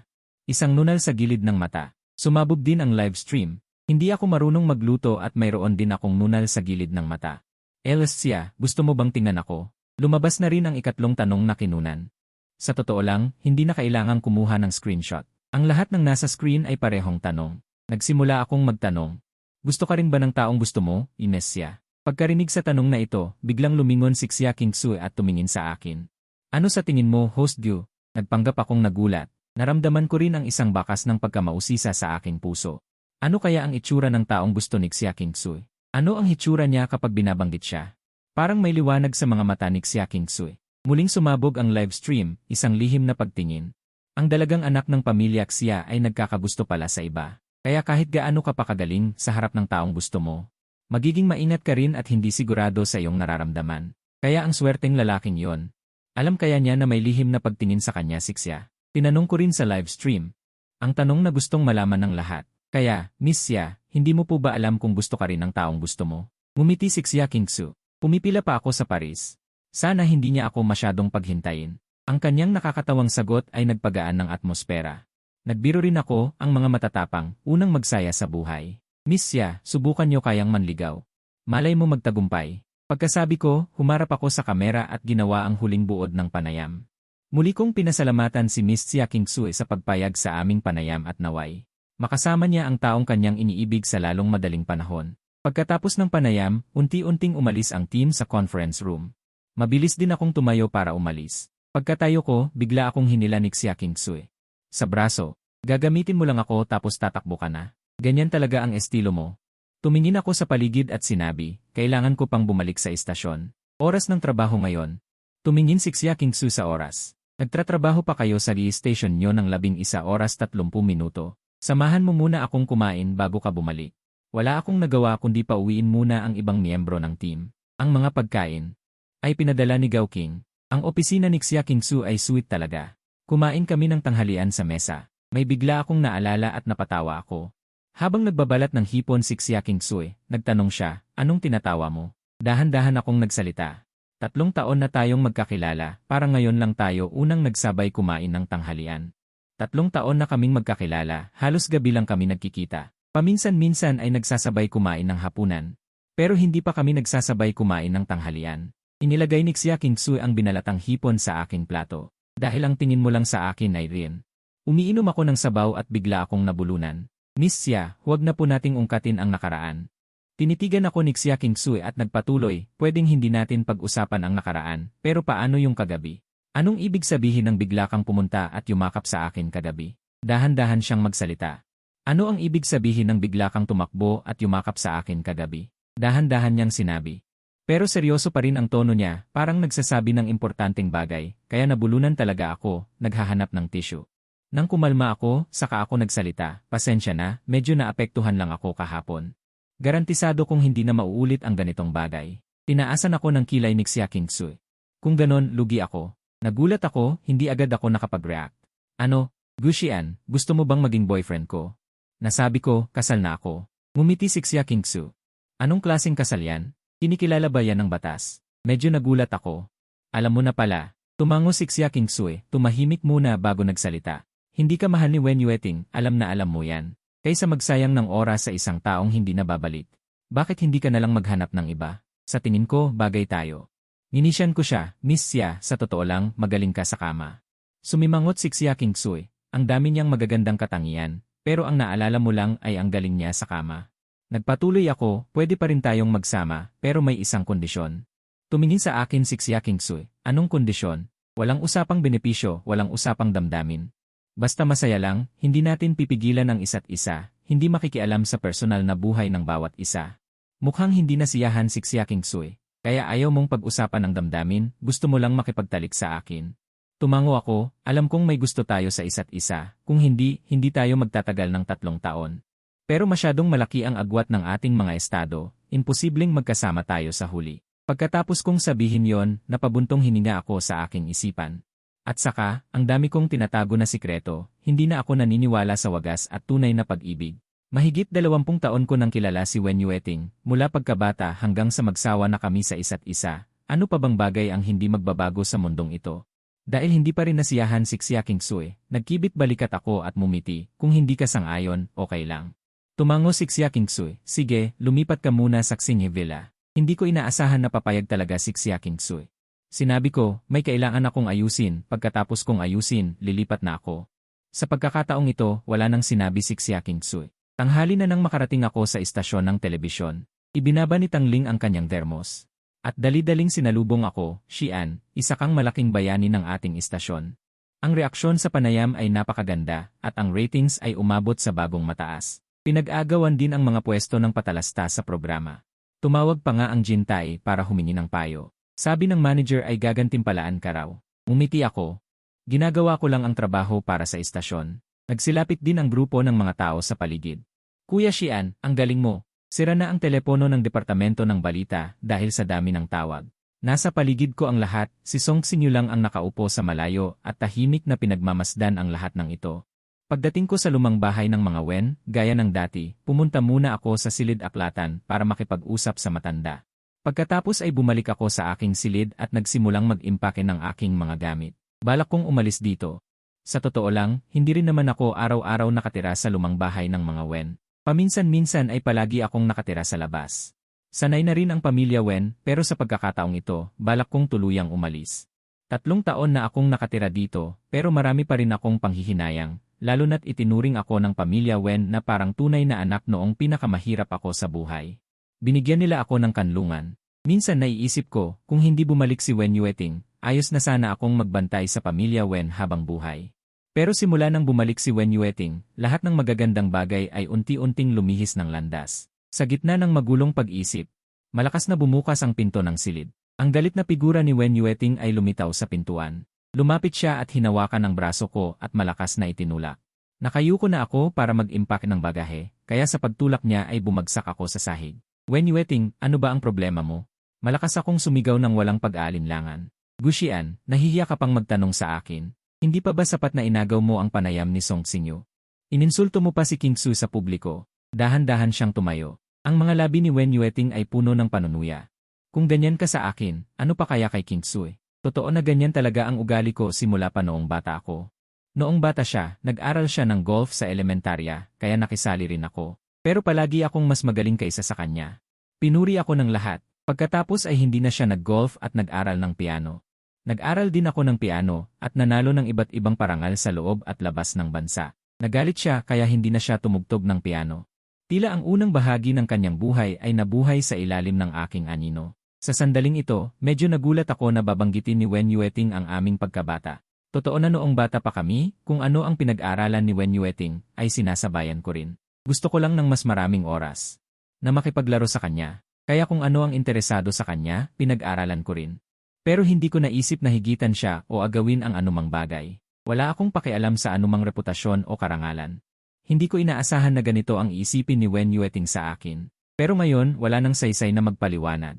Isang nunal sa gilid ng mata. Sumabog din ang live stream. Hindi ako marunong magluto at mayroon din akong nunal sa gilid ng mata. Xia, gusto mo bang tingnan ako? Lumabas na rin ang 3 tanong na kinunan. Sa totoo lang, hindi na kailangang kumuha ng screenshot. Ang lahat ng nasa screen ay parehong tanong. Nagsimula akong magtanong. Gusto ka rin ba ng taong gusto mo, Xia? Pagkarinig sa tanong na ito, biglang lumingon si Xia Kingsu at tumingin sa akin. Ano sa tingin mo, Host Gu? Nagpanggap akong nagulat. Naramdaman ko rin ang isang bakas ng pagkamausisa sa aking puso. Ano kaya ang itsura ng taong gusto ni Xia Kingsu? Ano ang hitsura niya kapag binabanggit siya? Parang may liwanag sa mga mata ni Xia Kingsu. Muling sumabog ang live stream, isang lihim na pagtingin. Ang dalagang anak ng pamilya Xia ay nagkakagusto pala sa iba. Kaya kahit gaano ka pa kagaling sa harap ng taong gusto mo, magiging maingat ka rin at hindi sigurado sa iyong nararamdaman. Kaya ang swerteng lalaking yon. Alam kaya niya na may lihim na pagtingin sa kanya si Xia. Tinanong ko rin sa live stream. Ang tanong na gustong malaman ng lahat. Kaya, Miss Xia, hindi mo po ba alam kung gusto ka rin ng taong gusto mo? Ngumiti si Xia Kingsu. Pumipila pa ako sa Paris. Sana hindi niya ako masyadong paghintayin. Ang kanyang nakakatawang sagot ay nagpagaan ng atmosfera. Nagbiro rin ako, ang mga matatapang, unang magsaya sa buhay. Miss Xia, subukan niyo kayang manligaw. Malay mo magtagumpay. Pagkasabi ko, humarap ako sa kamera at ginawa ang huling buod ng panayam. Muli kong pinasalamatan si Miss Xia Kingsu sa pagpayag sa aming panayam at naway Makasama niya ang taong kanyang iniibig sa lalong madaling panahon. Pagkatapos ng panayam, unti-unting umalis ang team sa conference room. Mabilis din akong tumayo para umalis. Pagkatayo ko, bigla akong hinila ni Xia Kingsui sa braso. Gagamitin mo lang ako tapos tatakbo ka na. Ganyan talaga ang estilo mo. Tumingin ako sa paligid at sinabi, kailangan ko pang bumalik sa istasyon. Oras ng trabaho ngayon. Tumingin si Xia Kingsui sa oras. Nagtratrabaho pa kayo sa station nyo ng 11 oras 30 minuto. Samahan mo muna akong kumain bago ka bumalik. Wala akong nagawa kundi pauwiin muna ang ibang miyembro ng team. Ang mga pagkain ay pinadala ni Gao King. Ang opisina ni Xia Kingsui ay sweet talaga. Kumain kami ng tanghalian sa mesa. May bigla akong naalala at napatawa ako. Habang nagbabalat ng hipon si Xia Kingsui, nagtanong siya, anong tinatawa mo? Dahan-dahan akong nagsalita. 3 taon na tayong magkakilala, parang ngayon lang tayo unang nagsabay kumain ng tanghalian. 3 taon na kaming magkakilala, halos gabi lang kami nagkikita. Paminsan-minsan ay nagsasabay kumain ng hapunan. Pero hindi pa kami nagsasabay kumain ng tanghalian. Inilagay ni Xia Kingsui ang binalatang hipon sa aking plato. Dahil ang tingin mo lang sa akin ay Rin. Umiinom ako ng sabaw at bigla akong nabulunan. Miss Xia, huwag na po nating ungkatin ang nakaraan. Tinitigan ako ni Xia Kingsui at nagpatuloy, pwedeng hindi natin pag-usapan ang nakaraan, pero paano yung kagabi? Anong ibig sabihin ng bigla kang pumunta at yumakap sa akin kagabi? Dahan-dahan siyang magsalita. Ano ang ibig sabihin ng bigla kang tumakbo at yumakap sa akin kagabi? Dahan-dahan niyang sinabi. Pero seryoso pa rin ang tono niya, parang nagsasabi ng importanteng bagay, kaya nabulunan talaga ako, naghahanap ng tissue. Nang kumalma ako, saka ako nagsalita, pasensya na, medyo naapektuhan lang ako kahapon. Garantisado kong hindi na mauulit ang ganitong bagay. Tinaasan ako ng kilay ni Xia Kingsui. Kung ganon, lugi ako. Nagulat ako, hindi agad ako nakapag-react. Ano, Guxian, gusto mo bang maging boyfriend ko? Nasabi ko, kasal na ako. Ngumiti si Xia Kingsui. Anong klaseng kasal yan? Kinikilala ba yan ng batas? Medyo nagulat ako. Alam mo na pala, tumango si Xia Kingsui, tumahimik muna bago nagsalita. Hindi ka mahal ni Wen Yueting, alam na alam mo yan. Kaysa magsayang ng oras sa isang taong hindi na babalik. Bakit hindi ka nalang maghanap ng iba? Sa tingin ko, bagay tayo. Ninisyan ko siya, Miss Xia, sa totoo lang, magaling ka sa kama. Sumimangot si Xia Kingsui, ang dami niyang magagandang katangian, pero ang naalala mo lang ay ang galing niya sa kama. Nagpatuloy ako, pwede pa rin tayong magsama, pero may isang kondisyon. Tumingin sa akin si Xia Kingsui, anong kondisyon? Walang usapang benepisyo, walang usapang damdamin. Basta masaya lang, hindi natin pipigilan ang isa't isa, hindi makikialam sa personal na buhay ng bawat isa. Mukhang hindi nasiyahan si Xia Kingsui, kaya ayaw mong pag-usapan ang damdamin, gusto mo lang makipagtalik sa akin. Tumango ako, alam kong may gusto tayo sa isa't isa, kung hindi, hindi tayo magtatagal ng 3 taon. Pero masyadong malaki ang agwat ng ating mga estado, imposibleng magkasama tayo sa huli. Pagkatapos kong sabihin yon, napabuntong hininga ako sa aking isipan. At saka, ang dami kong tinatago na sikreto, hindi na ako naniniwala sa wagas at tunay na pag-ibig. Mahigit 20 taon ko nang kilala si Wen Yueting, mula pagkabata hanggang sa magsawa na kami sa isa't isa. Ano pa bang bagay ang hindi magbabago sa mundong ito? Dahil hindi pa rin nasiyahan si Xia Kingsui, nagkibit balikat ako at mumiti, kung hindi ka sang-ayon, okay lang. Tumango si Xia Kingsui, sige, lumipat ka muna sa Xinghe Villa. Hindi ko inaasahan na papayag talaga si Xia Kingsui. Sinabi ko, may kailangan akong ayusin, pagkatapos kong ayusin, lilipat na ako. Sa pagkakataong ito, wala nang sinabi si Xia Kingsui. Tanghali na nang makarating ako sa istasyon ng telebisyon. Ibinaba ni Tangling ang kanyang thermos. At dali-daling sinalubong ako, Xian, isa kang malaking bayani ng ating istasyon. Ang reaksyon sa panayam ay napakaganda, at ang ratings ay umabot sa bagong mataas. Pinag-agawan din ang mga pwesto ng patalasta sa programa. Tumawag pa nga ang Jintay para humingi ng payo. Sabi ng manager ay gagantimpalaan ka raw. Umiti ako. Ginagawa ko lang ang trabaho para sa istasyon. Nagsilapit din ang grupo ng mga tao sa paligid. Kuya Xian, ang galing mo. Sira na ang telepono ng departamento ng balita dahil sa dami ng tawag. Nasa paligid ko ang lahat, si Song Xinyu lang ang nakaupo sa malayo at tahimik na pinagmamasdan ang lahat ng ito. Pagdating ko sa lumang bahay ng mga Wen, gaya ng dati, pumunta muna ako sa silid aklatan para makipag-usap sa matanda. Pagkatapos ay bumalik ako sa aking silid at nagsimulang mag-impake ng aking mga gamit. Balak kong umalis dito. Sa totoo lang, hindi rin naman ako araw-araw nakatira sa lumang bahay ng mga Wen. Paminsan-minsan ay palagi akong nakatira sa labas. Sanay na rin ang pamilya Wen, pero sa pagkakataong ito, balak kong tuluyang umalis. 3 taon na akong nakatira dito, pero marami pa rin akong panghihinayang. lalo na't itinuring ako ng pamilya Wen na parang tunay na anak noong pinakamahirap ako sa buhay. Binigyan nila ako ng kanlungan. Minsan naiisip ko, kung hindi bumalik si Wen Yueting, ayos na sana akong magbantay sa pamilya Wen habang buhay. Pero simula nang bumalik si Wen Yueting, lahat ng magagandang bagay ay unti-unting lumihis ng landas. Sa gitna ng magulong pag-isip, malakas na bumukas ang pinto ng silid. Ang galit na figura ni Wen Yueting ay lumitaw sa pintuan. Lumapit siya at hinawakan ang braso ko at malakas na itinulak. Nakayuko na ako para mag-impact ng bagahe, kaya sa pagtulak niya ay bumagsak ako sa sahig. Wen Yueting, ano ba ang problema mo? Malakas akong sumigaw ng walang pag-aalinlangan. Guxian, nahihiya ka pang magtanong sa akin. Hindi pa ba sapat na inagaw mo ang panayam ni Song Xinyu? Ininsulto mo pa si King Su sa publiko. Dahan-dahan siyang tumayo. Ang mga labi ni Wen Yueting ay puno ng panunuya. Kung ganyan ka sa akin, ano pa kaya kay King Su? Totoo na ganyan talaga ang ugali ko simula pa noong bata ako. Noong bata siya, nag-aral siya ng golf sa elementarya, kaya nakisali rin ako. Pero palagi akong mas magaling kaysa sa kanya. Pinuri ako ng lahat. Pagkatapos ay hindi na siya nag-golf at nag-aral ng piano. Nag-aral din ako ng piano at nanalo ng iba't ibang parangal sa loob at labas ng bansa. Nagalit siya kaya hindi na siya tumugtog ng piano. Tila ang unang bahagi ng kanyang buhay ay nabuhay sa ilalim ng aking anino. Sa sandaling ito, medyo nagulat ako na babanggitin ni Wen Yueting ang aming pagkabata. Totoo na noong bata pa kami, kung ano ang pinag-aralan ni Wen Yueting, ay sinasabayan ko rin. Gusto ko lang ng mas maraming oras na makipaglaro sa kanya. Kaya kung ano ang interesado sa kanya, pinag-aralan ko rin. Pero hindi ko naisip na higitan siya o agawin ang anumang bagay. Wala akong pakialam sa anumang reputasyon o karangalan. Hindi ko inaasahan na ganito ang isipin ni Wen Yueting sa akin. Pero ngayon, wala nang saysay na magpaliwanag.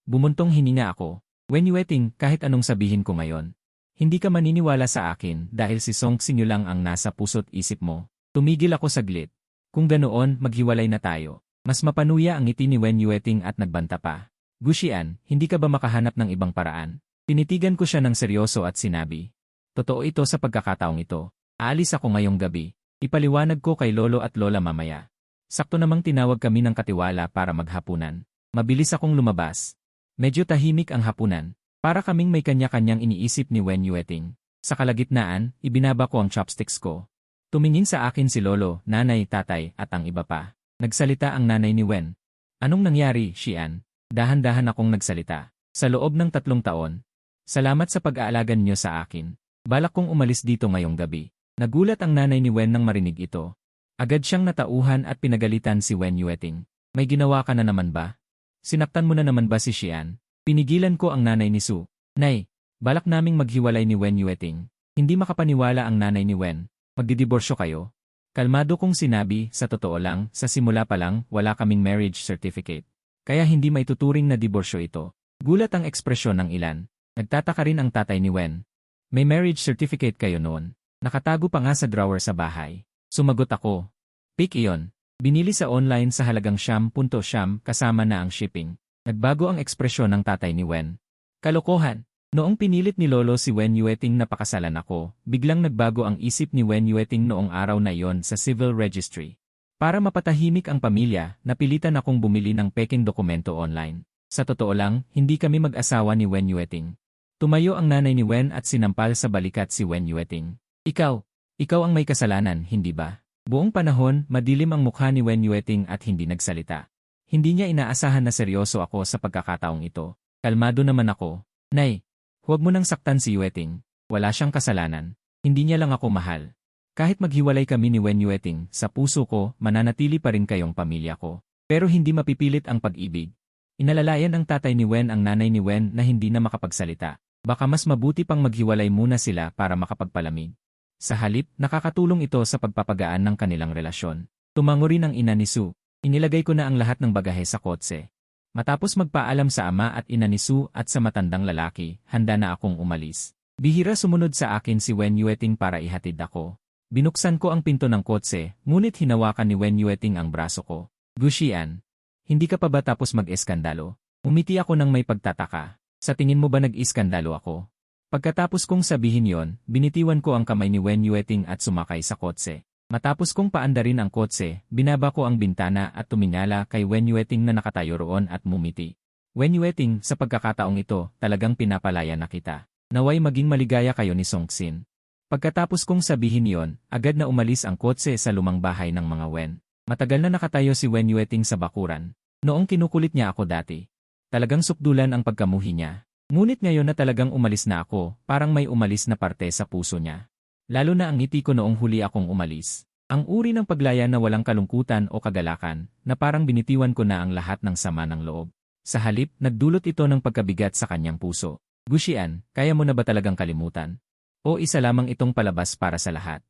Bumuntong hininga ako. Wen Yueting, kahit anong sabihin ko ngayon, hindi ka maniniwala sa akin dahil si Song Xinyu lang ang nasa puso't isip mo. Tumigil ako saglit. Kung ganoon, maghiwalay na tayo. Mas mapanuya ang ngiti ni Wen Yueting at nagbanta pa. Guxian, hindi ka ba makahanap ng ibang paraan? Tinitigan ko siya ng seryoso at sinabi. Totoo ito sa pagkakataong ito. Aalis ako ngayong gabi. Ipaliwanag ko kay lolo at lola mamaya. Sakto namang tinawag kami ng katiwala para maghapunan. Mabilis akong lumabas. Medyo tahimik ang hapunan. Para kaming may kanya-kanyang iniisip ni Wen Yueting. Sa kalagitnaan, ibinaba ko ang chopsticks ko. Tumingin sa akin si lolo, nanay, tatay, at ang iba pa. Nagsalita ang nanay ni Wen. Anong nangyari, Xian? Dahan-dahan akong nagsalita. Sa loob ng 3 taon. Salamat sa pag-aalaga niyo sa akin. Balak kong umalis dito ngayong gabi. Nagulat ang nanay ni Wen nang marinig ito. Agad siyang natauhan at pinagalitan si Wen Yueting. May ginawa ka na naman ba? Sinaktan mo na naman ba si Xian? Pinigilan ko ang nanay ni Su. Nay, balak naming maghiwalay ni Wen Yueting. Hindi makapaniwala ang nanay ni Wen. Magdidiborsyo kayo? Kalmado kong sinabi, sa totoo lang, sa simula pa lang, wala kaming marriage certificate. Kaya hindi maituturing na diborsyo ito. Gulat ang ekspresyon ng ilan. Nagtataka rin ang tatay ni Wen. May marriage certificate kayo noon. Nakatago pa nga sa drawer sa bahay. Sumagot ako. Pick iyon. Binili sa online sa halagang ₱siyam kasama na ang shipping. Nagbago ang ekspresyon ng tatay ni Wen. Kalokohan. Noong pinilit ni Lolo si Wen Yueting na pakasalan ako, biglang nagbago ang isip ni Wen Yueting noong araw na iyon sa civil registry. Para mapatahimik ang pamilya, napilitan akong bumili ng peking dokumento online. Sa totoo lang, hindi kami mag-asawa ni Wen Yueting. Tumayo ang nanay ni Wen at sinampal sa balikat si Wen Yueting. Ikaw ang may kasalanan, hindi ba? Buong panahon, madilim ang mukha ni Wen Yueting at hindi nagsalita. Hindi niya inaasahan na seryoso ako sa pagkakataong ito. Kalmado naman ako. Nay, huwag mo nang saktan si Yueting. Wala siyang kasalanan. Hindi niya lang ako mahal. Kahit maghiwalay kami ni Wen Yueting, sa puso ko, mananatili pa rin kayong pamilya ko. Pero hindi mapipilit ang pag-ibig. Inalalayan ang tatay ni Wen ang nanay ni Wen na hindi na makapagsalita. Baka mas mabuti pang maghiwalay muna sila para makapagpalamig. Sa halip, nakakatulong ito sa pagpapagaan ng kanilang relasyon. Tumango rin ang ina ni Su. Inilagay ko na ang lahat ng bagahe sa kotse. Matapos magpaalam sa ama at ina ni Su at sa matandang lalaki, handa na akong umalis. Bihira sumunod sa akin si Wen Yueting para ihatid ako. Binuksan ko ang pinto ng kotse, ngunit hinawakan ni Wen Yueting ang braso ko. Guxian, hindi ka pa ba tapos mag-eskandalo? Umiti ako ng may pagtataka. Sa tingin mo ba nag-iskandalo ako? Pagkatapos kong sabihin yon, binitiwan ko ang kamay ni Wen Yueting at sumakay sa kotse. Matapos kong paandarin ang kotse, binaba ko ang bintana at tumingala kay Wen Yueting na nakatayo roon at mumiti. Wen Yueting, sa pagkakataong ito, talagang pinapalaya na kita. Naway maging maligaya kayo ni Song Xin. Pagkatapos kong sabihin yon, agad na umalis ang kotse sa lumang bahay ng mga Wen. Matagal na nakatayo si Wen Yueting sa bakuran. Noong kinukulit niya ako dati. Talagang sukdulan ang pagkamuhi niya. Ngunit ngayon na talagang umalis na ako, parang may umalis na parte sa puso niya. Lalo na ang ngiti ko noong huli akong umalis. Ang uri ng paglaya na walang kalungkutan o kagalakan, na parang binitiwan ko na ang lahat ng sama ng loob. Sa halip, nagdulot ito ng pagkabigat sa kanyang puso. Gusian, kaya mo na ba talagang kalimutan? O isa lamang itong palabas para sa lahat?